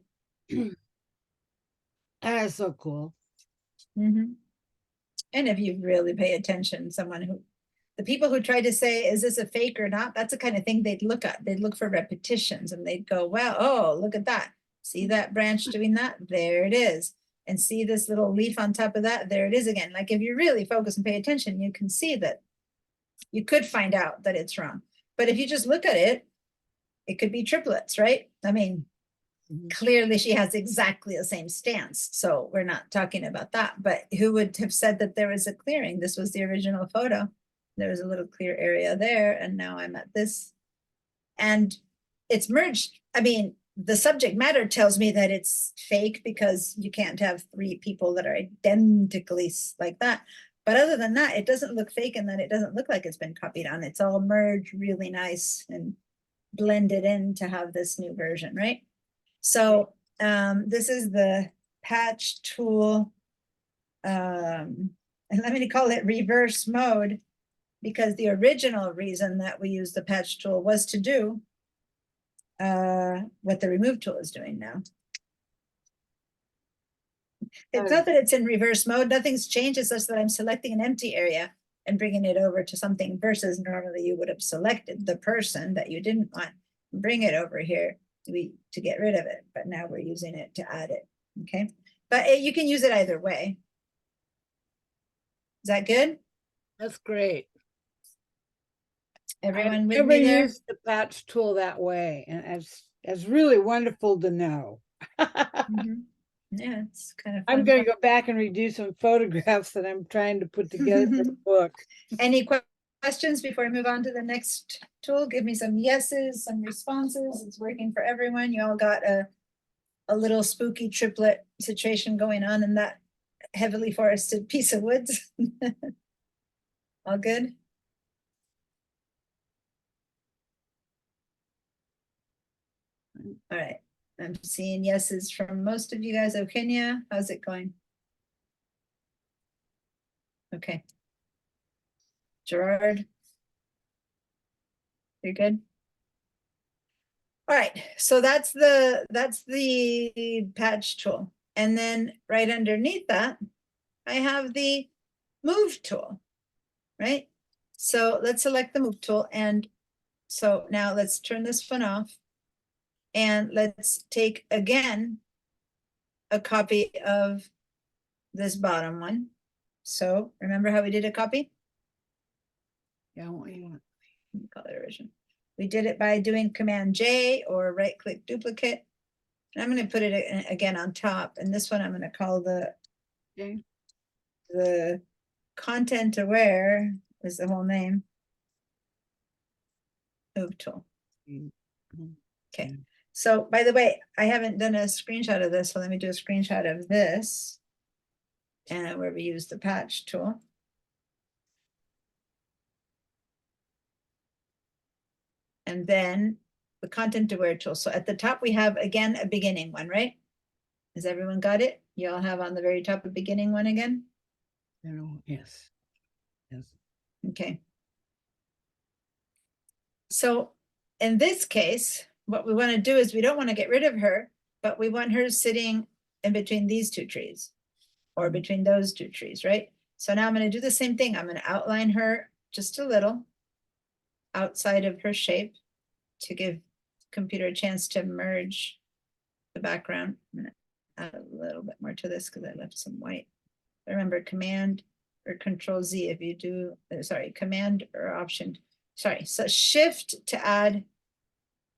That is so cool. And if you really pay attention, the people who try to say, is this a fake or not? That's the kind of thing they'd look at. They'd look for repetitions and they'd go, well, oh, look at that. See that branch doing that? There it is. And see this little leaf on top of that? There it is again. Like if you really focus and pay attention, you can see that you could find out that it's wrong. But if you just look at it, it could be triplets, right? I mean, clearly she has exactly the same stance. So we're not talking about that. But who would have said that there was a clearing? This was the original photo. There was a little clear area there. And now I'm at this. And it's merged. I mean, the subject matter tells me that it's fake because you can't have 3 people that are identically like that. But other than that, it doesn't look fake, and then it doesn't look like it's been copied on. It's all merged really nice and blended in to have this new version, right? So this is the patch tool. And let me call it reverse mode, because the original reason that we use the patch tool was to do what the remove tool is doing now. It's not that it's in reverse mode, nothing's changed, it's just that I'm selecting an empty area and bringing it over to something versus normally you would have selected the person that you didn't want, bring it over here to get rid of it, but now we're using it to add it, okay? But you can use it either way. Is that good? That's great. Everyone with Never me there? used the patch tool that way, and it's really wonderful to know. Mhm. Yeah, it's kind of I'm fun. gonna go back and redo some photographs that I'm trying to put together for the book. Any questions before I move on to the next tool? Give me some yeses, some responses. It's working for everyone. You all got a little spooky triplet situation going on in that heavily forested piece of woods. All good? All right. I'm seeing yeses from most of you guys. Eugenia, how's it going? Okay. Gerard? You're good? All right, so that's the patch tool. And then right underneath that, I have the move tool, right? So let's select the move tool. And so now let's turn this one off. And let's take again a copy of this bottom one. So remember how we did a copy? Yeah, what do you want? Let me call it original. We did it by doing Command J or right click duplicate. And I'm going to put it again on top. And this one I'm going to call Okay. the content aware is the whole name. Move tool. Okay. So by the way, I haven't done a screenshot of this. So let me do a screenshot of this. And where we use the patch tool. And then the content aware tool. So at the top, we have again a beginning one, right? Has everyone got it? You all have on the very top a beginning one again? Yes. Yes. Okay. So in this case, what we want to do is we don't want to get rid of her, but we want her sitting in between these 2 trees or between those 2 trees, right? So now I'm going to do the same thing. I'm going to outline her just a little outside of her shape. to give computer a chance to merge the background. I'm gonna add a little bit more to this because I left some white. Remember, Command or Control Z if you do, sorry, Command or Option. Sorry, so Shift to add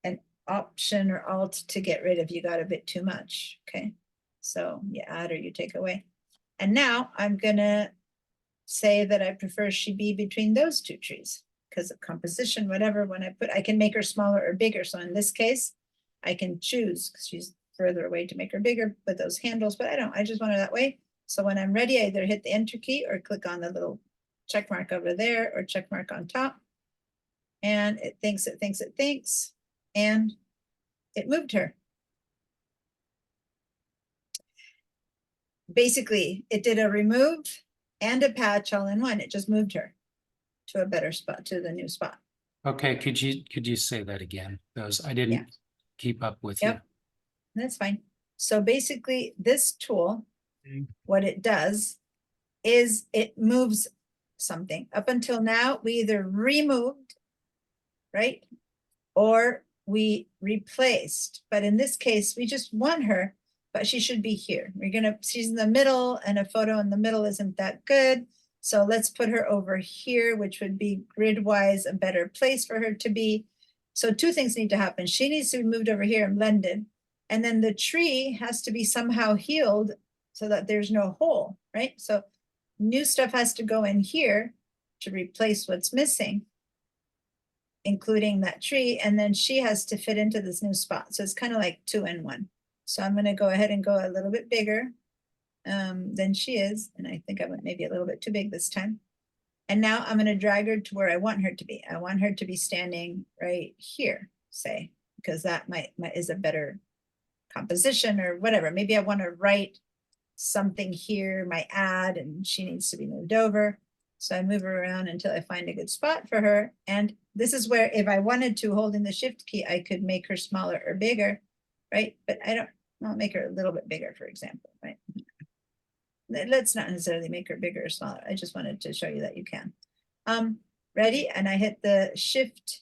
an Option or Alt to get rid of. You got a bit too much. Okay, so you add or you take away. And now I'm gonna say that I prefer she be between those two trees because of composition, whatever. When I can make her smaller or bigger. So in this case, I can choose because she's further away to make her bigger with those handles, but I don't. I just want her that way. So when I'm ready, I either hit the Enter key or click on the little check mark over there or check mark on top. And it thinks, and it moved her. Basically, it did a remove and a patch all in one. It just moved her to a better spot, to the new spot. Okay, could you say that again? Those, I didn't keep up with you. Yep. That's fine. So basically, this tool, what it does is it moves something. Up until now, we either removed, right? Or we replaced. But in this case, we just want her, but she should be here. She's in the middle, and a photo in the middle isn't that good. So let's put her over here, which would be grid-wise a better place for her to be. So two things need to happen. She needs to be moved over here and blended. And then the tree has to be somehow healed so that there's no hole, right? So new stuff has to go in here to replace what's missing, including that tree. And then she has to fit into this new spot. So it's kind of like 2 in 1. So I'm going to go ahead and go a little bit bigger than she is. And I think I went maybe a little bit too big this time. And now I'm going to drag her to where I want her to be. I want her to be standing right here, say, because that is a better composition or whatever. Maybe I want to write something here, my ad, and she needs to be moved over. So I move her around until I find a good spot for her. And this is where, if I wanted to, holding the Shift key, I could make her smaller or bigger, right? But I'll make her a little bit bigger, for example, right? Let's not necessarily make her bigger or smaller. I just wanted to show you that you can. Ready? And I hit the Shift,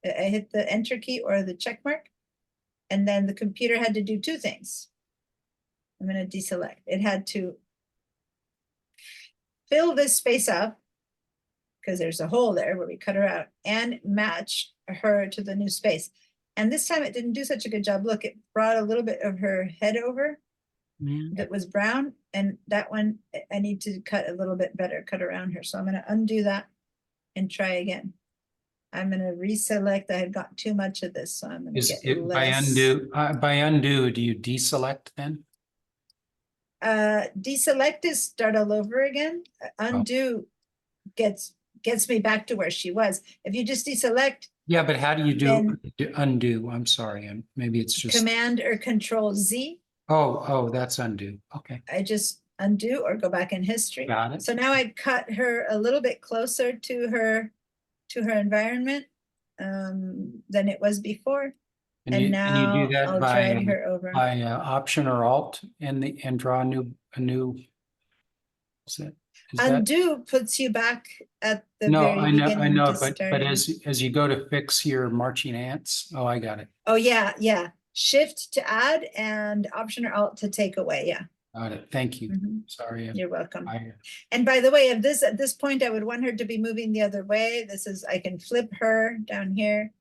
I hit the Enter key or the check mark. And then the computer had to do two things. I'm going to deselect. It had to fill this space up because there's a hole there where we cut her out, and match her to the new space. And this time it didn't do such a good job. Look, it brought a little bit of her head over that was brown, and that one I need to cut a little bit better, cut around her. So I'm going to undo that and try again. I'm going to reselect. I had got too much of this, so I'm going to Is get it less. by undo, do you deselect then? Deselect is start all over again. Undo gets me back to where she was. If you just deselect, Yeah, but how do you Then- do undo? I'm sorry, and maybe it's just, Command or Control Z, oh, that's undo. Okay, I just undo or go back in history. got it. So now I cut her a little bit closer to her environment than it was before. And you now do that I'll drag her over. by Option or Alt and draw a new. Is that? Undo puts you back at the No, very I know, beginning to but starting. as you go to fix your marching ants, oh, I got it. Oh, yeah. Shift to add and Option or Alt to take away. Yeah. Got it. Thank you. Mhm. Sorry. You're welcome. I, And by the way, at this point, I would want her to be moving the other way. I can flip her down here,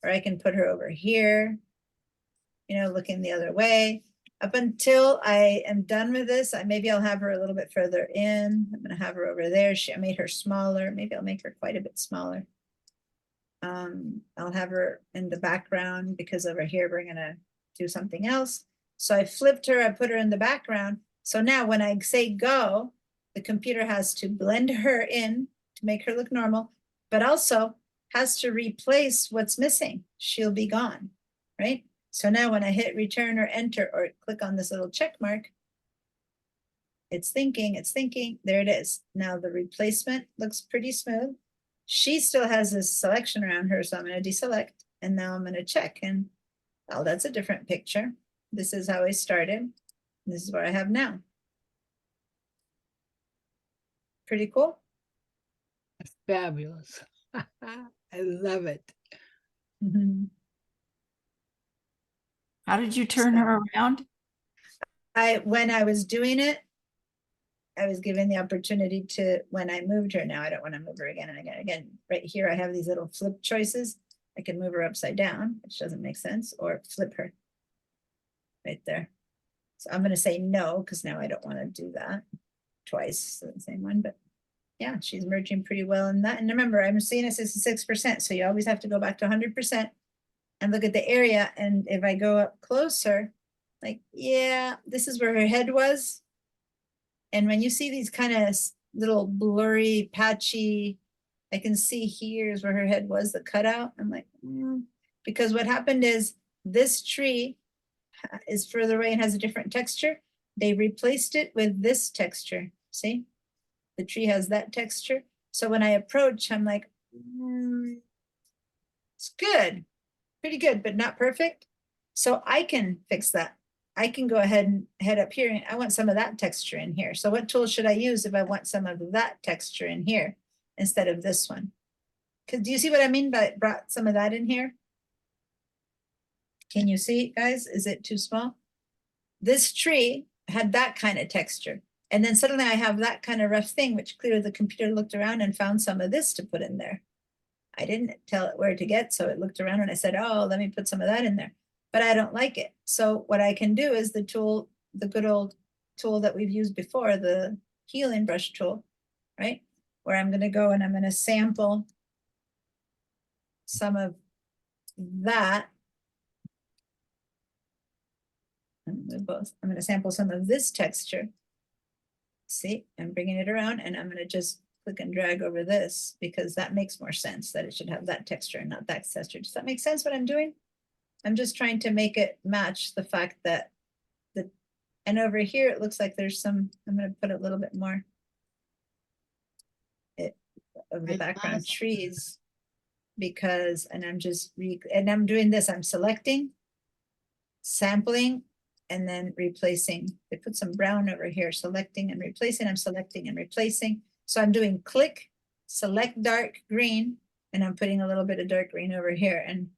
or I can put her over here, looking the other way. Up until I am done with this, maybe I'll have her a little bit further in. I'm going to have her over there. I made her smaller. Maybe I'll make her quite a bit smaller. I'll have her in the background because over here, we're going to do something else. So I flipped her, I put her in the background. So now when I say go, the computer has to blend her in to make her look normal, but also has to replace what's missing. She'll be gone, right? So now when I hit return or enter or click on this little check mark, it's thinking, there it is. Now the replacement looks pretty smooth. She still has this selection around her, so I'm going to deselect, and now I'm going to check, and oh, that's a different picture. This is how I started. This is what I have now. Pretty cool. Fabulous. I love it. Mhm. How did you turn her around? When I was doing it, I was given the opportunity to, when I moved her, now I don't want to move her again and again. Again, right here, I have these little flip choices. I can move her upside down, which doesn't make sense, or flip her right there. So I'm going to say no, because now I don't want to do that twice, so the same one, but yeah, she's merging pretty well in that. And remember, I'm seeing a 66%, so you always have to go back to 100% and look at the area. And if I go up closer, like, yeah, this is where her head was. And when you see these kind of little blurry, patchy, I can see here's where her head was, the cutout. I'm like, because what happened is this tree is further away and has a different texture. They replaced it with this texture. See, the tree has that texture. So when I approach, I'm like, it's good, pretty good, but not perfect. So I can fix that. I can go ahead and head up here and I want some of that texture in here. So what tool should I use if I want some of that texture in here instead of this one? Because do you see what I mean by brought some of that in here? Can you see, guys? Is it too small? This tree had that kind of texture. And then suddenly I have that kind of rough thing, which clearly the computer looked around and found some of this to put in there. I didn't tell it where to get, so it looked around and I said, oh, let me put some of that in there. But I don't like it. So what I can do is the tool, the good old tool that we've used before, the healing brush tool, right? Where I'm going to go and I'm going to sample some of that. I'm going to sample some of this texture. See, I'm bringing it around and I'm going to just click and drag over this because that makes more sense that it should have that texture and not that texture. Does that make sense what I'm doing? I'm just trying to make it match the fact that and over here, it looks like there's some, I'm going to put a little bit more of the background trees because, and I'm just, and I'm doing this, I'm selecting, sampling, and then replacing. They put some brown over here, selecting and replacing. I'm selecting and replacing. So I'm doing click, select dark green, and I'm putting a little bit of dark green over here. And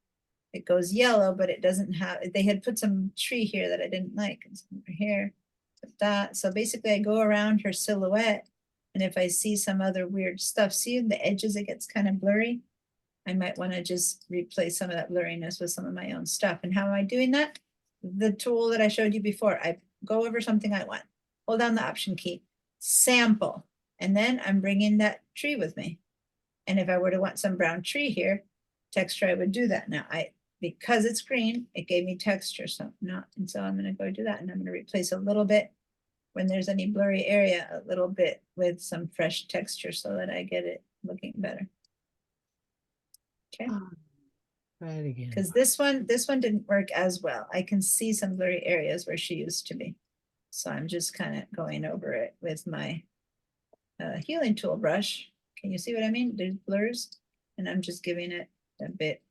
it goes yellow, but it doesn't have, they had put some tree here that I didn't like. And some over here, put that. So basically I go around her silhouette. And if I see some other weird stuff, see the edges, it gets kind of blurry. I might want to just replace some of that blurriness with some of my own stuff. And how am I doing that? The tool that I showed you before, I go over something I want, hold down the option key, sample, and then I'm bringing that tree with me. And if I were to want some brown tree here, texture, I would do that. Now because it's green, it gave me texture, so not, and so I'm gonna go do that and I'm gonna replace a little bit when there's any blurry area, a little bit with some fresh texture so that I get it looking better. Okay. Try it again. Because this one didn't work as well. I can see some blurry areas where she used to be. So I'm just kind of going over it with my healing tool brush. Can you see what I mean? There's blurs and I'm just giving it a bit.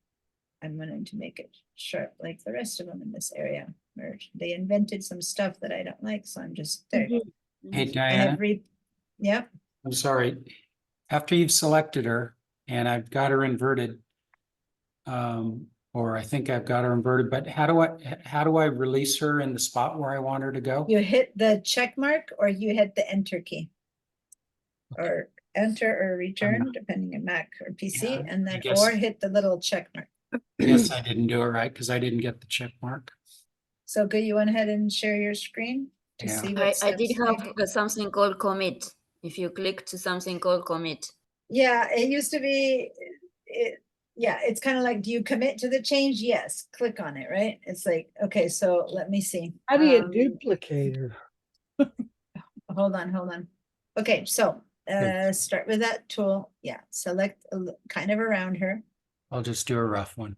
I'm wanting to make it sharp like the rest of them in this area. Where they invented some stuff that I don't like. So I'm just there. Hey, I Diana, have yep. I'm sorry. After you've selected her and I've got her inverted, or I think I've got her inverted, but how do I release her in the spot where I want her to go? You hit the check mark or you hit the enter key. Or enter or return, depending on Mac or PC, Yeah, and I then guess- or hit the little check mark. Yes, I didn't do it right because I didn't get the check mark. So good, you went ahead and share your screen to Yeah. see what I did steps we- have something called commit. If you click to something called commit. Yeah, it used to be, yeah, it's kind of like, do you commit to the change? Yes, click on it, right? It's like, okay, so let me see. How do you duplicate her? Hold on. Okay, so start with that tool. Yeah, select kind of around her. I'll just do a rough one.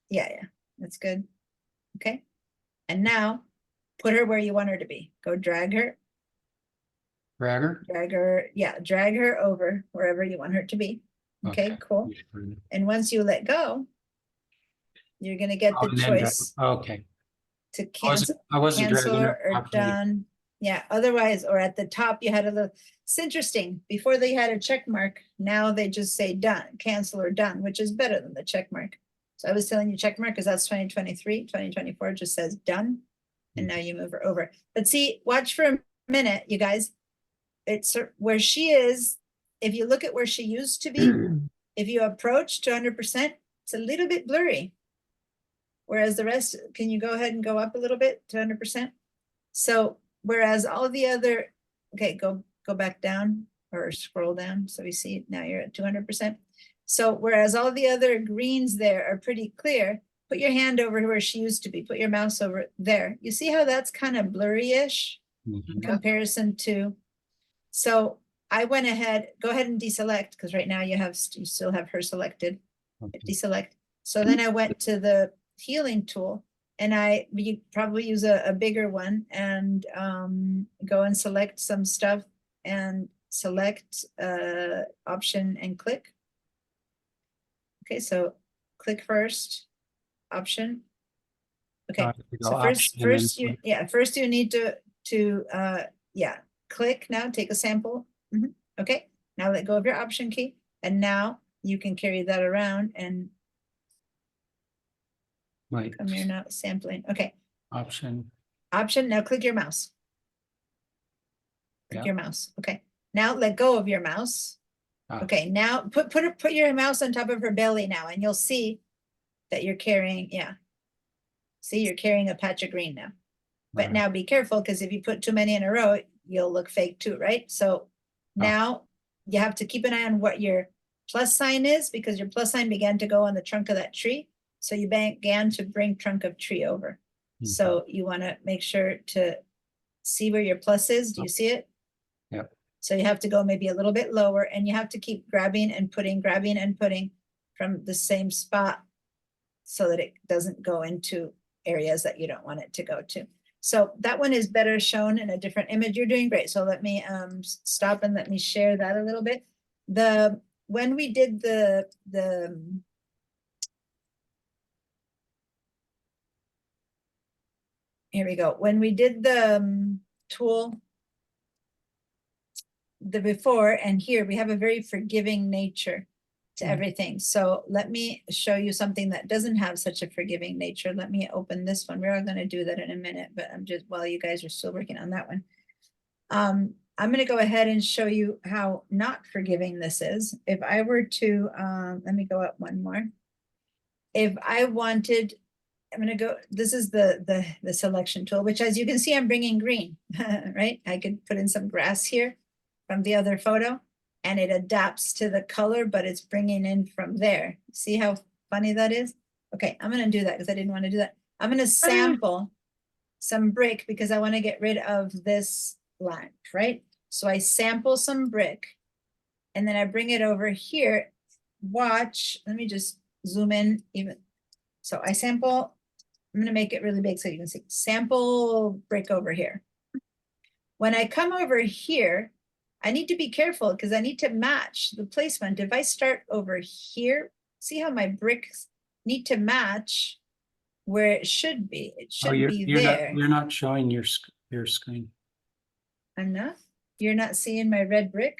Yeah, that's good. Okay. And now put her where you want her to be. Go drag her, Dragger? drag her over wherever you want her to be. Okay, cool. And once you let go, you're gonna get Oh, the and then choice okay. to I wasn't cancel dragging her or properly. done. Yeah, otherwise, or at the top, you had a little, it's interesting. Before they had a check mark, now they just say done, cancel or done, which is better than the check mark. So I was telling you check mark because that's 2023, 2024 just says done. And now you move her over. But see, watch for a minute, you guys. It's where she is. If you look at where she used to be, if you approach to 100%, it's a little bit blurry. Whereas the rest, can you go ahead and go up a little bit to 100%? So whereas all the other, okay, go back down or scroll down. So we see now you're at 200%. So whereas all the other greens there are pretty clear, put your hand over where she used to be, put your mouse over there. You see how that's kind of blurry-ish in Mhm. comparison to, so I went ahead, go ahead and deselect, because right now you still have her selected. Okay. Deselect. So then I went to the healing tool and you probably use a bigger one and go and select some stuff and select option and click. Okay, so click first, option. Okay, so first you need to click now, take a sample. Okay, now let go of your option key and now you can carry that around and Right, come here now sampling. Okay, option, now click your mouse. Click Yeah. your mouse. Okay, now let go of your mouse. Ah. Okay, now put your mouse on top of her belly now and you'll see that you're carrying, see, you're carrying a patch of green now. But Right. now be careful because if you put too many in a row, you'll look fake too, right? So now you have to keep an eye on what your plus sign is because your plus sign began to go on the trunk of that tree. So you began to bring trunk of tree over. So you want to make sure to see where your plus is. Do you see it? Yep. So you have to go maybe a little bit lower and you have to keep grabbing and putting from the same spot so that it doesn't go into areas that you don't want it to go to. So that one is better shown in a different image. You're doing great. So let me stop and let me share that a little bit. When we did the here we go. When we did the tool, the before and here, we have a very forgiving nature to everything. So let me show you something that doesn't have such a forgiving nature. Let me open this one. We're going to do that in a minute, but I'm just, while you guys are still working on that one. I'm going to go ahead and show you how not forgiving this is. If I were to, let me go up one more. If I wanted, I'm going to go, this is the selection tool, which as you can see, I'm bringing green, right? I could put in some grass here from the other photo and it adapts to the color, but it's bringing in from there. See how funny that is? Okay, I'm going to do that because I didn't want to do that. I'm going to sample some brick because I want to get rid of this line, right? So I sample some brick and then I bring it over here. Watch, let me just zoom in even. So I sample, I'm going to make it really big so you can see. Sample brick over here. When I come over here, I need to be careful because I need to match the placement. If I start over here, see how my bricks need to match where it should be. It should be there. You're not showing your screen. I'm not? You're not seeing my red brick?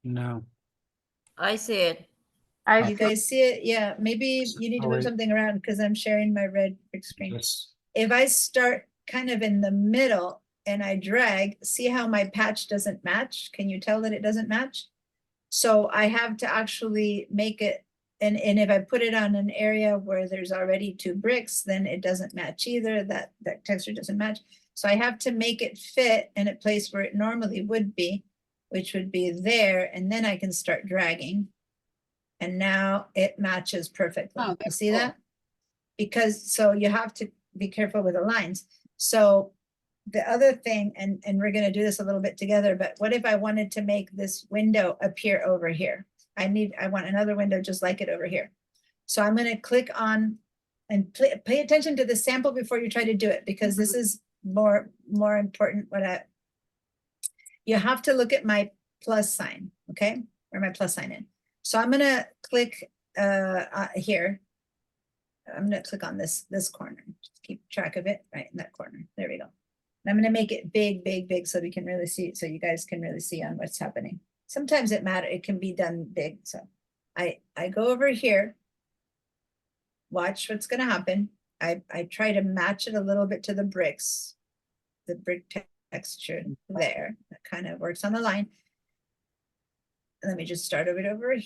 No. I see it. You guys see it? Yeah, maybe you need to move something around because I'm sharing my red brick screen. Yes. If I start kind of in the middle and I drag, see how my patch doesn't match? Can you tell that it doesn't match? So I have to actually make it, and if I put it on an area where there's already 2 bricks, then it doesn't match either. That texture doesn't match. So I have to make it fit in a place where it normally would be, which would be there, and then I can start dragging. And now it matches perfectly. Oh, You that's see cool. that? Because, so you have to be careful with the lines. So the other thing, and we're going to do this a little bit together, but what if I wanted to make this window appear over here? I want another window just like it over here. So I'm going to click on and pay attention to the sample before you try to do it, because this is more important. You have to look at my plus sign, okay? Or my plus sign in. So I'm going to click here. I'm going to click on this corner. Just keep track of it right in that corner. There we go. And I'm going to make it big, big, big so we can really see it, so you guys can really see on what's happening. Sometimes it can be done big. So I go over here watch what's gonna happen. I try to match it a little bit to the bricks. The brick texture there, that kind of works on the line. Let me just start over it over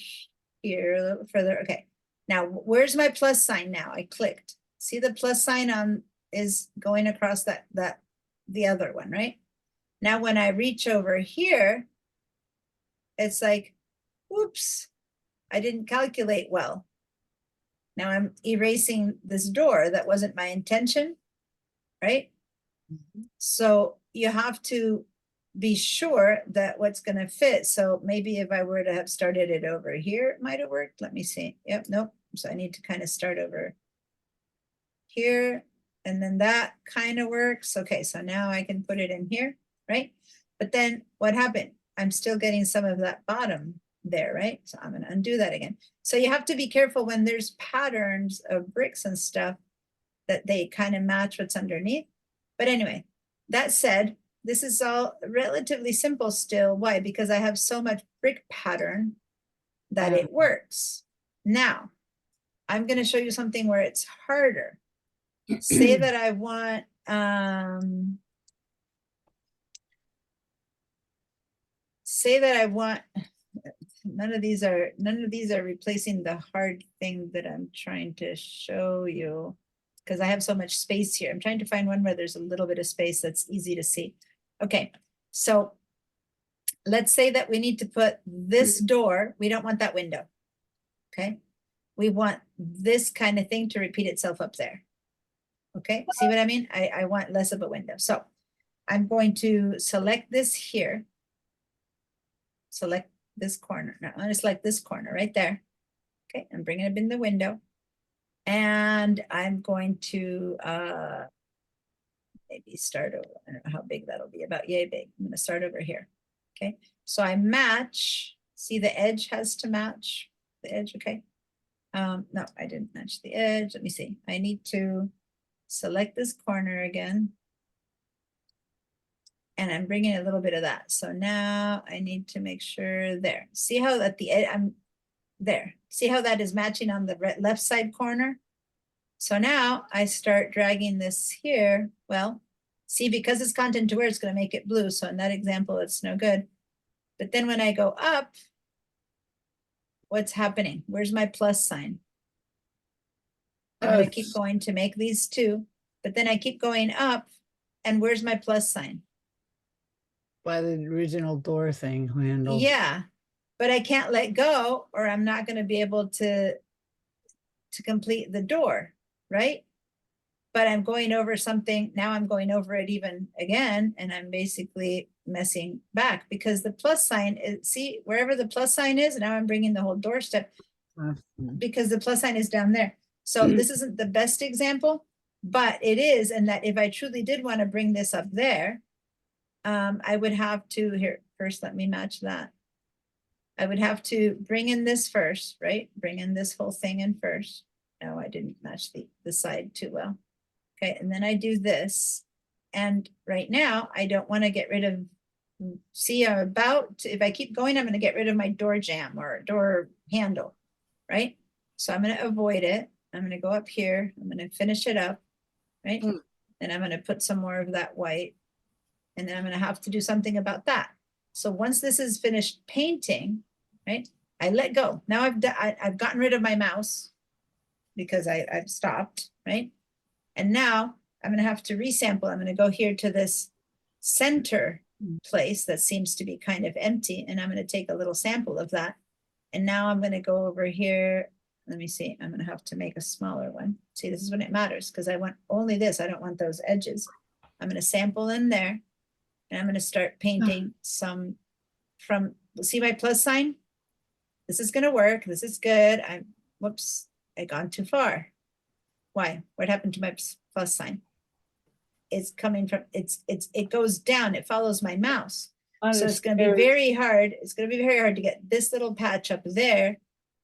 here a little further. Okay, now where's my plus sign now? I clicked. See the plus sign on is going across the other one, right? Now when I reach over here, it's like, whoops, I didn't calculate well. Now I'm erasing this door. That wasn't my intention, right? So you have to be sure that what's going to fit. So maybe if I were to have started it over here, it might have worked. Let me see. Yep, nope. So I need to kind of start over here. And then that kind of works. Okay, so now I can put it in here, right? But then what happened? I'm still getting some of that bottom there, right? So I'm going to undo that again. So you have to be careful when there's patterns of bricks and stuff that they kind of match what's underneath. But anyway, that said, this is all relatively simple still. Why? Because I have so much brick pattern that it works. Now, I'm going to show you something where it's harder. Say that I want, none of these are replacing the hard thing that I'm trying to show you because I have so much space here. I'm trying to find one where there's a little bit of space that's easy to see. Okay, so let's say that we need to put this door. We don't want that window. Okay, we want this kind of thing to repeat itself up there. Okay, see what I mean? I want less of a window. So I'm going to select this here. Select this corner. Now I'm going to select this corner right there. Okay, I'm bringing it in the window. And I'm going to maybe start over. I don't know how big that'll be, about yay big. I'm going to start over here. Okay, so I match. See, the edge has to match the edge. Okay, no, I didn't match the edge. Let me see. I need to select this corner again. And I'm bringing a little bit of that. So now I need to make sure there. See how at the edge, I'm there. See how that is matching on the left side corner? So now I start dragging this here. Well, see, because it's content to where, it's going to make it blue. So in that example, it's no good. But then when I go up, what's happening? Where's my plus sign? I'm going to keep going to make these two, but then I keep going up, and where's my plus sign? By the original door thing handle. Yeah, but I can't let go, or I'm not going to be able to complete the door, right? But I'm going over something. Now I'm going over it even again, and I'm basically messing back because the plus sign is, see, wherever the plus sign is, now I'm bringing the whole doorstep because the plus sign is down there. So this isn't the best example, but it is, and that if I truly did want to bring this up there, I would have to, here, first let me match that. I would have to bring in this first, right? Bring in this whole thing in first. No, I didn't match the side too well. Okay, and then I do this. And right now, I don't want to get rid of, see, I'm about to, if I keep going, I'm going to get rid of my door jamb or door handle, right? So I'm going to avoid it. I'm going to go up here. I'm going to finish it up, right? Then I'm going to put some more of that white. And then I'm going to have to do something about that. So once this is finished painting, right, I let go. Now I've gotten rid of my mouse because I've stopped, right? And now I'm going to have to resample. I'm going to go here to this center place that seems to be kind of empty. And I'm going to take a little sample of that. And now I'm going to go over here. Let me see. I'm going to have to make a smaller one. See, this is when it matters because I want only this. I don't want those edges. I'm going to sample in there. And I'm going to start painting some from, see my plus sign? This is going to work. This is good. Whoops, I gone too far. Why? What happened to my plus sign? It's coming from, it goes down. It follows my mouse. So it's going to be very hard. It's going to be very hard to get this little patch up there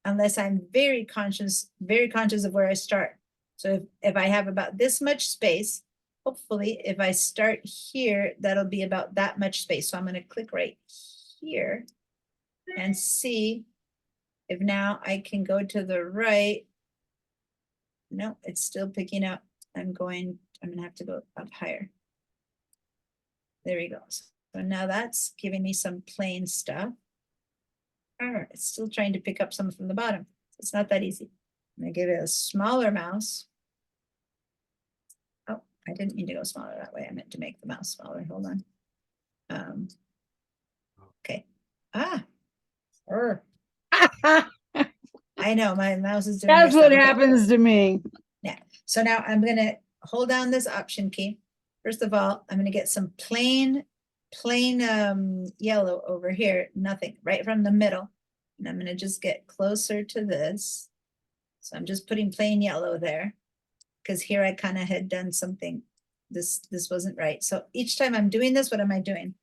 unless I'm very conscious of where I start. So if I have about this much space, hopefully if I start here, that'll be about that much space. So I'm going to click right here and see if now I can go to the right No, it's still picking up. I'm gonna have to go up higher. There we go. So now that's giving me some plain stuff. It's still trying to pick up some from the bottom. It's not that easy. I'm gonna give it a smaller mouse. Oh, I didn't mean to go smaller that way. I meant to make the mouse smaller. Hold on. Okay. I know my mouse is doing. That's weird what stuff. Okay. happens to me. So now I'm gonna hold down this Option key. First of all, I'm gonna get some plain yellow over here, nothing, right from the middle. And I'm gonna just get closer to this. So I'm just putting plain yellow there, because here I kind of had done something, this wasn't right. So each time I'm doing this, what am I doing?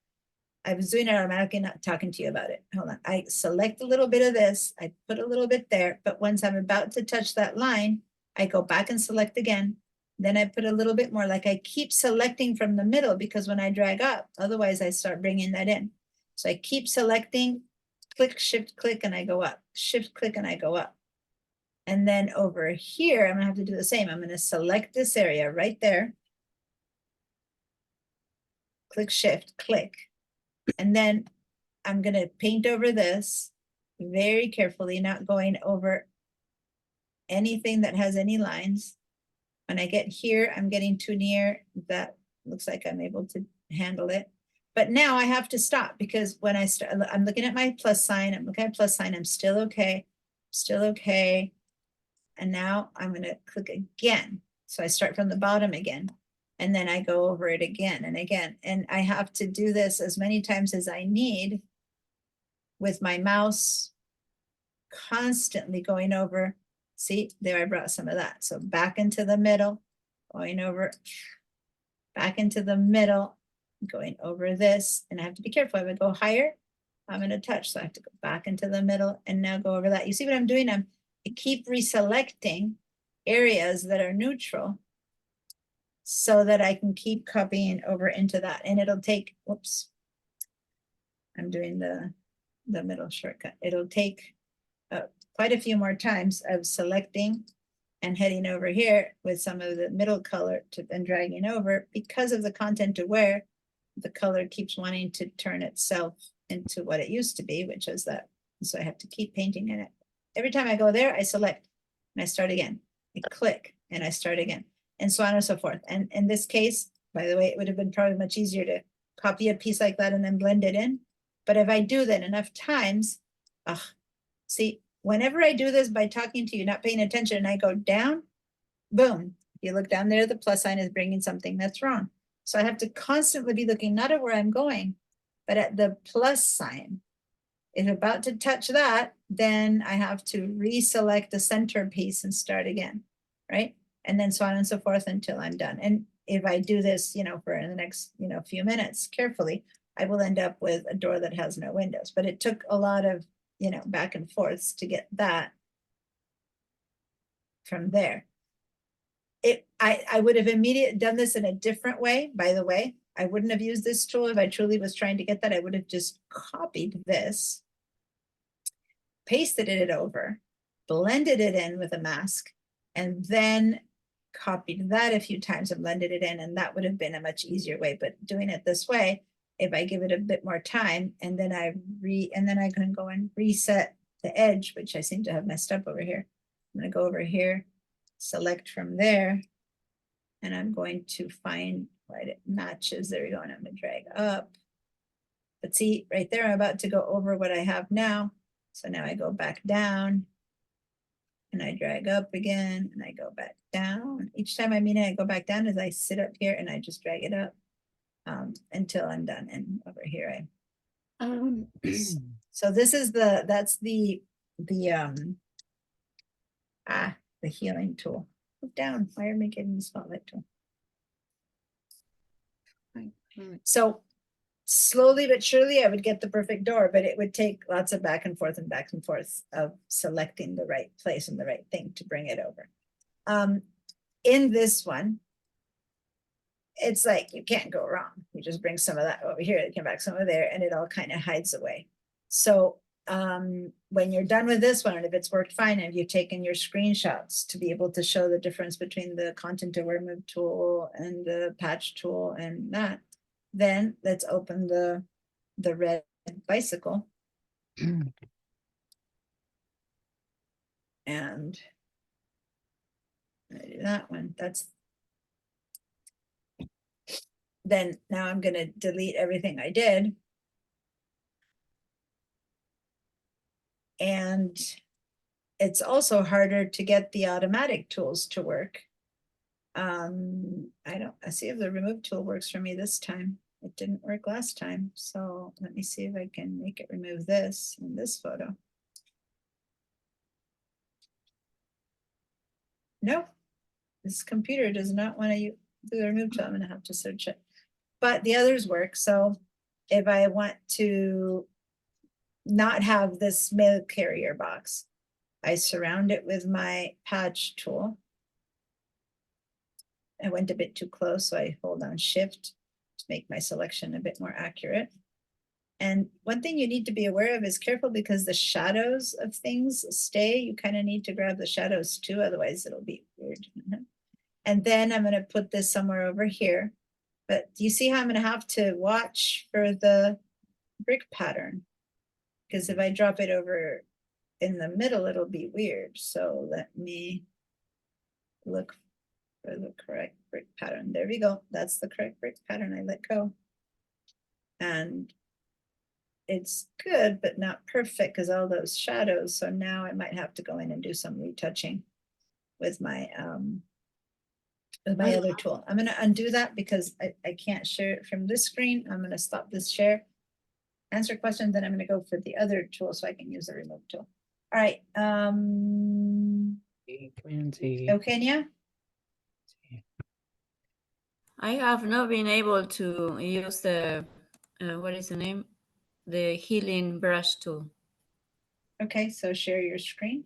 I was doing it automatically, not talking to you about it. Hold on, I select a little bit of this, I put a little bit there, but once I'm about to touch that line, I go back and select again. Then I put a little bit more, like I keep selecting from the middle, because when I drag up, otherwise I start bringing that in. So I keep selecting, click, shift, click, and I go up, shift, click, and I go up. And then over here, I'm gonna have to do the same. I'm gonna select this area right there. Click, shift, click. And then I'm gonna paint over this very carefully, not going over anything that has any lines. When I get here, I'm getting too near. That looks like I'm able to handle it. But now I have to stop, because when I start, I'm looking at my plus sign, I'm looking at plus sign, I'm still okay, still okay. And now I'm gonna click again. So I start from the bottom again, and then I go over it again and again. And I have to do this as many times as I need with my mouse constantly going over. See, there I brought some of that. So back into the middle, going over, back into the middle, going over this. And I have to be careful. If I go higher, I'm gonna touch. So I have to go back into the middle and now go over that. You see what I'm doing? I keep reselecting areas that are neutral so that I can keep copying over into that. And it'll take, whoops, I'm doing the middle shortcut. It'll take quite a few more times of selecting and heading over here with some of the middle color to then dragging over, because of the content aware, the color keeps wanting to turn itself into what it used to be, which is that. So I have to keep painting in it. Every time I go there, I select and I start again. I click and I start again, and so on and so forth. And in this case, by the way, it would have been probably much easier to copy a piece like that and then blend it in. But if I do that enough times, see, whenever I do this by talking to you, not paying attention, and I go down, boom, you look down there, the plus sign is bringing something that's wrong. So I have to constantly be looking not at where I'm going, but at the plus sign. If I'm about to touch that, then I have to reselect the center piece and start again, right? And then so on and so forth until I'm done. And if I do this, for the next, few minutes carefully, I will end up with a door that has no windows. But it took a lot of, back and forths to get that from there. I would have immediately done this in a different way, by the way. I wouldn't have used this tool if I truly was trying to get that. I would have just copied this, pasted it over, blended it in with a mask, and then copied that a few times and blended it in, and that would have been a much easier way. But doing it this way, if I give it a bit more time, and then I can go and reset the edge, which I seem to have messed up over here. I'm gonna go over here, select from there, and I'm going to find right it matches. There we go, and I'm gonna drag up. But see, right there, I'm about to go over what I have now. So now I go back down, and I drag up again, and I go back down. Each time I go back down as I sit up here and I just drag it up until I'm done. And over here, so this is that's the healing tool. Look down. Why are we getting the spotlight tool? So slowly but surely I would get the perfect door, but it would take lots of back and forth of selecting the right place and the right thing to bring it over. In this one, it's like you can't go wrong. You just bring some of that over here, you come back some over there, and it all kind of hides away. So when you're done with this one, if it's worked fine, and you've taken your screenshots to be able to show the difference between the content aware move tool and the patch tool and that, then let's open the red bicycle. And I do that one. Then now I'm gonna delete everything I did. And it's also harder to get the automatic tools to work. I see if the remove tool works for me this time. It didn't work last time. So let me see if I can make it remove this in this photo. Nope. This computer does not want to do the remove tool. I'm gonna have to search it. But the others work. So if I want to not have this mail carrier box, I surround it with my patch tool. I went a bit too close, so I hold down Shift to make my selection a bit more accurate. And one thing you need to be aware of is careful, because the shadows of things stay. You kind of need to grab the shadows too, otherwise it'll be weird. And then I'm going to put this somewhere over here. But do you see how I'm going to have to watch for the brick pattern? Because if I drop it over in the middle, it'll be weird. So let me look for the correct brick pattern. There we go. That's the correct brick pattern. I let go. And it's good, but not perfect because all those shadows. So now I might have to go in and do some retouching with my other tool. I'm going to undo that because I can't share it from this screen. I'm going to stop this share, answer questions, then I'm going to go for the other tool so I can use the remove tool. All right. Eugenia? I have not been able to use the, what is the name? The healing brush tool. Okay, so share your screen.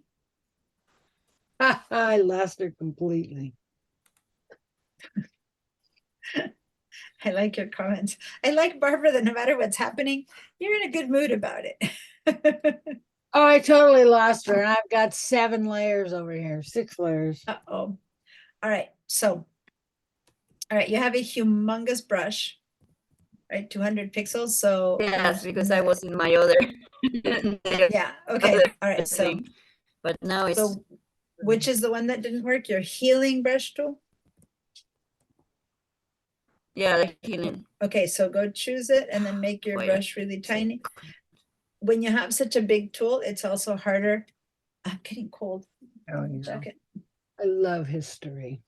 I lost her completely. I like your comments. I like, Barbara, that no matter what's happening, you're in a good mood about it. Oh, I totally lost her. And I've got 7 layers over here, 6 layers. Uh-oh. All right, so, all right, you have a humongous brush, right? 200 pixels, so. Yes, because I was in my other. Yeah, okay, all right, so. thing. But now it's. So which is the one that didn't work? Your healing brush tool? Yeah, the healing. Okay, so go choose it and then make your Boy, brush really tiny. When you have such a big tool, it's also harder. I'm getting cold. Oh, yeah. Jacket. I love history.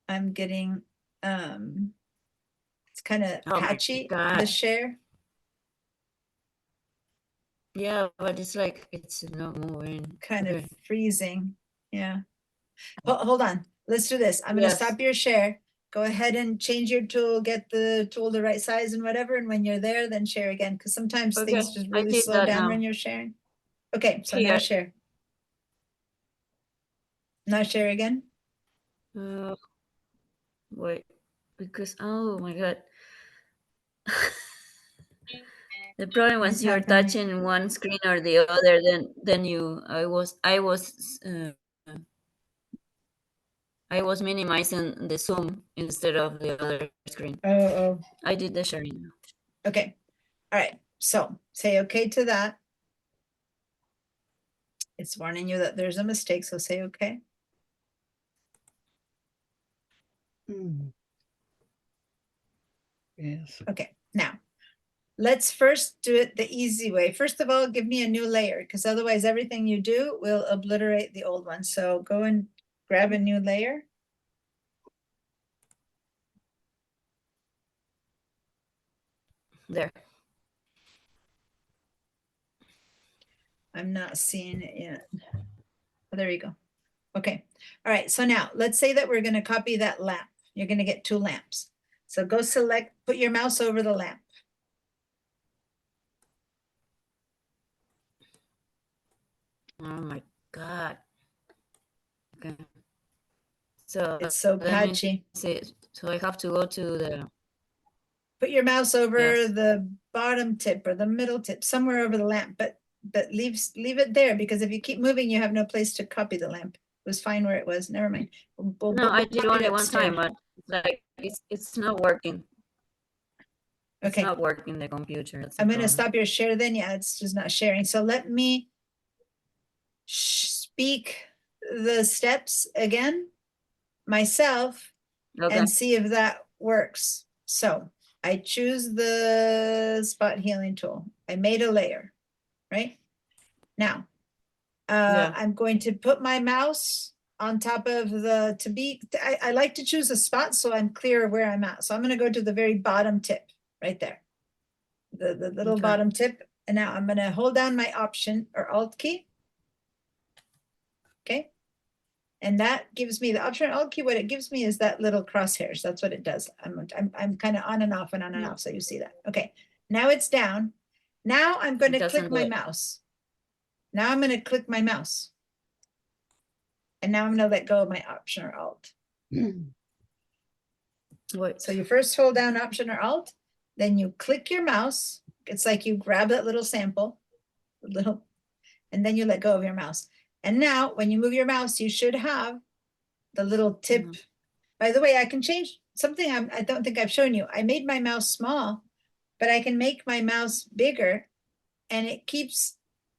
I'm getting, it's kind of Oh my patchy, the God. share. Yeah, but it's like it's not moving. Kind of Okay. freezing. Yeah. Hold on. Let's do this. I'm going to Yes. stop your share. Go ahead and change your tool, get the tool the right size and whatever. And when you're there, then share again. Because sometimes Okay, things just I really did slow that down now. when you're sharing. Okay, so now Here. share. Now share again. Wait, because oh my God. The problem What's was you're happening? touching one screen or the other, then I was minimizing the zoom instead of the other screen. Oh, I did the sharing now. okay. All right. So say okay to that. It's warning you that there's a mistake, so say okay. Yes. Okay, now let's first do it the easy way. First of all, give me a new layer because otherwise everything you do will obliterate the old one. So go and grab a new layer. There. I'm not seeing it yet. Oh, there you go. Okay. All right. So now let's say that we're going to copy that lamp. You're going to get 2 lamps. So go select, put your mouse over the lamp. Oh my God. Okay. So It's so let me patchy. see. So I have to go to the. put your mouse over Yes. the bottom tip or the middle tip, somewhere over the lamp, but leave it there, because if you keep moving, you have no place to copy the lamp. It was fine where it was, never mind. No, I We'll did put it only one upstairs. time, but like it's not working. It's Okay, not working, the computer. That's the I'm gonna problem. stop your share then. Yeah, it's just not sharing. So let me speak the steps again myself Okay, and see if that works. So I choose the spot healing tool. I made a layer, right? Now, Yeah. I'm going to put my mouse on top of I like to choose a spot so I'm clear of where I'm at. So I'm gonna go to the very bottom tip, right there. The little Okay. bottom tip. And now I'm gonna hold down my Option or Alt key. Okay. And that gives me the Option or Alt key. What it gives me is that little crosshairs. That's what it does. I'm kind of on and off and on and Yeah. off. So you see that. Okay. Now it's down. Now I'm going to doesn't click do my it. mouse. Now I'm going to click my mouse. And now I'm going to let go of my Option or Alt. Wait. So you first hold down Option or Alt, then you click your mouse. It's like you grab that little sample, and then you let go of your mouse. And now when you move your mouse, you should have the little tip. Mhm. By the way, I can change something I don't think I've shown you. I made my mouse small, but I can make my mouse bigger and it keeps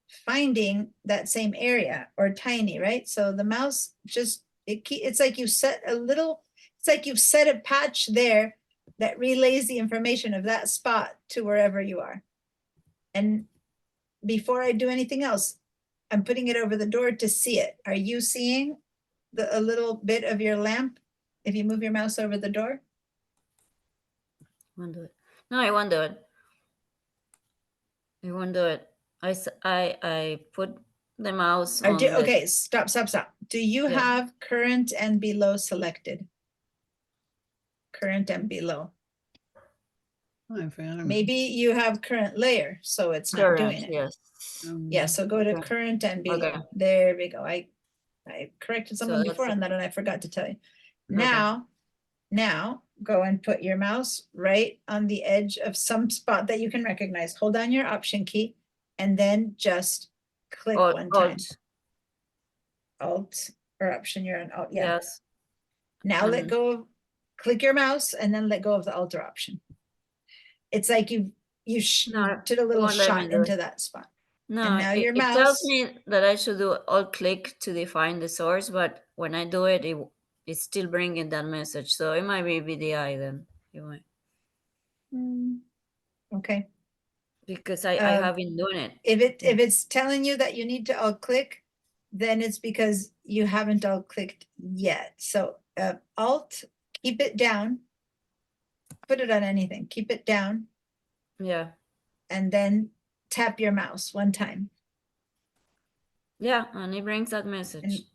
finding that same area, or tiny, right? So the mouse just, it's like you set a little, it's like you've set a patch there that relays the information of that spot to wherever you are. And before I do anything else, I'm putting it over the door to see it. Are you seeing a little bit of your lamp if you move your mouse over the door? Won't do it. No, I won't do it. I won't do it. I put the mouse Or on the, okay, stop. Do you Yeah. have current and below selected? Current and below. I found 'em. Maybe you have current layer, so it's not doing current, it. yes. Yeah, so go to Okay. current and below. Okay. There we go. I corrected So someone that's before it. on that and I forgot to tell you. Okay. Now go and put your mouse right on the edge of some spot that you can recognize. Hold down your Option key and then just click one time. Alt or Option, you're on Alt, yeah. Yes. Now let And- go of, click your mouse and then let go of the Alt or Option. It's like you No, did a little won't let me shot do into it. that spot. No, And now your it tells mouse- me that I should do alt click to define the source, but when I do it, it's still bringing that message. So it might be VDI then, it might- Okay. because I Um, have been doing it. If it's telling you that you need to alt click, then it's because you haven't alt clicked yet. So Alt, keep it down. Put it on anything, keep it down, Yeah, and then tap your mouse one time. yeah, and it brings that message. And-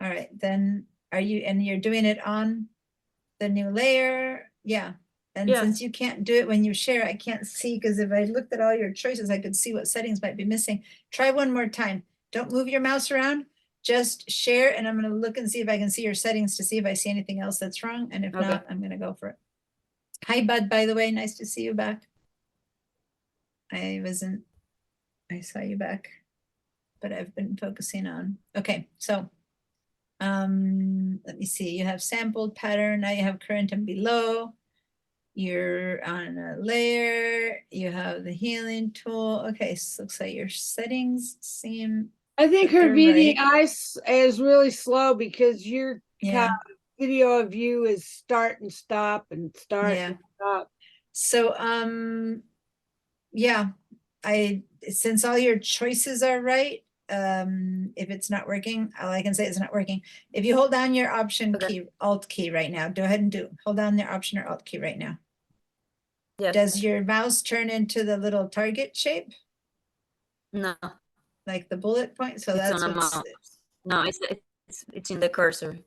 All right, then you're doing it on the new layer? Yeah. And Yeah. since you can't do it when you share, I can't see, because if I looked at all your choices, I could see what settings might be missing. Try one more time. Don't move your mouse around. Just share, and I'm going to look and see if I can see your settings to see if I see anything else that's wrong. And if Okay. not, I'm going to go for it. Hi, Bud, by the way. Nice to see you back. I saw you back, but I've been focusing on, okay, so let me see. You have sampled pattern. Now you have current and below. You're on a layer. You have the healing tool. Okay, so looks like your settings seem, I think But her they're VDI is really slow because your yeah. video of you is start and stop and start Yeah. and stop. So, yeah, since all your choices are right, if it's not working, all I can say is not working. If you hold down your Option Okay. key, Alt key right now, go ahead and hold down your Option or Alt key right now. Yes. Does your mouse turn into the little target shape, No, like the bullet point? So it's that's on a what's, mouse. No, it's in the cursor.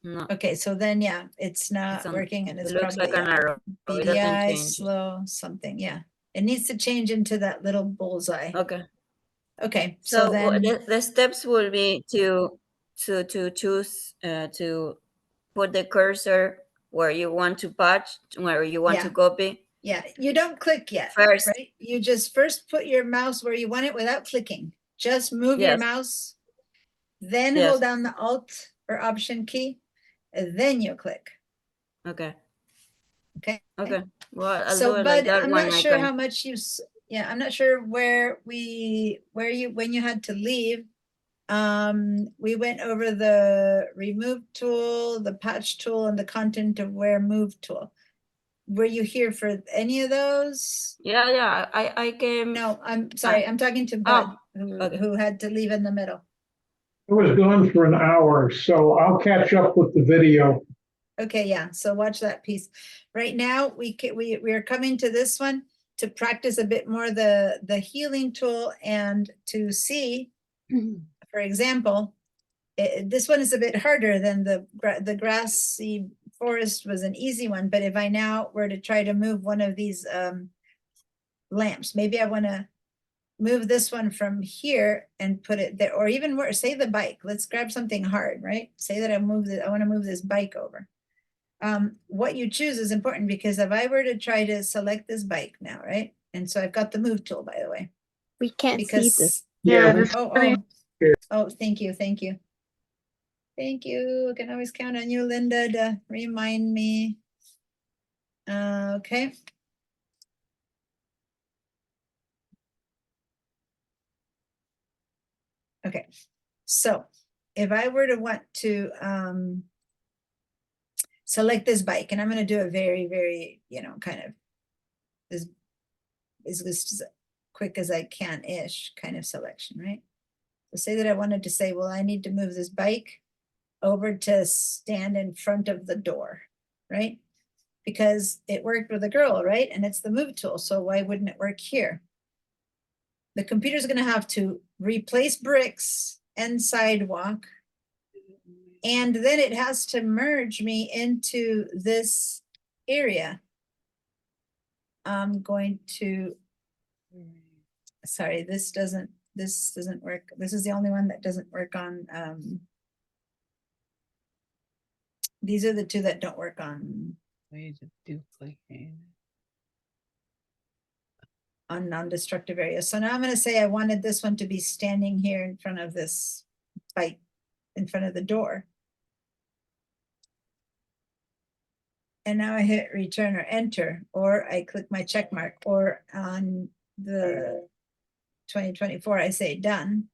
No, okay, so then, yeah, it's not on- working and it it's looks probably like an arrow. It doesn't BDI, change. slow, something, yeah. It needs to change into that little bullseye. Okay. Okay, so So then, the steps will be to choose to put the cursor where you want to patch, where you want to Yeah. copy. Yeah, you don't click yet, First. right? You just first put your mouse where you want it without clicking. Just move your Yes. mouse, then Yes. hold down the Alt or Option key, and then you click. Okay. Okay. Okay. Well, I'll do So, it like Bud, that I'm when not I sure can. how much yeah, I'm not sure where when you had to leave. We went over the remove tool, the patch tool, and the content of where move tool. Were you here for any of those? Yeah. I came. No, I'm sorry. I'm talking to Bud, okay. who had to leave in the middle. I was gone for an hour, so I'll catch up with the video. Okay, yeah. So watch that piece. Right now, we are coming to this one to practice a bit more the healing tool and to see, for example, this one is a bit harder than the grassy forest was an easy one. But if I now were to try to move one of these lamps, maybe I want to move this one from here and put it there, or even worse, say the bike. Let's grab something hard, right? Say that I want to move this bike over. What you choose is important, because if I were to try to select this bike now, right? And so I've got the move tool, by the way. We can't Because, see this. Yeah, we- just thank you. Thank you. I can always count on you, Linda, to remind me. Okay. Okay, so if I were to want to select this bike, and I'm going to do a very, very, kind of as quick as I can-ish kind of selection, right? So say that I wanted to say, well, I need to move this bike over to stand in front of the door, right? Because it worked with a girl, right? And it's the move tool, so why wouldn't it work here? The computer's going to have to replace bricks and sidewalk, and then it has to merge me into this area. I'm going to, sorry, this doesn't work. This is the only one that doesn't work on, these are the two that don't work on non-destructive areas. So now I'm going to say I wanted this one to be standing here in front of this bike, in front of the door. And now I hit return or enter, or I click my check mark, or on the 2024, I say done.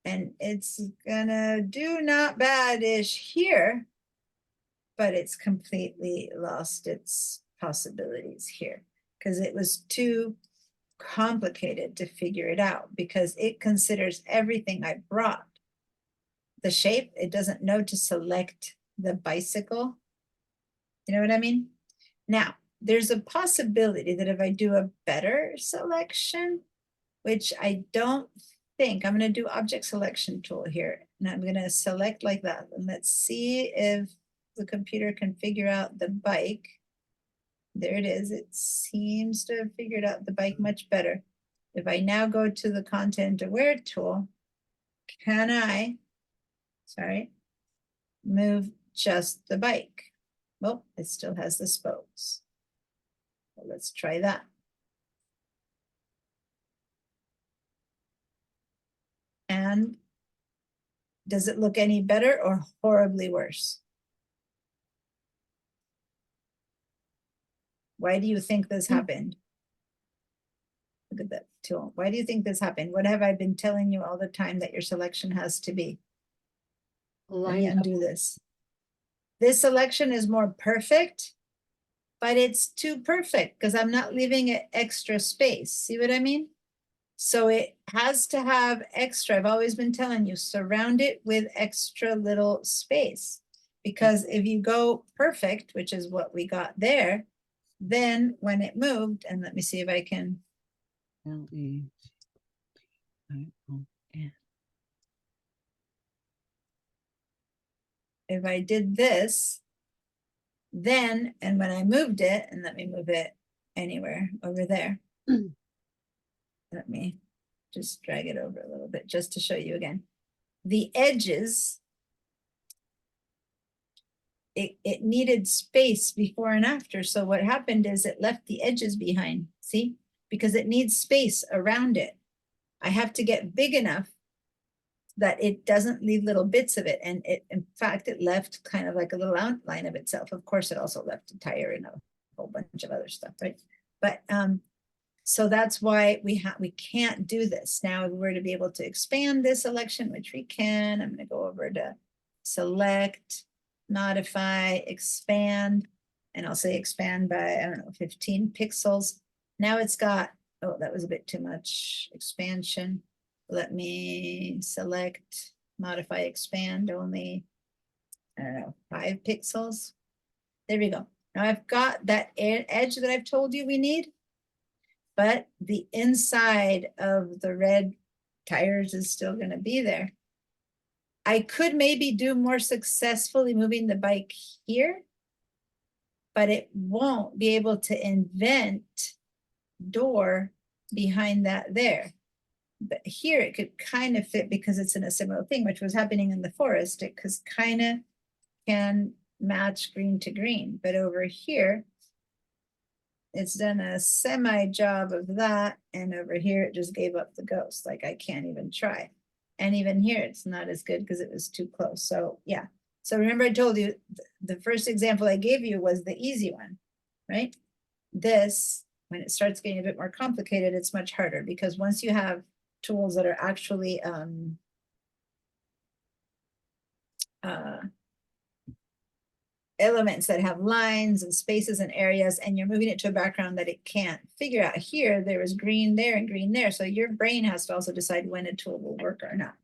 And it's gonna do not bad-ish here, but it's completely lost its possibilities here because it was too complicated to figure it out, because it considers everything I brought. The shape, it doesn't know to select the bicycle. You know what I mean? Now, there's a possibility that if I do a better selection, which I don't think, I'm going to do object selection tool here, and I'm going to select like that. And let's see if the computer can figure out the bike. There it is. It seems to have figured out the bike much better. If I now go to the content aware tool, can I, move just the bike? Well, it still has the spokes. So let's try that. And does it look any better or horribly worse? Why do you think this happened? Look at that tool. Why do you think this happened? What have I been telling you all the time that your selection has to be? Let me undo this. This selection is more perfect, but it's too perfect because I'm not leaving it extra space. See what I mean? So it has to have extra. I've always been telling you, surround it with extra little space. Because if you go perfect, which is what we got there, then when it moved, and let me see if I can. If I did this, then, and when I moved it, and let me move it anywhere over there. Let me just drag it over a little bit just to show you again. The edges it needed space before and after. So what happened is it left the edges behind, see? Because it needs space around it. I have to get big enough that it doesn't leave little bits of it. And it, in fact, it left kind of like a little outline of itself. Of course, it also left a tire and a whole bunch of other stuff, right? But so that's why we can't do this. Now, if we were to be able to expand this selection, which we can, I'm gonna go over to select, modify, expand, and I'll say expand by, I don't know, 15 pixels. Now it's got, oh, that was a bit too much expansion. Let me select, modify, expand only, I don't know, 5 pixels. There we go. Now I've got that edge that I've told you we need, but the inside of the red tires is still going to be there. I could maybe do more successfully moving the bike here, but it won't be able to invent door behind that there. But here it could kind of fit because it's in a similar thing, which was happening in the forest. It could kind of can match green to green, but over here, it's done a semi job of that. And over here, it just gave up the ghost. Like I can't even try. And even here, it's not as good because it was too close. So yeah. So remember I told you the first example I gave you was the easy one, right? This, when it starts getting a bit more complicated, it's much harder because once you have tools that are actually elements that have lines and spaces and areas, and you're moving it to a background that it can't figure out. Here, there is green there and green there. So your brain has to also decide when a tool will work or not.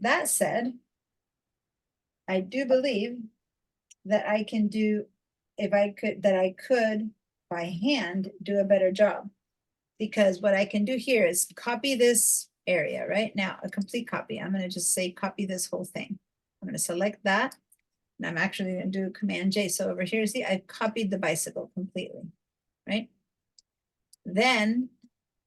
That said, I do believe that I can do, if I could, that I could by hand do a better job. Because what I can do here is copy this area right now, a complete copy. I'm going to just say copy this whole thing. I'm going to select that. And I'm actually going to do Command J. So over here, see, I've copied the bicycle completely, right? Then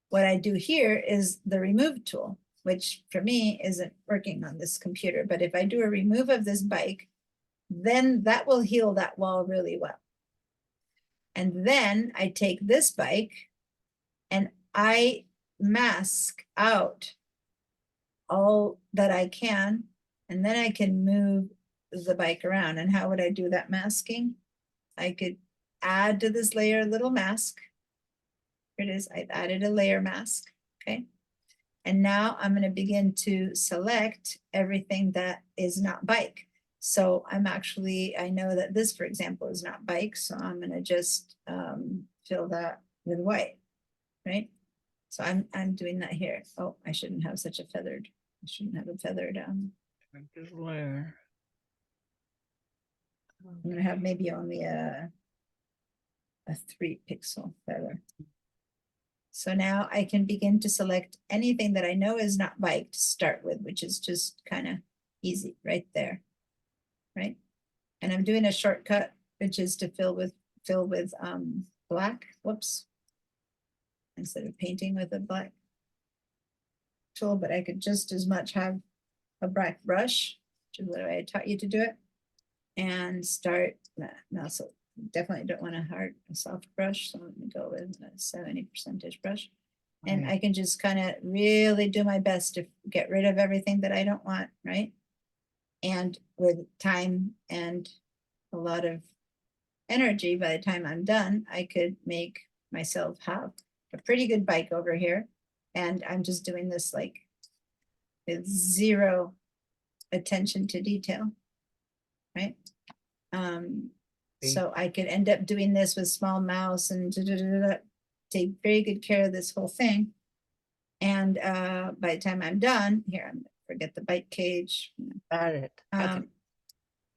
what I do here is the remove tool, which for me isn't working on this computer. But if I do a remove of this bike, then that will heal that wall really well. And then I take this bike and I mask out all that I can, and then I can move the bike around. And how would I do that masking? I could add to this layer a little mask. Here it is. I've added a layer mask. Okay. And now I'm going to begin to select everything that is not bike. So I'm actually, I know that this, for example, is not bike. So I'm going to just fill that with white, right? So I'm doing that here. Oh, I shouldn't have such a feathered, I shouldn't have a feathered, Layer. I'm gonna have maybe only a 3 pixel feather. So now I can begin to select anything that I know is not bike to start with, which is just kind of easy right there, right? And I'm doing a shortcut, which is to fill with black, whoops. Instead of painting with a black tool, but I could just as much have a black brush, which is the way I taught you to do it, and start, no, so definitely don't want a soft brush, so let me go with a 70% brush. And I can just kind of really do my best to get rid of everything that I don't want, right? And with time and a lot of energy, by the time I'm done, I could make myself have a pretty good bike over here. And I'm just doing this like with zero attention to detail, right? So I could end up doing this with small mouse and take very good care of this whole thing. And by the time I'm done, here, I'm gonna forget the bike cage. Got it. By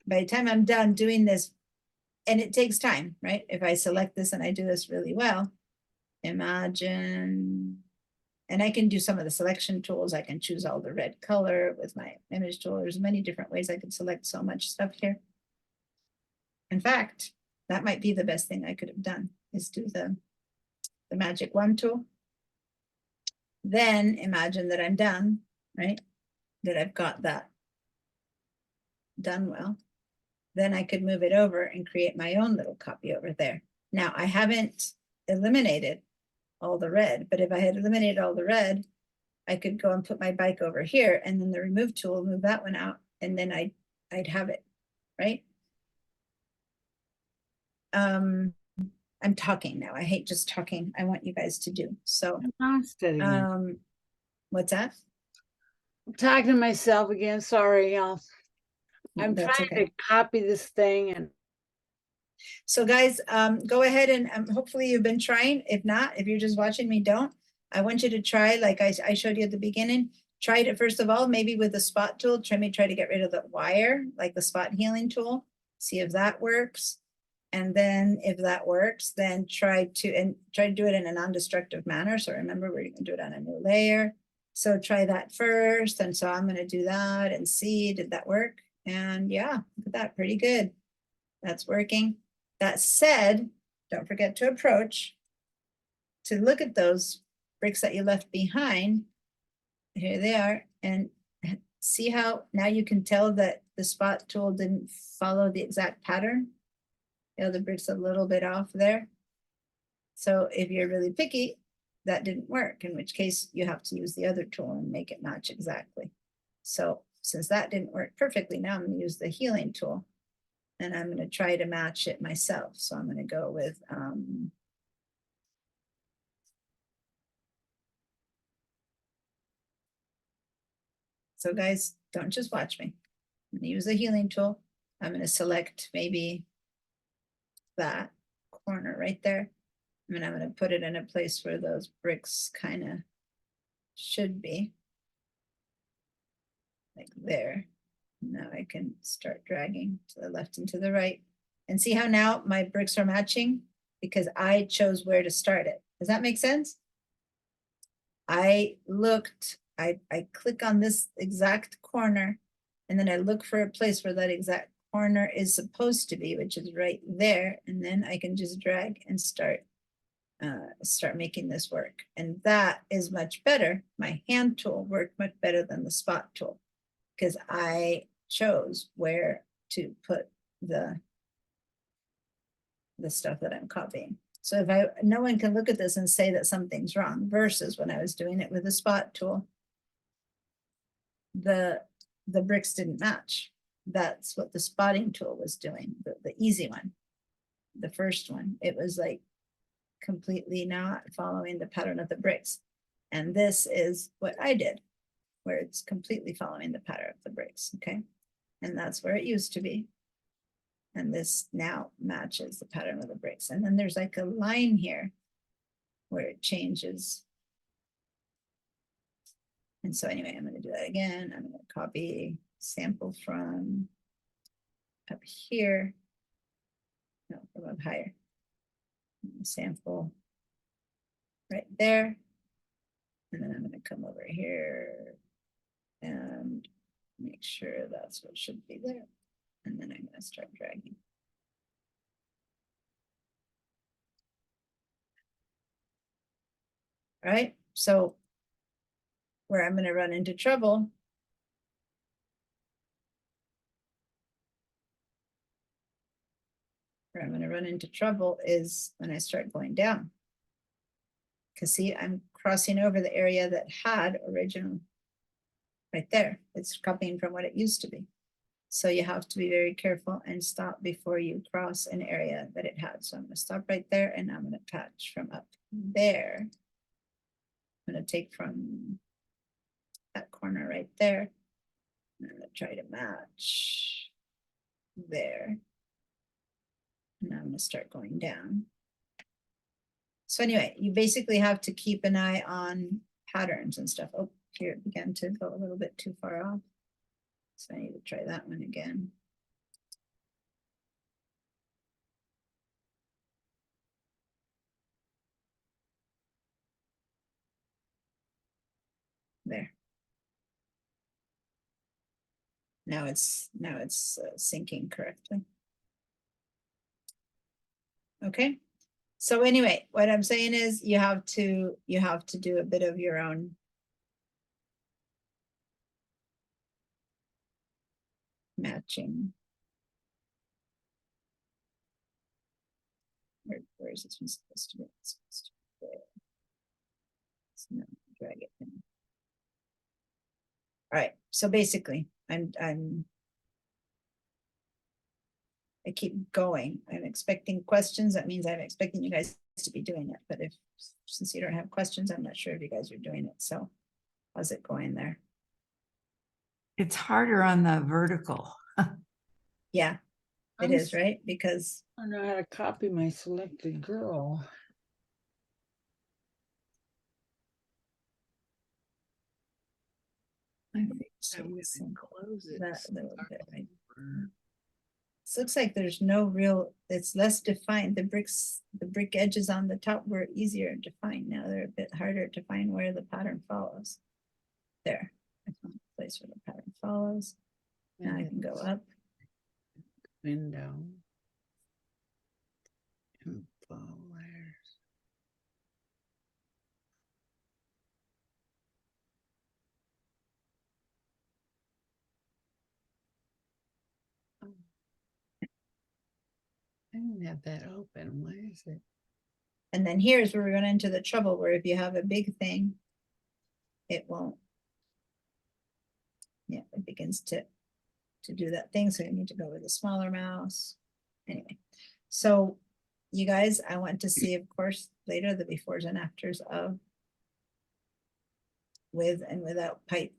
the time I'm done doing this, and it takes time, right? If I select this and I do this really well, imagine, and I can do some of the selection tools. I can choose all the red color with my image tool. There's many different ways I can select so much stuff here. In fact, that might be the best thing I could have done, is do the magic wand tool. Then imagine that I'm done, right? That I've got that done well. then I could move it over and create my own little copy over there. Now, I haven't eliminated all the red, but if I had eliminated all the red, I could go and put my bike over here, and then the remove tool will move that one out, and then I'd have it, right? I'm talking now. I hate just talking. I want you guys to do. So, Lost it again. what's that? I'm talking to myself again. Sorry, y'all. I'm That's trying okay. to copy this thing and So guys, go ahead and hopefully you've been trying. If not, if you're just watching me, don't. I want you to try, like I showed you at the beginning, try it first of all, maybe with the spot tool, try to get rid of the wire, like the spot healing tool, see if that works. And then if that works, then try to do it in a non-destructive manner. So remember, we're gonna do it on a new layer. So try that first. And so I'm gonna do that and see, did that work? And yeah, look at that, pretty good. That's working. That said, don't forget to approach to look at those bricks that you left behind. Here they are, and see how now you can tell that the spot tool didn't follow the exact pattern. The other brick's a little bit off there. So if you're really picky, that didn't work, in which case you have to use the other tool and make it match exactly. So since that didn't work perfectly, now I'm going to use the healing tool. And I'm going to try to match it myself. So I'm going to go with so guys, don't just watch me. I'm going to use the healing tool. I'm going to select maybe that corner right there. And I'm going to put it in a place where those bricks kind of should be. Like there. Now I can start dragging to the left and to the right. And see how now my bricks are matching? Because I chose where to start it. Does that make sense? I click on this exact corner, and then I look for a place where that exact corner is supposed to be, which is right there. And then I can just drag and start making this work. And that is much better. My hand tool worked much better than the spot tool, because I chose where to put the stuff that I'm copying. So if no one can look at this and say that something's wrong, versus when I was doing it with the spot tool, the bricks didn't match. That's what the spotting tool was doing, the easy one, the first one. It was like completely not following the pattern of the bricks. And this is what I did, where it's completely following the pattern of the bricks, okay? And that's where it used to be. And this now matches the pattern of the bricks. And then there's like a line here where it changes. And so anyway, I'm going to do that again. I'm going to copy sample from up here. No, from up higher. Sample right there. And then I'm going to come over here and make sure that's what should be there. And then I'm going to start dragging. All right, so where I'm going to run into trouble is when I start going down. Because see, I'm crossing over the area that had original right there. It's copying from what it used to be. So you have to be very careful and stop before you cross an area that it had. So I'm going to stop right there, and I'm going to patch from up there. I'm going to take from that corner right there. And I'm going to try to match there. And I'm going to start going down. So anyway, you basically have to keep an eye on patterns and stuff. Oh, here it began to go a little bit too far off. So I need to try that one again. There. Now it's syncing correctly. Okay. So anyway, what I'm saying is you have to do a bit of your own matching. where's this one supposed to be? It's supposed to be there. So now drag it in. All right, so basically, I keep going. I'm expecting questions. That means I'm expecting you guys to be doing it. But since you don't have questions, I'm not sure if you guys are doing it. So how's it going there? It's harder on the vertical. Yeah, it is, right? Because I don't know how to copy my selected girl. I think so, Close it. that little bit right. This looks like there's no real, it's less defined. The brick edges on the top were easier to find. Now they're a bit harder to find where the pattern follows. There, I found a place where the pattern follows. Now I can go up. Window. Info layers. Oh. I didn't have that open. Why is it? And then here's where we run into the trouble where if you have a big thing, it won't. Yeah, it begins to do that thing. So you need to go with a smaller mouse. Anyway, so you guys, I want to see, of course, later the befores and afters of with and without pipe.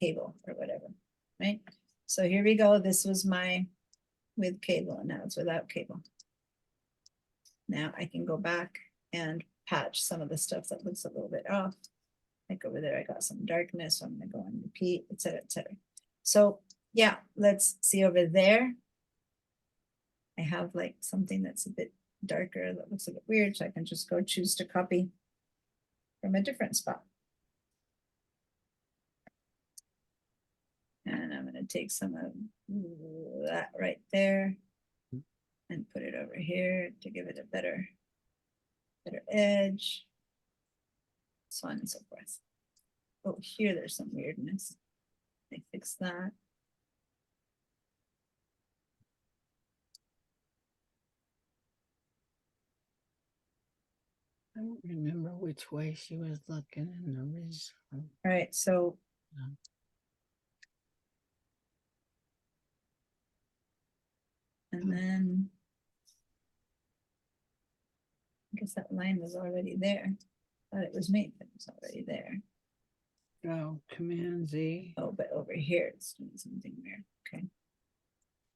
Cable or whatever, right? So here we go. This was my with cable and now it's without cable. Now I can go back and patch some of the stuff that looks a little bit off. Like over there, I got some darkness, so I'm gonna go and repeat, etc., etc. So yeah, let's see over there. I have like something that's a bit darker that looks a bit weird, so I can just go choose to copy from a different spot. And I'm gonna take some of that right there and put it over here to give it a better edge. So on and so forth. Oh, here there's some weirdness. I fix that. I don't remember which way she was looking in the original. All right, so Yeah. and then I guess that line was already there. Thought it was me, but it's already there. Oh, Command Z. Oh, but over here it's doing something weird. Okay.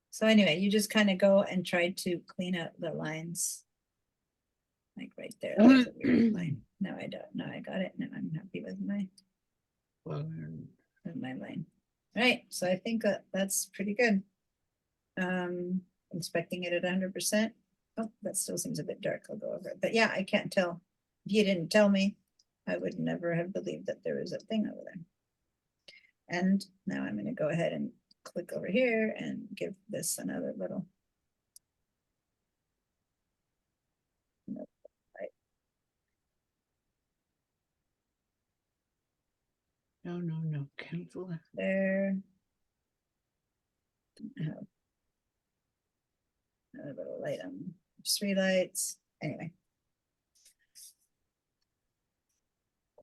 So anyway, you just kind of go and try to clean up the lines. Like right there, there's a weird line. No, I don't. No, I got it. No, I'm happy with my line. All right, so I think that's pretty good. Inspecting it at 100%. Oh, that still seems a bit dark. I'll go over it. But yeah, I can't tell. If you didn't tell me, I would never have believed that there was a thing over there. And now I'm going to go ahead and click over here and give this another little. No, cancel it. There. Have another little light on. 3 lights. Anyway.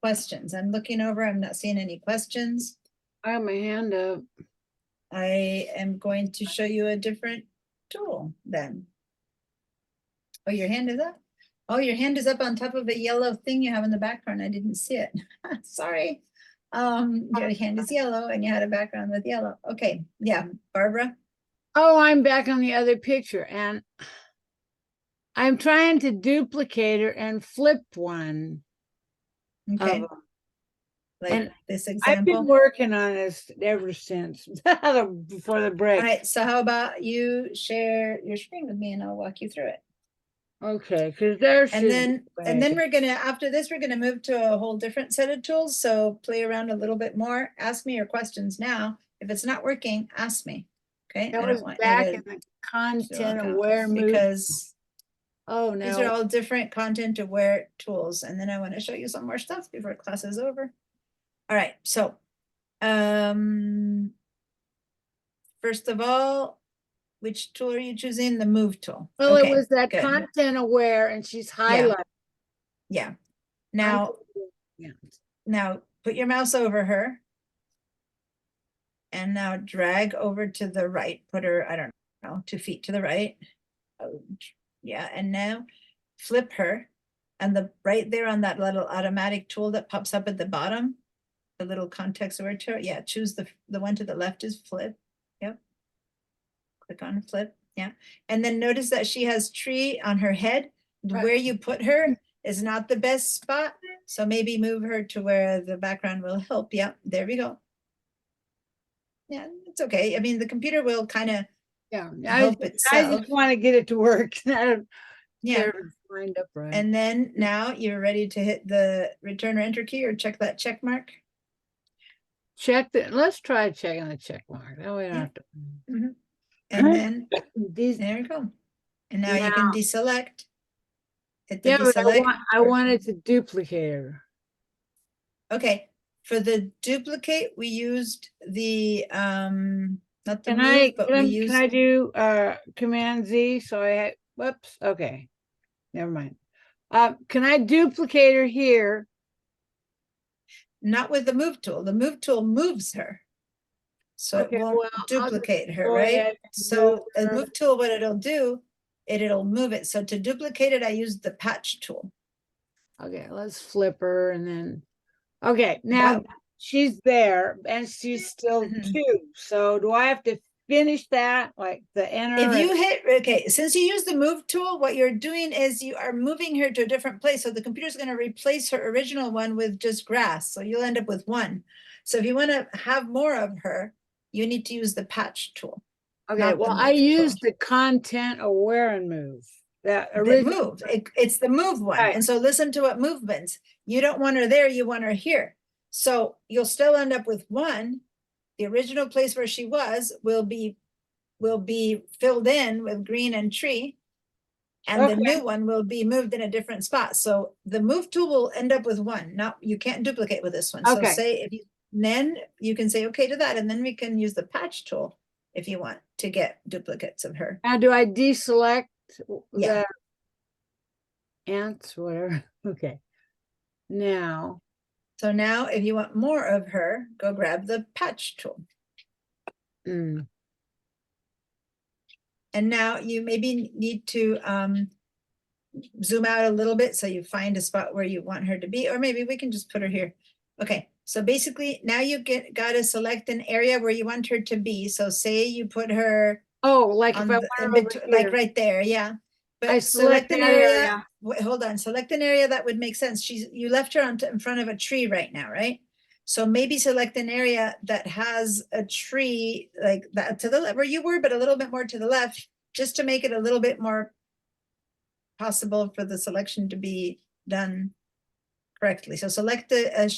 Questions. I'm looking over. I'm not seeing any questions. I have my hand up. I am going to show you a different tool then. Oh, your hand is up? Oh, your hand is up on top of a yellow thing you have in the background. I didn't see it. Sorry. Your hand is yellow and you had a background with yellow. Okay. Yeah. Barbara. Oh, I'm back on the other picture and I'm trying to duplicate her and flip one. Okay. of 'em. Like and this I've been example. working on this ever since before the break. All right. So how about you share your screen with me and I'll walk you through it. Okay, because there's And then we're gonna, after this, we're gonna move to a whole different set of tools. So play around a little bit more. Ask me your questions now. If it's not working, ask me. Okay. that I was don't want back you in to the content walk out aware move. because Oh these are no, all different content aware tools. And then I want to show you some more stuff before class is over. All right. So, first of all, which tool are you choosing? The move tool. Well, it Okay, was that good. content aware and she's highlighting. Yeah. Now, Yeah. now put your mouse over her. And now drag over to the right, put her, I don't know, 2 feet to the right. Oh, yeah, and now flip her. And the right there on that little automatic tool that pops up at the bottom, the little context word to it, yeah, choose the one to the left is flip. Yep. Click on flip, yeah. And then notice that she has tree on her head. Right. Where you put her is not the best spot. So maybe move her to where the background will help. Yeah, there we go. Yeah, it's okay. I mean, the computer will kind of Yeah, help I itself. just want to get it to work. I don't Yeah. care if it's lined up right. And then now you're ready to hit the return or enter key or check that check mark. Check the, let's try checking the check mark. That way I don't have to. And then These, there you go. And now you can deselect. Hit the yeah, but deselect. I wanted to duplicate her. Okay, for the duplicate, we used the not the Can move, but we can used I do Command Z? So I whoops. Okay, never mind. Can I duplicate her here? not with the move tool. The move tool moves her. So Okay, it won't well, I'll just duplicate her, go right? ahead and So move the her. move tool, what it'll do, it'll move it. So to duplicate it, I used the patch tool. Okay, let's flip her and then. Okay, now That- she's there and she's still Mhm. 2. So do I have to finish that like the enter? If you and- hit, okay, since you use the move tool, what you're doing is you are moving her to a different place. So the computer's going to replace her original one with just grass. So you'll end up with 1. So if you want to have more of her, you need to use the patch tool. Okay, not the well, I move tool. used the content aware and move. That The original. move, it's the move one. Right. And so listen to what movements. You don't want her there, you want her here. So you'll still end up with 1. The original place where she was will be filled in with green and tree. And the Okay. new one will be moved in a different spot. So the move tool will end up with 1. Now you can't duplicate with this one. So Okay. say if you, then you can say okay to that. And then we can use the patch tool if you want to get duplicates of her. Now, do I deselect Yeah. the ants, whatever? Okay. Now, So now if you want more of her, go grab the patch tool. mm, And now you maybe need to zoom out a little bit so you find a spot where you want her to be, or maybe we can just put her here. Okay, so basically now you got to select an area where you want her to be. So say you put her oh, like if on I the, want in her over between, like here. right there, yeah. But I select an that area. area. Wait, hold on, select an area that would make sense. You left her in front of a tree right now, right? So maybe select an area that has a tree like that to the left where you were, but a little bit more to the left, just to make it a little bit more possible for the selection to be done correctly. So select a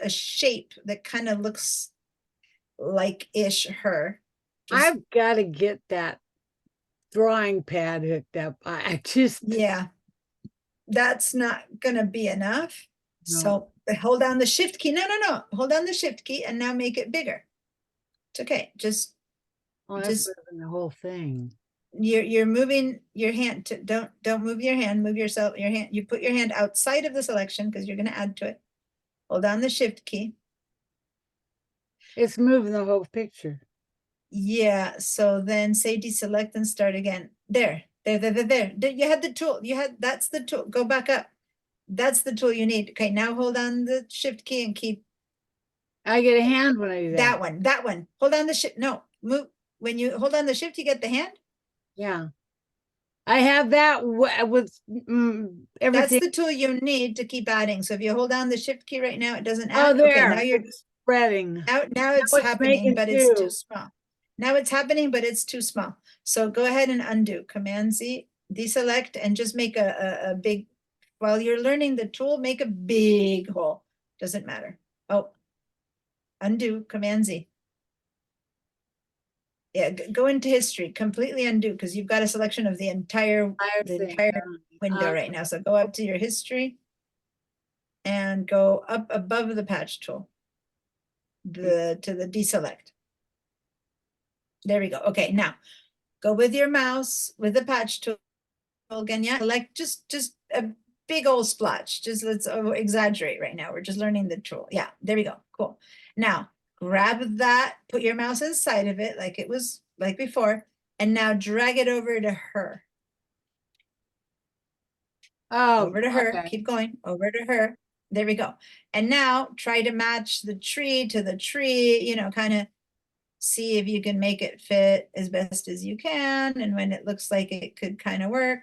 shape that kind of looks like ish her. Just- I've got to get that drawing pad hooked up. I just, yeah, that's not gonna be enough. No. So hold down the shift key. No. Hold down the shift key and now make it bigger. It's okay. Just oh, that's just- better than the whole thing. you're moving your hand to don't move your hand, move your hand. You put your hand outside of the selection because you're gonna add to it. Hold down the shift key. It's moving the whole picture. Yeah, so then say deselect and start again. There. You had the tool. That's the tool. Go back up. That's the tool you need. Okay, now hold on the shift key and keep I get a hand when I do that. that one. Hold on the shift. No, move. When you hold on the shift, you get the hand. Yeah. I have that with That's everything. the tool you need to keep adding. So if you hold down the shift key right now, it doesn't Oh, add. Okay, there. now you're It's spreading. now it's it's happening, making but it's two. too small. Now it's happening, but it's too small. So go ahead and undo. Command Z, deselect, and just make a big, while you're learning the tool, make a big hole. Doesn't matter. Oh, undo, Command Z. Yeah, go into history, completely undo, because you've got a selection of the entire window right now. So go up to your history and go up above the patch tool. To the deselect. There we go. Okay, now go with your mouse with the patch tool again. Yeah, like just a big old splotch. Just let's exaggerate right now. We're just learning the tool. Yeah, there we go. Cool. Now grab that, put your mouse inside of it like it was like before, and now drag it over to her. Oh, Over to her. okay. Keep going. Over to her. There we go. And now try to match the tree to the tree, you know, kind of see if you can make it fit as best as you can. And when it looks like it could kind of work,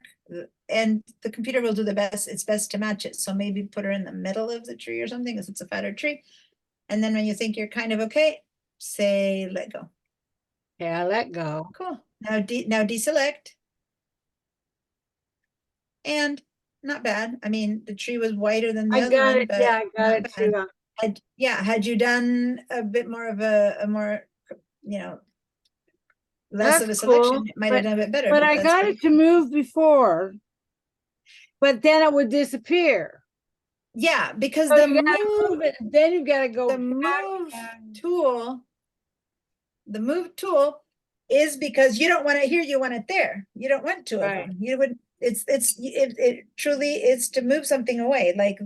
and the computer will do the best, it's best to match it. So maybe put her in the middle of the tree or something, if it's a fatter tree. And then when you think you're kind of okay, say let go. Yeah, let go. Cool. Now deselect. And not bad. I mean, the tree was whiter than the I other got one, it. but Yeah, I got not it bad. too. Had you done a bit more of a more, you know, less of a That's selection, cool, it might have done a bit better. But I that's got pretty it to move before, but then it would disappear. Yeah, because So the you gotta move, move it, then you gotta go the back move and- tool, the move tool is because you don't want it here, you want it there. You don't want two of Right. them. You would, it truly is to move something away, like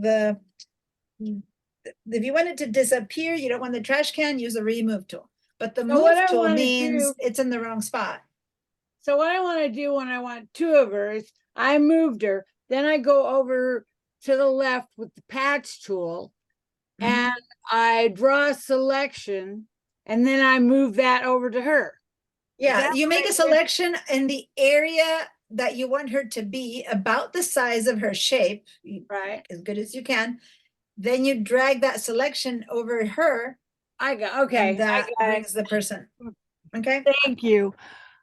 if you want it to disappear, you don't want the trash can, use the remove tool. But the So move what I tool wanna means do- it's in the wrong spot. So what I wanna do when I want two of her is I moved her, then I go over to the left with the patch tool Mhm. and I draw a selection and then I move that over to her. Yeah, that you what make I a did? selection in the area that you want her to be, about the size of her shape, Right? as good as you can. Then you drag that selection over her, I got, okay, and that I got it. brings the person. Okay, Thank you.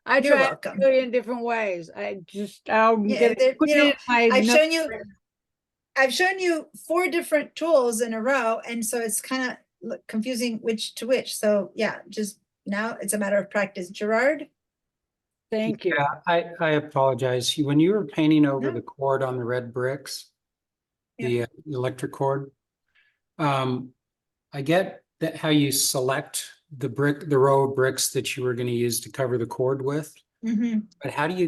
I You're try to welcome. do it in different ways. I'm Yeah, gonna there- put you it know, in my I've note- shown you 4 different tools in a row, and so it's kind of confusing which to which. So yeah, just now it's a matter of practice. Gerard, Thank you. Yeah, I apologize. When you were painting over No. the cord on the red bricks, Yeah. the electric cord, I get that how you select the row of bricks that you were going to use to cover the cord with, Mhm. but how do you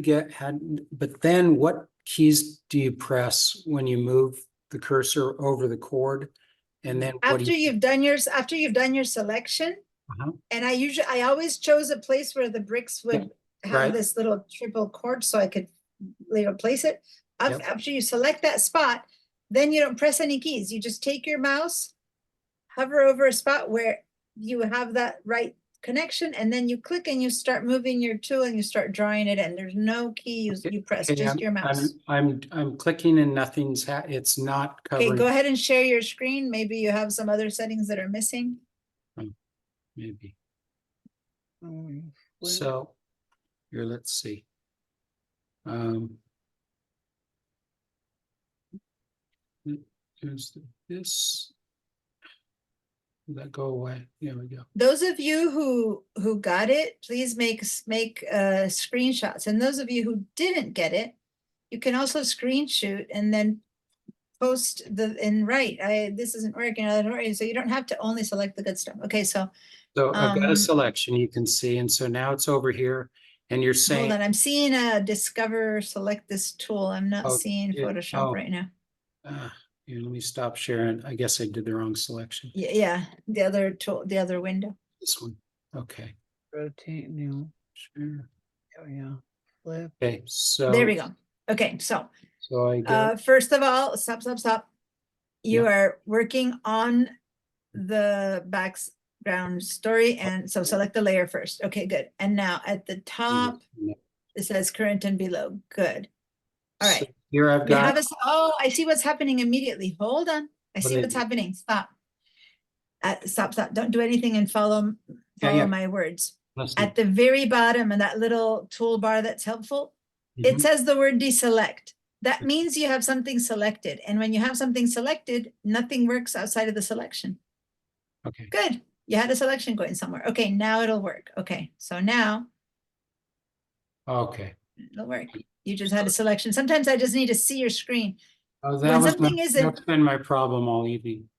but then what keys do you press when you move the cursor over the cord? And then what do after you? you've done your selection, Uh-huh. and I always chose a place where the bricks would have right. this little triple cord so I could later place it. Yep. After you select that spot, then you don't press any keys. You just take your mouse, hover over a spot where you have that right connection, and then you click and you start moving your tool and you start drawing it in. There's no key you press, Okay, just your mouse. I'm clicking and it's not Okay, covering. go ahead and share your screen. Maybe you have some other settings that are missing. Maybe. Mm, So here, let's see. There's this. Did that go away? There we go. Those of you who got it, please make screenshots. And those of you who didn't get it, you can also screenshot and then post this isn't working, so you don't have to only select the good stuff. Okay, so So I've got a Um, selection you can see, and so now it's over here, and you're hold saying, on, I'm seeing a discover select this tool. I'm not Oh, seeing yeah, Photoshop oh. right now. Here, let me stop sharing. I guess I did the wrong selection. Yeah, the other tool, the other window. This one. Okay. Rotate new. Sure. Oh, yeah. Flip. Okay, so. There we go. Okay, so So I go, first of all, stop. You are working on the background story, and so select the layer first. Okay, good. And now at the top, it says current and below. Good. All right. So here I've You have got, I see what's happening immediately. Hold on. I What see did I what's do? happening. Stop. Stop. Don't do anything and follow yeah. my words. let's At the very bottom of that little toolbar that's helpful, it Mhm. says the word deselect. That means you have something selected. And when you have something selected, nothing works outside of the selection. Okay. Good. You had a selection going somewhere. Okay, now it'll work. Okay, so now it'll work. You just had a selection. Sometimes I just need to see your screen. Oh, When something isn't- that's been my problem all evening.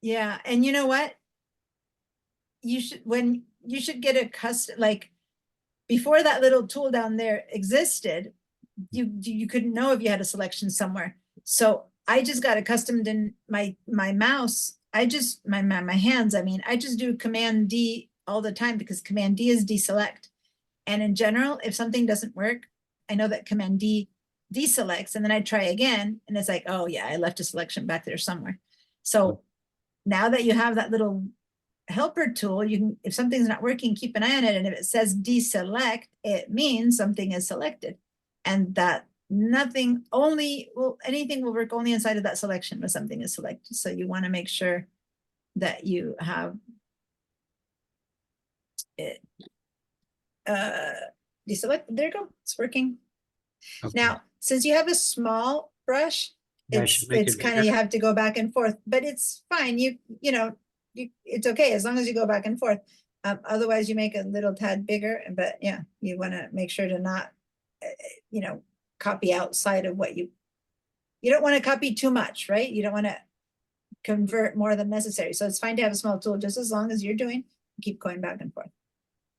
Yeah, and you know what? You should get a custom, like before that little tool down there existed, you couldn't know if you had a selection somewhere. So I just got accustomed in my mouse. My hands, I mean, I just do Command D all the time because Command D is deselect. And in general, if something doesn't work, I know that Command D deselects, and then I try again, and it's like, oh yeah, I left a selection back there somewhere. So now that you have that little helper tool, you can, if something's not working, keep an eye on it. And if it says deselect, it means something is selected. And that anything will work only inside of that selection when something is selected. So you want to make sure that you have it deselect. There you go, it's working. Okay. Now, since you have a small brush, Yeah, I should make it it's kind of, bigger. you have to go back and forth, but it's fine. It's okay as long as you go back and forth. Otherwise you make it a little tad bigger, but yeah, you want to make sure to not, copy outside of what you don't want to copy too much, right? You don't want to convert more than necessary. So it's fine to have a small tool just as long as you're doing, keep going back and forth.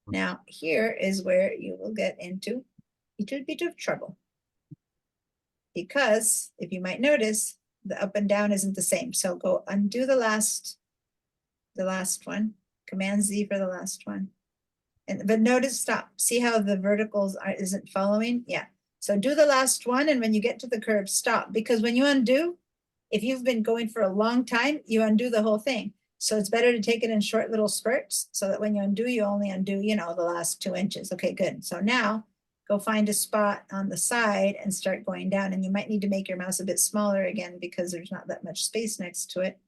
Now, here is where you will get into a little bit of trouble. Because if you might notice, the up and down isn't the same. So go undo the last one, Command Z for the last one. But notice, stop. See how the verticals isn't following? Yeah. So do the last one, and when you get to the curve, stop. Because when you undo, if you've been going for a long time, you undo the whole thing. So it's better to take it in short little spurts so that when you undo, you only undo, the last 2 inches. Okay, good. So now go find a spot on the side and start going down. And you might need to make your mouse a bit smaller again because there's not that much space next to it.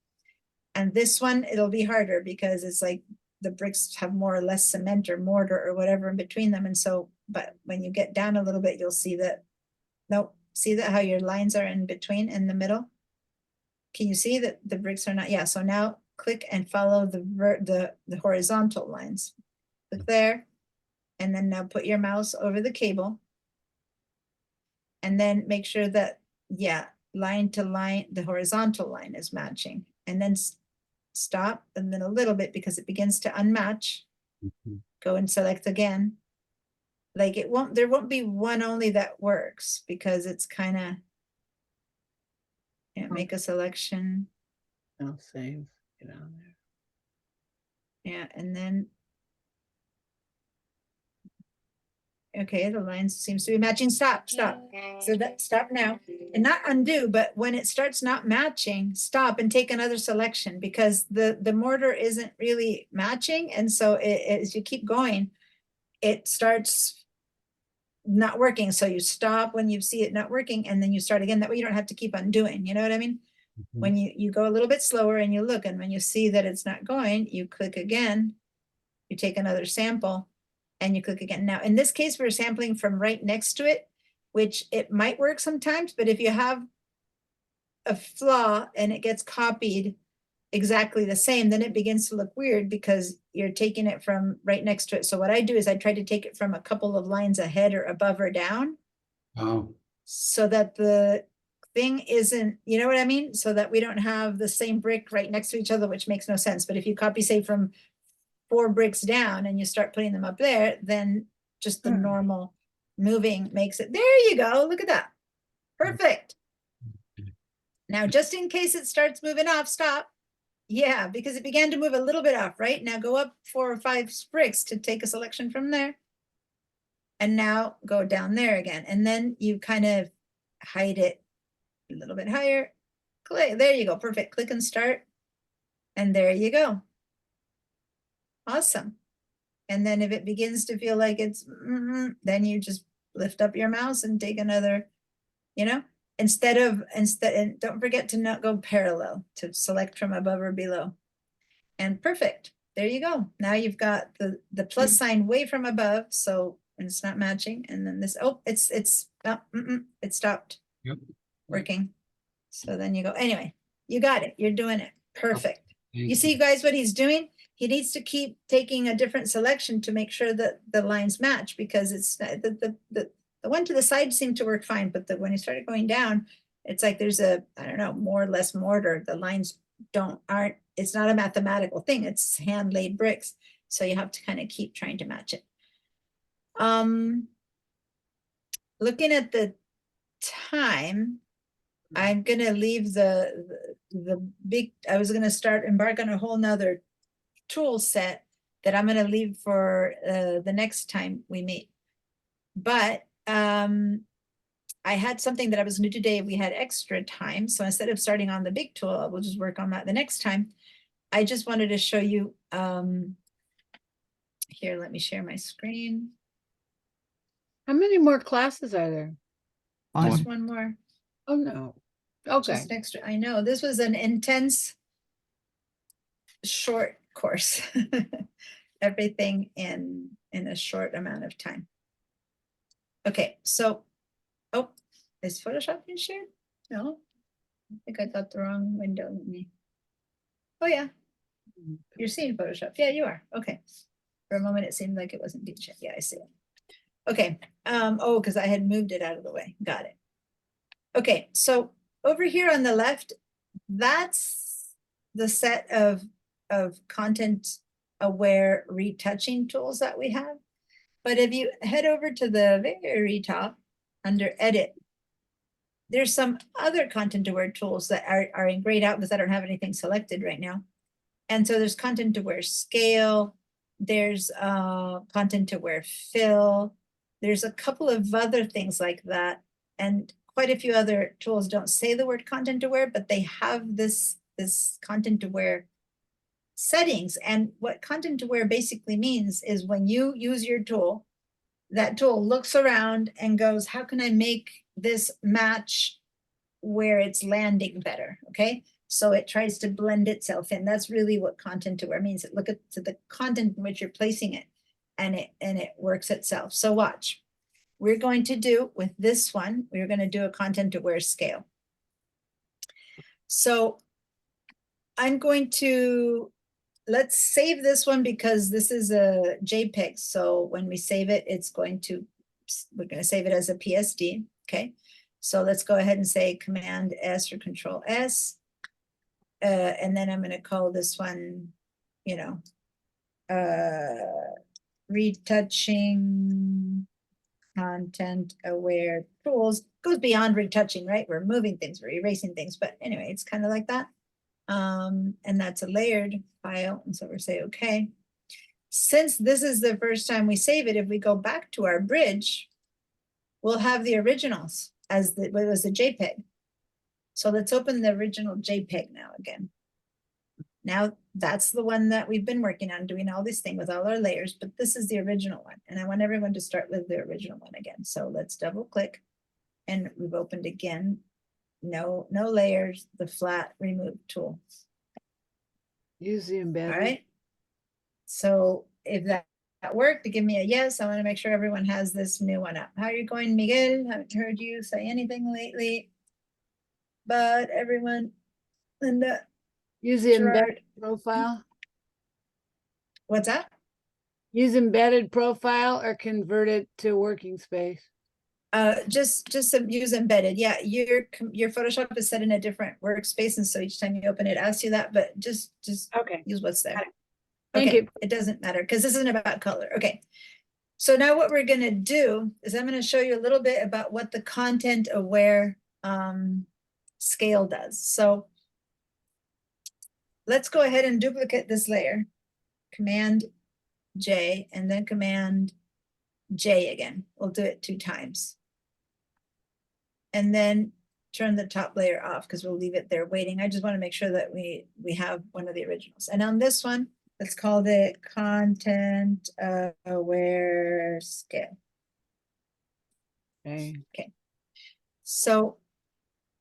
And this one, it'll be harder because it's like the bricks have more or less cement or mortar or whatever in between them. And so, but when you get down a little bit, you'll see that, nope, see that how your lines are in between, in the middle? Can you see that the bricks are not? Yeah, so now click and follow the horizontal lines. Click there, and then now put your mouse over the cable. And then make sure that, yeah, line to line, the horizontal line is matching. And then stop, and then a little bit because it begins to unmatch. Mhm. Go and select again. Like there won't be one only that works because it's kind of, yeah, make a selection. I'll save it on there. Yeah, and then. Okay, the line seems to be matching. Stop. So that stop now, and not undo, but when it starts not matching, stop and take another selection because the mortar isn't really matching. And so as you keep going, it starts not working. So you stop when you see it not working, and then you start again. That way you don't have to keep undoing. You know what I mean? Mhm. When you go a little bit slower and you look, and when you see that it's not going, you click again, you take another sample, and you click again. Now, in this case, we're sampling from right next to it, which it might work sometimes, but if you have a flaw and it gets copied exactly the same, then it begins to look weird because you're taking it from right next to it. So what I do is I try to take it from a couple of lines ahead or above or down Oh, so that the thing isn't, you know what I mean? So that we don't have the same brick right next to each other, which makes no sense. But if you copy, say, from 4 bricks down and you start putting them up there, then just the normal moving makes it. There you go. Look at that. Perfect. Now, just in case it starts moving off, stop. Yeah, because it began to move a little bit off, right? Now go up 4 or 5 bricks to take a selection from there. And now go down there again. And then you kind of hide it a little bit higher. Click. There you go. Perfect. Click and start. And there you go. Awesome. And then if it begins to feel like it's, then you just lift up your mouse and take another, and don't forget to not go parallel, to select from above or below. And perfect. There you go. Now you've got the plus sign way from above. So, and it's not matching. And then this, it stopped yep. working. So then you go, anyway, you got it. You're doing it. Perfect. Thank You see, guys, what he's doing? He needs to keep taking a different selection to make sure that the lines match, because it's the one to the side seemed to work fine, but when he started going down, it's like there's I don't know, more or less mortar. The lines it's not a mathematical thing. It's hand laid bricks. So you have to kind of keep trying to match it. Looking at the time, I'm gonna leave the big, I was gonna embark on a whole nother tool set that I'm gonna leave for the next time we meet. But I had something that I was new today. We had extra time. So instead of starting on the big tool, we'll just work on that the next time. I just wanted to show you, here, let me share my screen. How many more classes are there? Just one more. Oh, no. Okay. Just an extra. I know this was an intense short course. Everything in a short amount of time. Okay, so oh, is Photoshop been shared? No, I think I got the wrong window. Let me. Oh yeah, you're seeing Photoshop. Yeah, you are. Okay. For a moment, it seemed like it wasn't being shared. Yeah, I see it. Okay. Oh, because I had moved it out of the way. Got it. Okay, so over here on the left, that's the set of content aware retouching tools that we have. But if you head over to the very top under edit, there's some other content aware tools that are in grayed out because I don't have anything selected right now. And so there's content aware scale, there's content aware fill, there's a couple of other things like that. And quite a few other tools don't say the word content aware, but they have this content aware settings. And what content aware basically means is when you use your tool, that tool looks around and goes, how can I make this match where it's landing better? Okay, so it tries to blend itself in. That's really what content aware means. It look at the content in which you're placing it, and it works itself. So watch. We're going to do with this one, we're going to do a content aware scale. So I'm going to, let's save this one because this is a JPEG. So when we save it, we're going to save it as a PSD. Okay. So let's go ahead and say Command S or Control S. And then I'm going to call this one, retouching content aware tools. Goes beyond retouching, right? We're moving things, we're erasing things, but anyway, it's kind of like that. And that's a layered file. And so we're saying, okay, since this is the first time we save it, if we go back to our bridge, we'll have the originals as it was a JPEG. So let's open the original JPEG now again. Now that's the one that we've been working on, doing all this thing with all our layers, but this is the original one. And I want everyone to start with the original one again. So let's double click and we've opened again. No layers, the flat remove tool. Use the embedded. All right. So if that worked, to give me a yes, I want to make sure everyone has this new one up. How are you going, Miguel? Haven't heard you say anything lately. But everyone, Linda, Use the Gerard. embedded profile. What's that? Use embedded profile or convert it to working space. Just use embedded. Yeah, your Photoshop is set in a different workspace, and so each time you open it, asks you that. But just Okay. use what's there. Thank Okay, you. it doesn't matter because this isn't about color. Okay, so now what we're gonna do is I'm gonna show you a little bit about what the content aware scale does. So let's go ahead and duplicate this layer, Command J, and then Command J again. We'll do it 2 times. And then turn the top layer off because we'll leave it there waiting. I just want to make sure that we have one of the originals. And on this one, let's call it content aware scale. Okay. Okay. So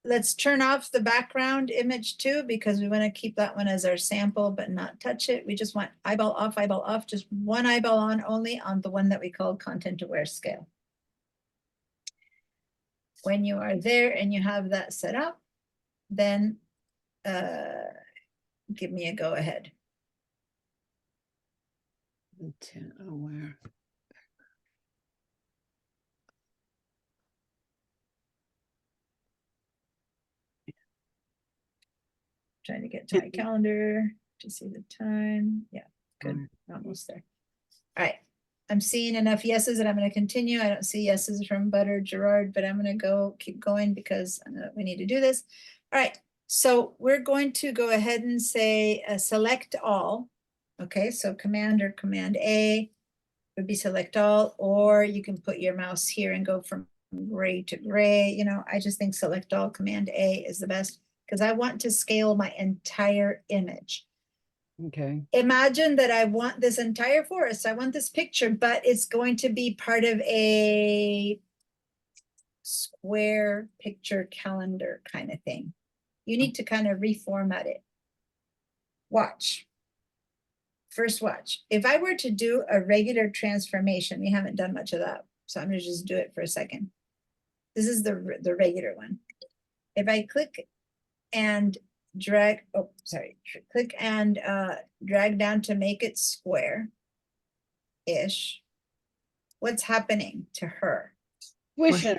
let's turn off the background image too, because we want to keep that one as our sample, but not touch it. We just want eyeball off, just one eyeball on only on the one that we call content aware scale. When you are there and you have that set up, then give me a go ahead. Content aware. Trying to get to my calendar to see the time. Yeah, good. Almost there. All right. I'm seeing enough yeses and I'm gonna continue. I don't see yeses from Butter Gerard, but I'm gonna keep going because I know we need to do this. All right, so we're going to go ahead and say select all. Okay, so Command or Command A would be select all, or you can put your mouse here and go from gray to gray. You know, I just think select all, Command A is the best because I want to scale my entire image. Okay. Imagine that I want this entire forest, I want this picture, but it's going to be part of a square picture calendar kind of thing. You need to kind of reformat it. Watch. First watch. If I were to do a regular transformation, we haven't done much of that, so I'm gonna just do it for a second. This is the regular one. If I click and drag, oh, sorry, click and drag down to make it square-ish, what's happening to her? Wishing.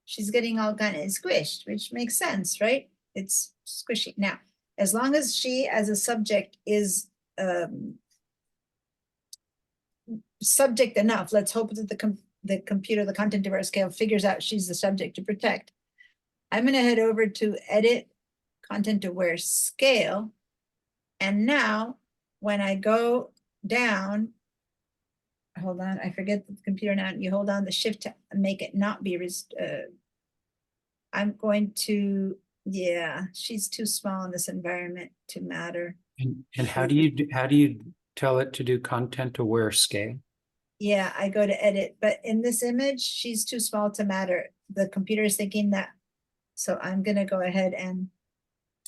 She's getting all kind of squished, which makes sense, right? It's squishy. Now, as long as she as a subject is subject enough, let's hope that the computer, the content aware scale figures out she's the subject to protect. I'm gonna head over to edit content aware scale. And now when I go down, hold on, I forget the computer now, you hold on the shift to make it not be, I'm going to, yeah, she's too small in this environment to matter. And how do you tell it to do content aware scale? Yeah, I go to edit, but in this image, she's too small to matter. The computer is thinking that. So I'm gonna go ahead and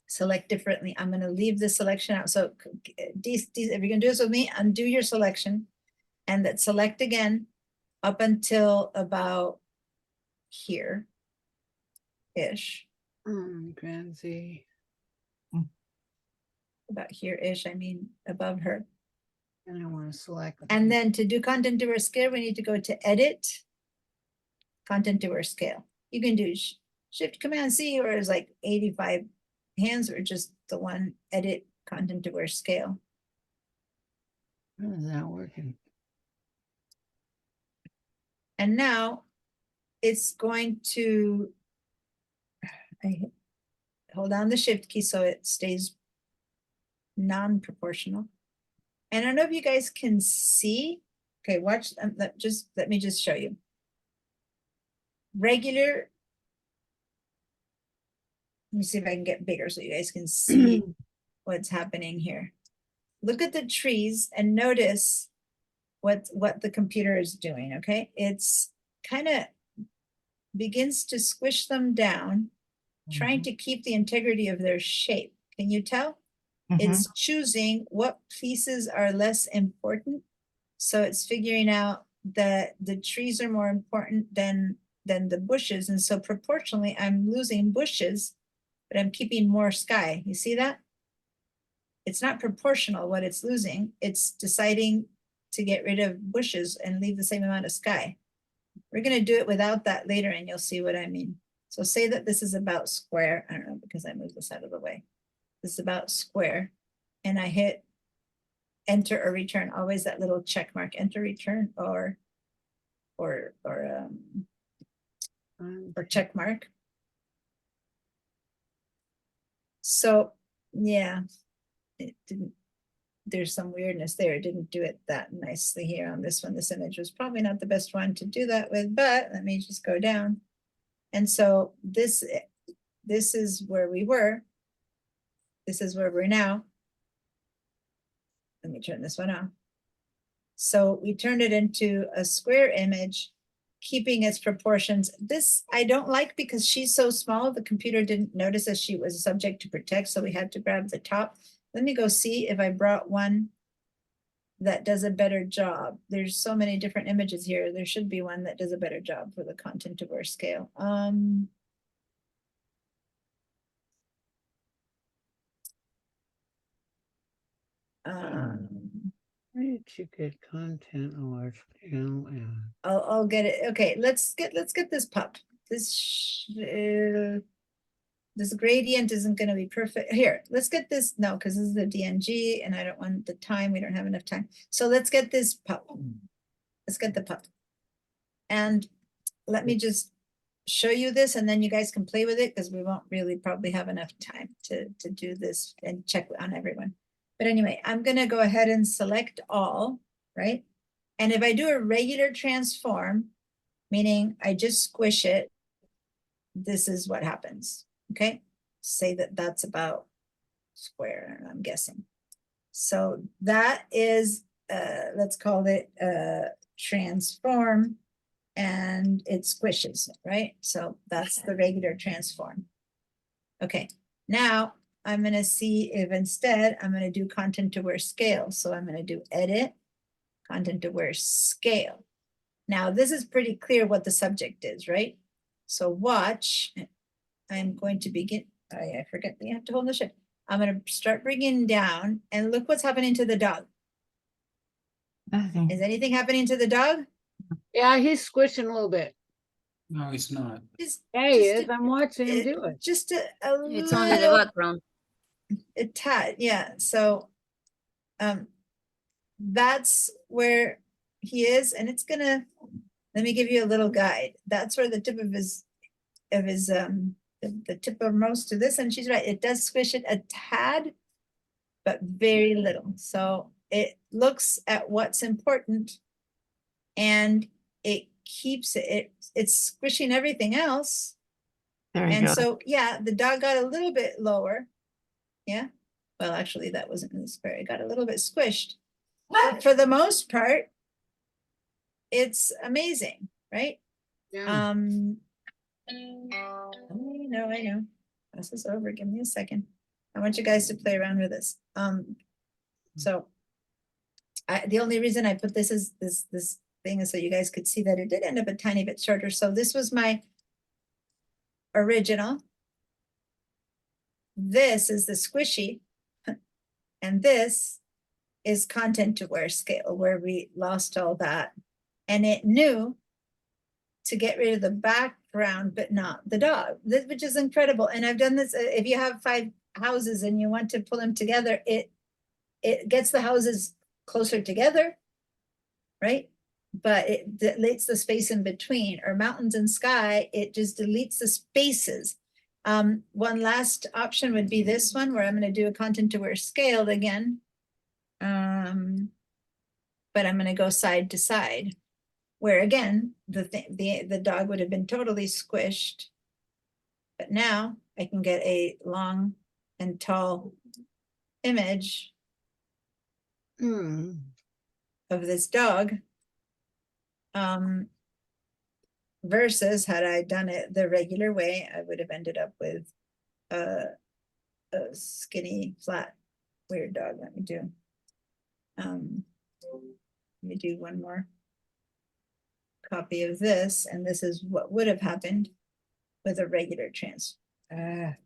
select differently. I'm gonna leave the selection out. So if you're gonna do this with me, undo your selection and that select again up until about here-ish. Grand Z. About here-ish, I mean above her. And I want to select. And then to do content aware scale, we need to go to edit, content aware scale. You can do Shift Command C, or it's like 85 hands, or just the one edit content aware scale. How is that working? And now it's going to, I hold down the shift key so it stays non-proportional. And I don't know if you guys can see. Okay, watch, let me just show you. Regular, let me see if I can get bigger so you guys can see what's happening here. Look at the trees and notice what the computer is doing, okay? It's kind of begins to squish them down, trying to keep the integrity of their shape. Can you tell? It's choosing what pieces are less important. So it's figuring out that the trees are more important than the bushes. And so proportionally, I'm losing bushes, but I'm keeping more sky. You see that? It's not proportional what it's losing. It's deciding to get rid of bushes and leave the same amount of sky. We're going to do it without that later, and you'll see what I mean. So say that this is about square. I don't know, because I moved this out of the way. This is about square, and I hit enter or return. Always that little check mark, enter, return, or check mark. So yeah, it didn't. There's some weirdness there. It didn't do it that nicely here on this one. This image was probably not the best one to do that with, but let me just go down. And so this is where we were. This is where we're now. Let me turn this one on. So we turned it into a square image, keeping its proportions. This I don't like because she's so small. The computer didn't notice that she was subject to protect, so we had to grab the top. Let me go see if I brought one that does a better job. There's so many different images here. There should be one that does a better job for the content aware scale. Where did you get content aware scale? I'll get it. Okay, let's get this pup. This gradient isn't going to be perfect. Here, let's get this. No, because this is the DNG and I don't want the time. We don't have enough time. So let's get this pup. Let's get the pup. And let me just show you this and then you guys can play with it because we won't really probably have enough time to do this and check on everyone. But anyway, I'm gonna go ahead and select all, right? And if I do a regular transform, meaning I just squish it, this is what happens, okay? Say that that's about square, I'm guessing. So that is, let's call it transform, and it squishes, right? So that's the regular transform. Okay, now I'm gonna see if instead I'm gonna do content aware scale. So I'm gonna do edit, content aware scale. Now this is pretty clear what the subject is, right? So watch, I'm going to begin, I forget, you have to hold the shift. I'm gonna start bringing down and look what's happening to the dog. Nothing. Is anything happening to the dog? Yeah, he's squishing a little bit. No, he's not. Just, Yeah, he just is. I'm watching him do it. Just a It's only the little, background. a tad, yeah, so that's where he is, and it's gonna, let me give you a little guide. That's where the tip of his the tip of most to this, and she's right, it does squish it a tad, but very little. So it looks at what's important and it keeps it's squishing everything else. There you And go. so, yeah, the dog got a little bit lower. Yeah. Well, actually, that wasn't really square. It got a little bit squished. But for the most part, it's amazing, right? Yeah. I know. This is over. Give me a second. I want you guys to play around with this. So the only reason I put this is this thing is so you guys could see that it did end up a tiny bit shorter. So this was my original. This is the squishy, and this is content aware scale where we lost all that. And it knew to get rid of the background, but not the dog, which is incredible. And I've done this, if you have 5 houses and you want to pull them together, it gets the houses closer together, right? But it deletes the space in between, or mountains and sky, it just deletes the spaces. One last option would be this one where I'm going to do a content aware scaled again. But I'm going to go side to side, where again, the dog would have been totally squished. But now I can get a long and tall image Hmm. of this dog. Versus had I done it the regular way, I would have ended up with a skinny, flat, weird dog. Let me do one more copy of this, and this is what would have happened with a regular transform.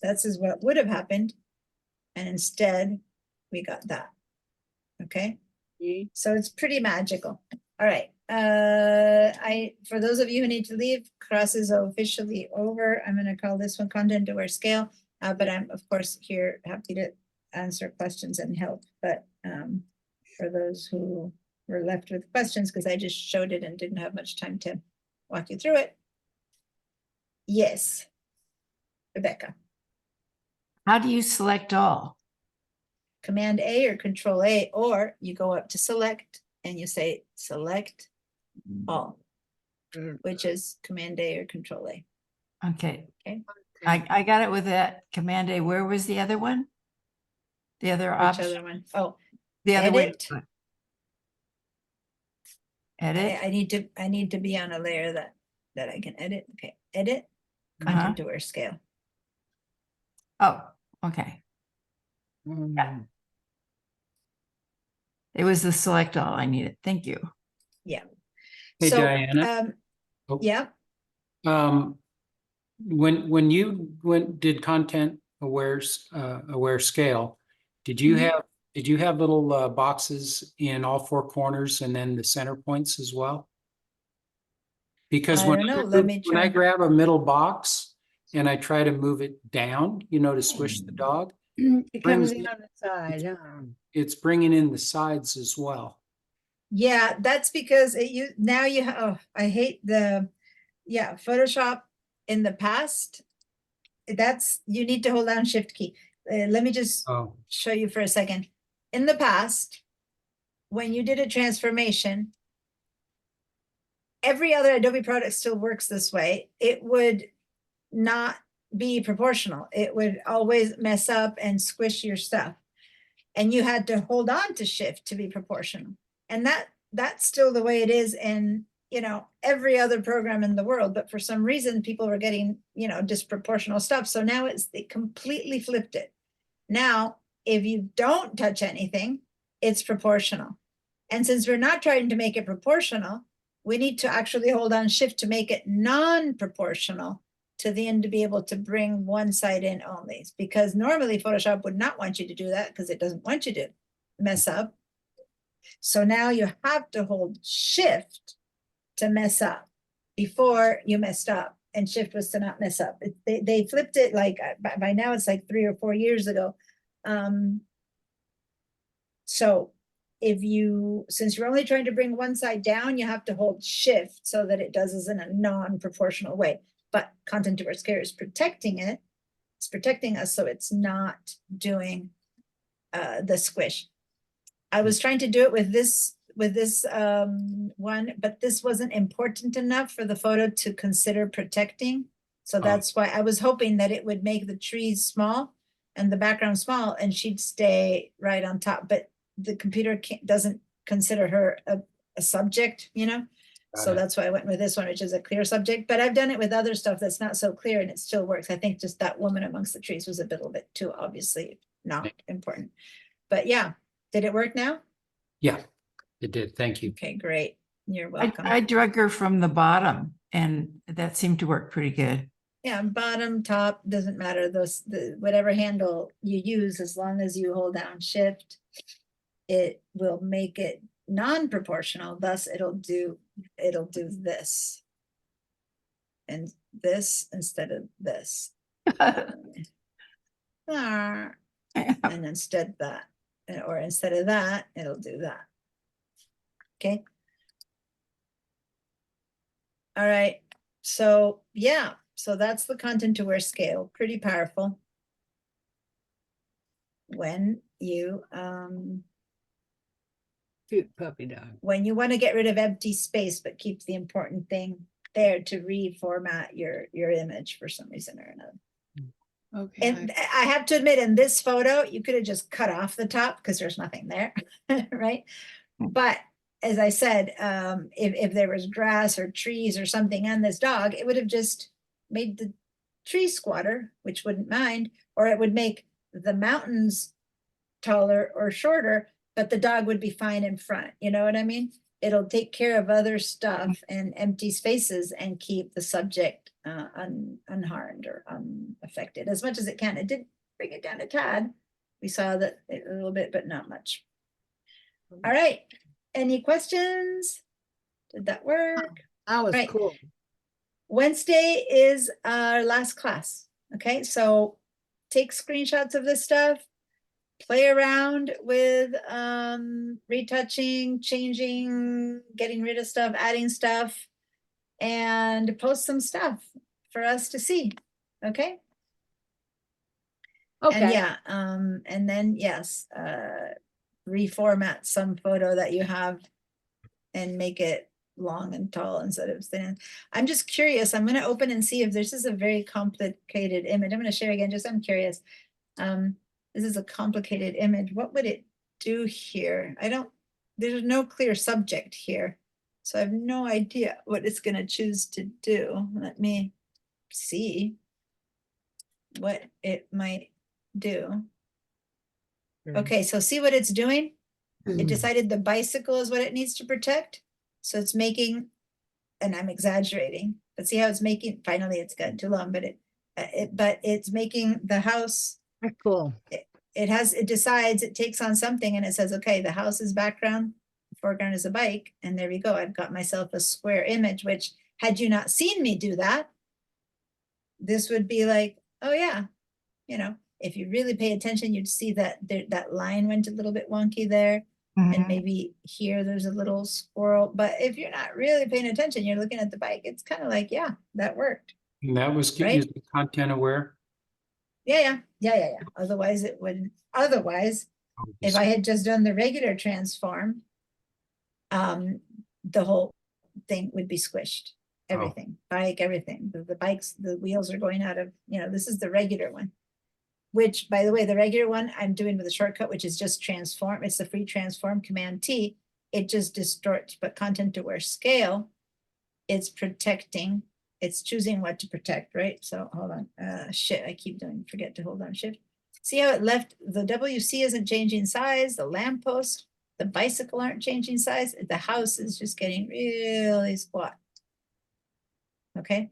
This is what would have happened, and instead we got that. Okay. So it's pretty magical. All right. For those of you who need to leave, class is officially over. I'm going to call this one content aware scale, but I'm of course here happy to answer questions and help. But for those who were left with questions, because I just showed it and didn't have much time to walk you through it. Yes, Rebecca. How do you select all? Command A or Control A, or you go up to select and you say select all, which is Command A or Control A. Okay. Okay. I got it with that Command A. Where was the other one? The other Which option? other one? Oh, The other way. edit. to do it. Edit. I need to be on a layer that I can edit. Okay, edit, Uh-huh. content aware scale. Oh, okay. It was the select all I needed. Thank you. Yeah. Hey, So, Diana. Oh. yeah, When you did content aware scale, did you Mhm. have little boxes in all 4 corners and then the center points as well? Because I when don't know. I Let move- me when I try. grab a middle box and I try to move it down, to squish the dog, It comes brings in me- on the side, huh? it's bringing in the sides as well. Yeah, that's because now oh, I hate Photoshop in the past. You need to hold down Shift key. Let me just Oh, show you for a second. In the past, when you did a transformation, every other Adobe product still works this way. It would not be proportional. It would always mess up and squish your stuff. And you had to hold on to Shift to be proportional. And that's still the way it is in, every other program in the world. But for some reason, people were getting, disproportional stuff. So now they completely flipped it. Now, if you don't touch anything, it's proportional. And since we're not trying to make it proportional, we need to actually hold on Shift to make it non-proportional to the end to be able to bring one side in only. Because normally Photoshop would not want you to do that because it doesn't want you to mess up. So now you have to hold Shift to mess up before you messed up. And Shift was to not mess up. They flipped it like by now it's like 3 or 4 years ago. So since you're only trying to bring one side down, you have to hold Shift so that it does this in a non-proportional way. But Content Aware Scale is protecting it. It's protecting us so it's not doing the squish. I was trying to do it with this one, but this wasn't important enough for the photo to consider protecting. So that's why I was hoping that it would make the trees small and the background small and she'd stay right on top. But the computer doesn't consider her a subject, So that's why I went with this one, which is a clear subject. But I've done it with other stuff that's not so clear and it still works. I think just that woman amongst the trees was a little bit too obviously not important. But yeah, did it work now? yeah, it did. Thank you. Okay, great. You're welcome. I drug her from the bottom and that seemed to work pretty good. Yeah, bottom, top, doesn't matter. Whatever handle you use, as long as you hold down Shift, it will make it non-proportional. Thus, it'll do this. And this instead of this. And instead that. Or instead of that, it'll do that. Okay. All right. So yeah. So that's the Content Aware Scale, pretty powerful. When you Cute puppy dog. when you want to get rid of empty space but keep the important thing there to reformat your image for some reason or another. Okay. And I have to admit, in this photo, you could have just cut off the top because there's nothing there, right? But as I said, if there was grass or trees or something on this dog, it would have just made the tree squatter, which wouldn't mind, or it would make the mountains taller or shorter, but the dog would be fine in front. You know what I mean? It'll take care of other stuff and empty spaces and keep the subject unharmed or unaffected as much as it can. It did bring it down a tad. We saw that a little bit, but not much. All right. Any questions? Did that work? That was Right. cool. Wednesday is our last class. Okay, so take screenshots of this stuff, play around with retouching, changing, getting rid of stuff, adding stuff, and post some stuff for us to see. Okay. And Okay. yeah, and then yes, reformat some photo that you have and make it long and tall instead of thin. I'm just curious. I'm going to open and see if this is a very complicated image. I'm going to share again. I'm curious. This is a complicated image. What would it do here? There's no clear subject here. So I have no idea what it's going to choose to do. Let me see what it might do. Okay, so see what it's doing? It decided the bicycle is what it needs to protect. So it's making, and I'm exaggerating, but see how it's making, finally it's gotten too long, but it's making the house. Cool. It decides, it takes on something and it says, okay, the house is background, foreground is a bike. And there we go. I've got myself a square image, which had you not seen me do that, this would be like, oh yeah, if you really pay attention, you'd see that that line went a little bit wonky there. And Mhm. maybe here there's a little squirrel, but if you're not really paying attention, you're looking at the bike, it's kind of like, yeah, that worked. And that was Right. using content aware. Yeah. Otherwise it wouldn't, otherwise, if I had just done the regular transform, the whole thing would be squished. Everything, bike, everything. The bikes, the wheels are going out of, this is the regular one. Which, by the way, the regular one I'm doing with a shortcut, which is just transform. It's the free transform Command T. It just distorts, but content aware scale, it's protecting, it's choosing what to protect, right? So hold on, I keep doing, forget to hold on shift. See how it left, the WC isn't changing size, the lamppost, the bicycle aren't changing size, the house is just getting really squat. Okay.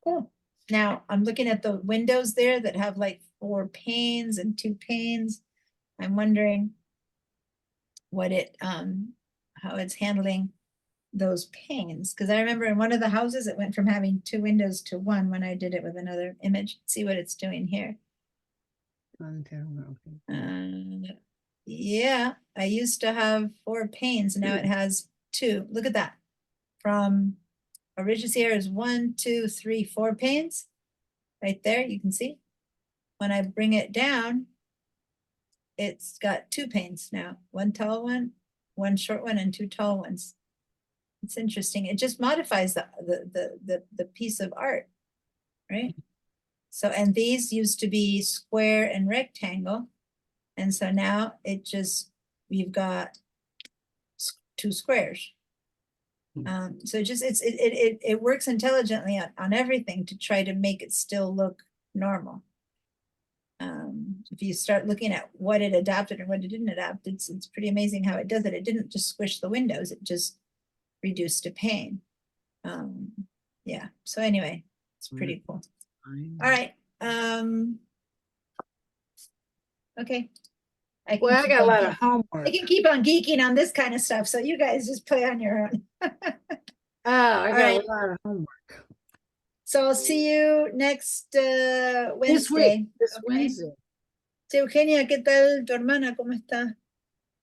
Cool. Now I'm looking at the windows there that have like 4 panes and 2 panes. I'm wondering what how it's handling those panes. Because I remember in one of the houses, it went from having 2 windows to 1 when I did it with another image. See what it's doing here. Yeah, I used to have 4 panes. Now it has 2. Look at that. From originally here is 1, 2, 3, 4 panes. Right there, you can see. When I bring it down, it's got 2 panes now. 1 tall one, 1 short one, and 2 tall ones. It's interesting. It just modifies the piece of art, right? So, and these used to be square and rectangle. And so now we've got 2 squares. So it works intelligently on everything to try to make it still look normal. If you start looking at what it adapted and what it didn't adapt, it's pretty amazing how it does it. It didn't just squish the windows, it just reduced a pane. Yeah, so anyway, it's pretty cool. All right. Okay. Well, I keep got a on lot geek- of homework. I can keep on geeking on this kind of stuff, so you guys just play on your own. Oh, I got right. a lot of homework. So I'll see you next This Wednesday. week, this okay? Wednesday. Sí, Eugenia, ¿qué tal tu hermana? ¿Cómo está?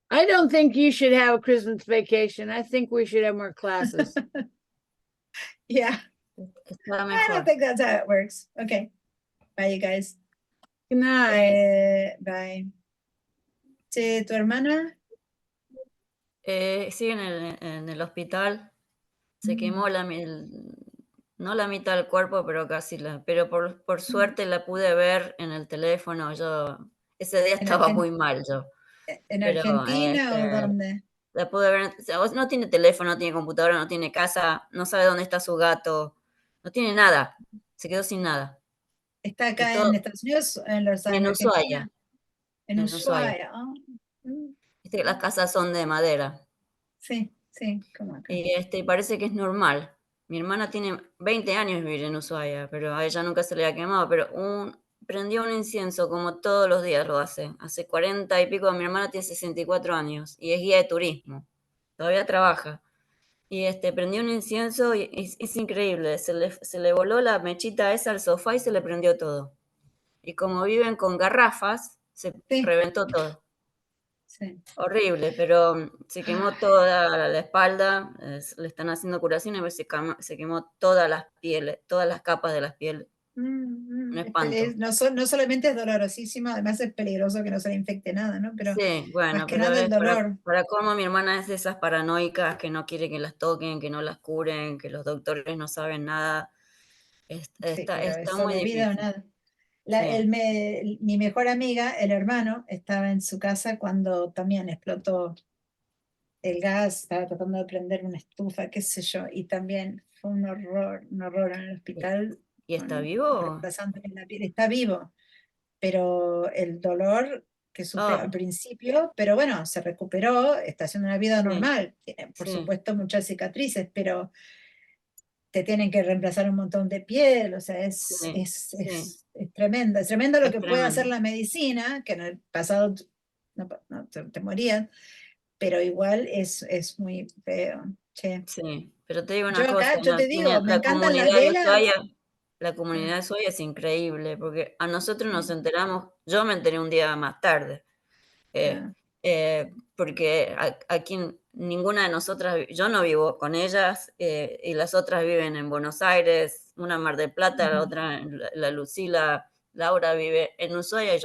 I don't think you should have a Christmas vacation. I think we should have more classes. Yeah, Está I mejor. don't think that's how it works. Okay. Bye, you guys. Good night. Bye. Sí, ¿tu hermana? Sí, en el hospital. Se Mm. quemó no la mitad del cuerpo, pero casi pero por suerte la pude ver en el teléfono. Ese día ¿En estaba muy mal yo. ¿En Pero, Argentina o dónde? La pude ver, o sea, no tiene teléfono, no tiene computadora, no tiene casa, no sabe dónde está su gato, no tiene nada. Se quedó sin nada. ¿Está Y acá todo en Estados Unidos o en en Argentina? Ushuaia. En en Ushuaia. Ushuaia. Ah, Viste que las casas son de madera. sí, como acá. Y parece que es normal. Mi hermana tiene 20 años vivir en Ushuaia, pero a ella nunca se le ha quemado, pero prendió un incienso como todos los días lo hace. Hace 40 y pico, mi hermana tiene 64 años y es guía de turismo. Todavía trabaja. Y prendió un incienso y es increíble. Se le voló la mechita esa al sofá y se le prendió todo. Y como viven con garrafas, se Sí. reventó todo. Sí. Horrible, pero se quemó toda la espalda, le están haciendo curaciones, pero se quemó todas las pieles, todas las capas de las pieles. Un espanto. No solamente es dolorosísimo, además es peligroso que no se le infecte nada, ¿no? Pero Sí, bueno, más que pero nada el dolor. para cómo mi hermana es de esas paranoicas que no quiere que las toquen, que no las curen, que los doctores no saben nada. Sí, Está pero es muy sobre vida o difícil. nada. Sí. Mi mejor amiga, el hermano, estaba en su casa cuando también explotó el gas, estaba tratando de prender una estufa, qué sé yo, y también fue un horror en el hospital. ¿Y está con- vivo? reemplazándole la piel. Está vivo, pero el dolor que sufrió Ah. al principio, pero bueno, se recuperó, está haciendo una vida Sí, normal, tiene por sí. supuesto muchas cicatrices, pero te tienen que reemplazar un montón de piel, o sea, Sí, es sí. es tremendo lo Es que puede hacer tremendo. la medicina, que en el pasado te morían, pero igual es muy feo. Che. Sí, pero te digo una Yo cosa, acá, yo te digo, me la encantan las comunidad de velas. Ushuaia, la comunidad de Ushuaia es increíble, porque a nosotros nos enteramos, yo me enteré un día más tarde, porque aquí ninguna de nosotras, yo no vivo con ellas, y las otras viven en Buenos Aires, una en Mar del Plata, la otra, la Lucila, Laura vive en Ushuaia, y yo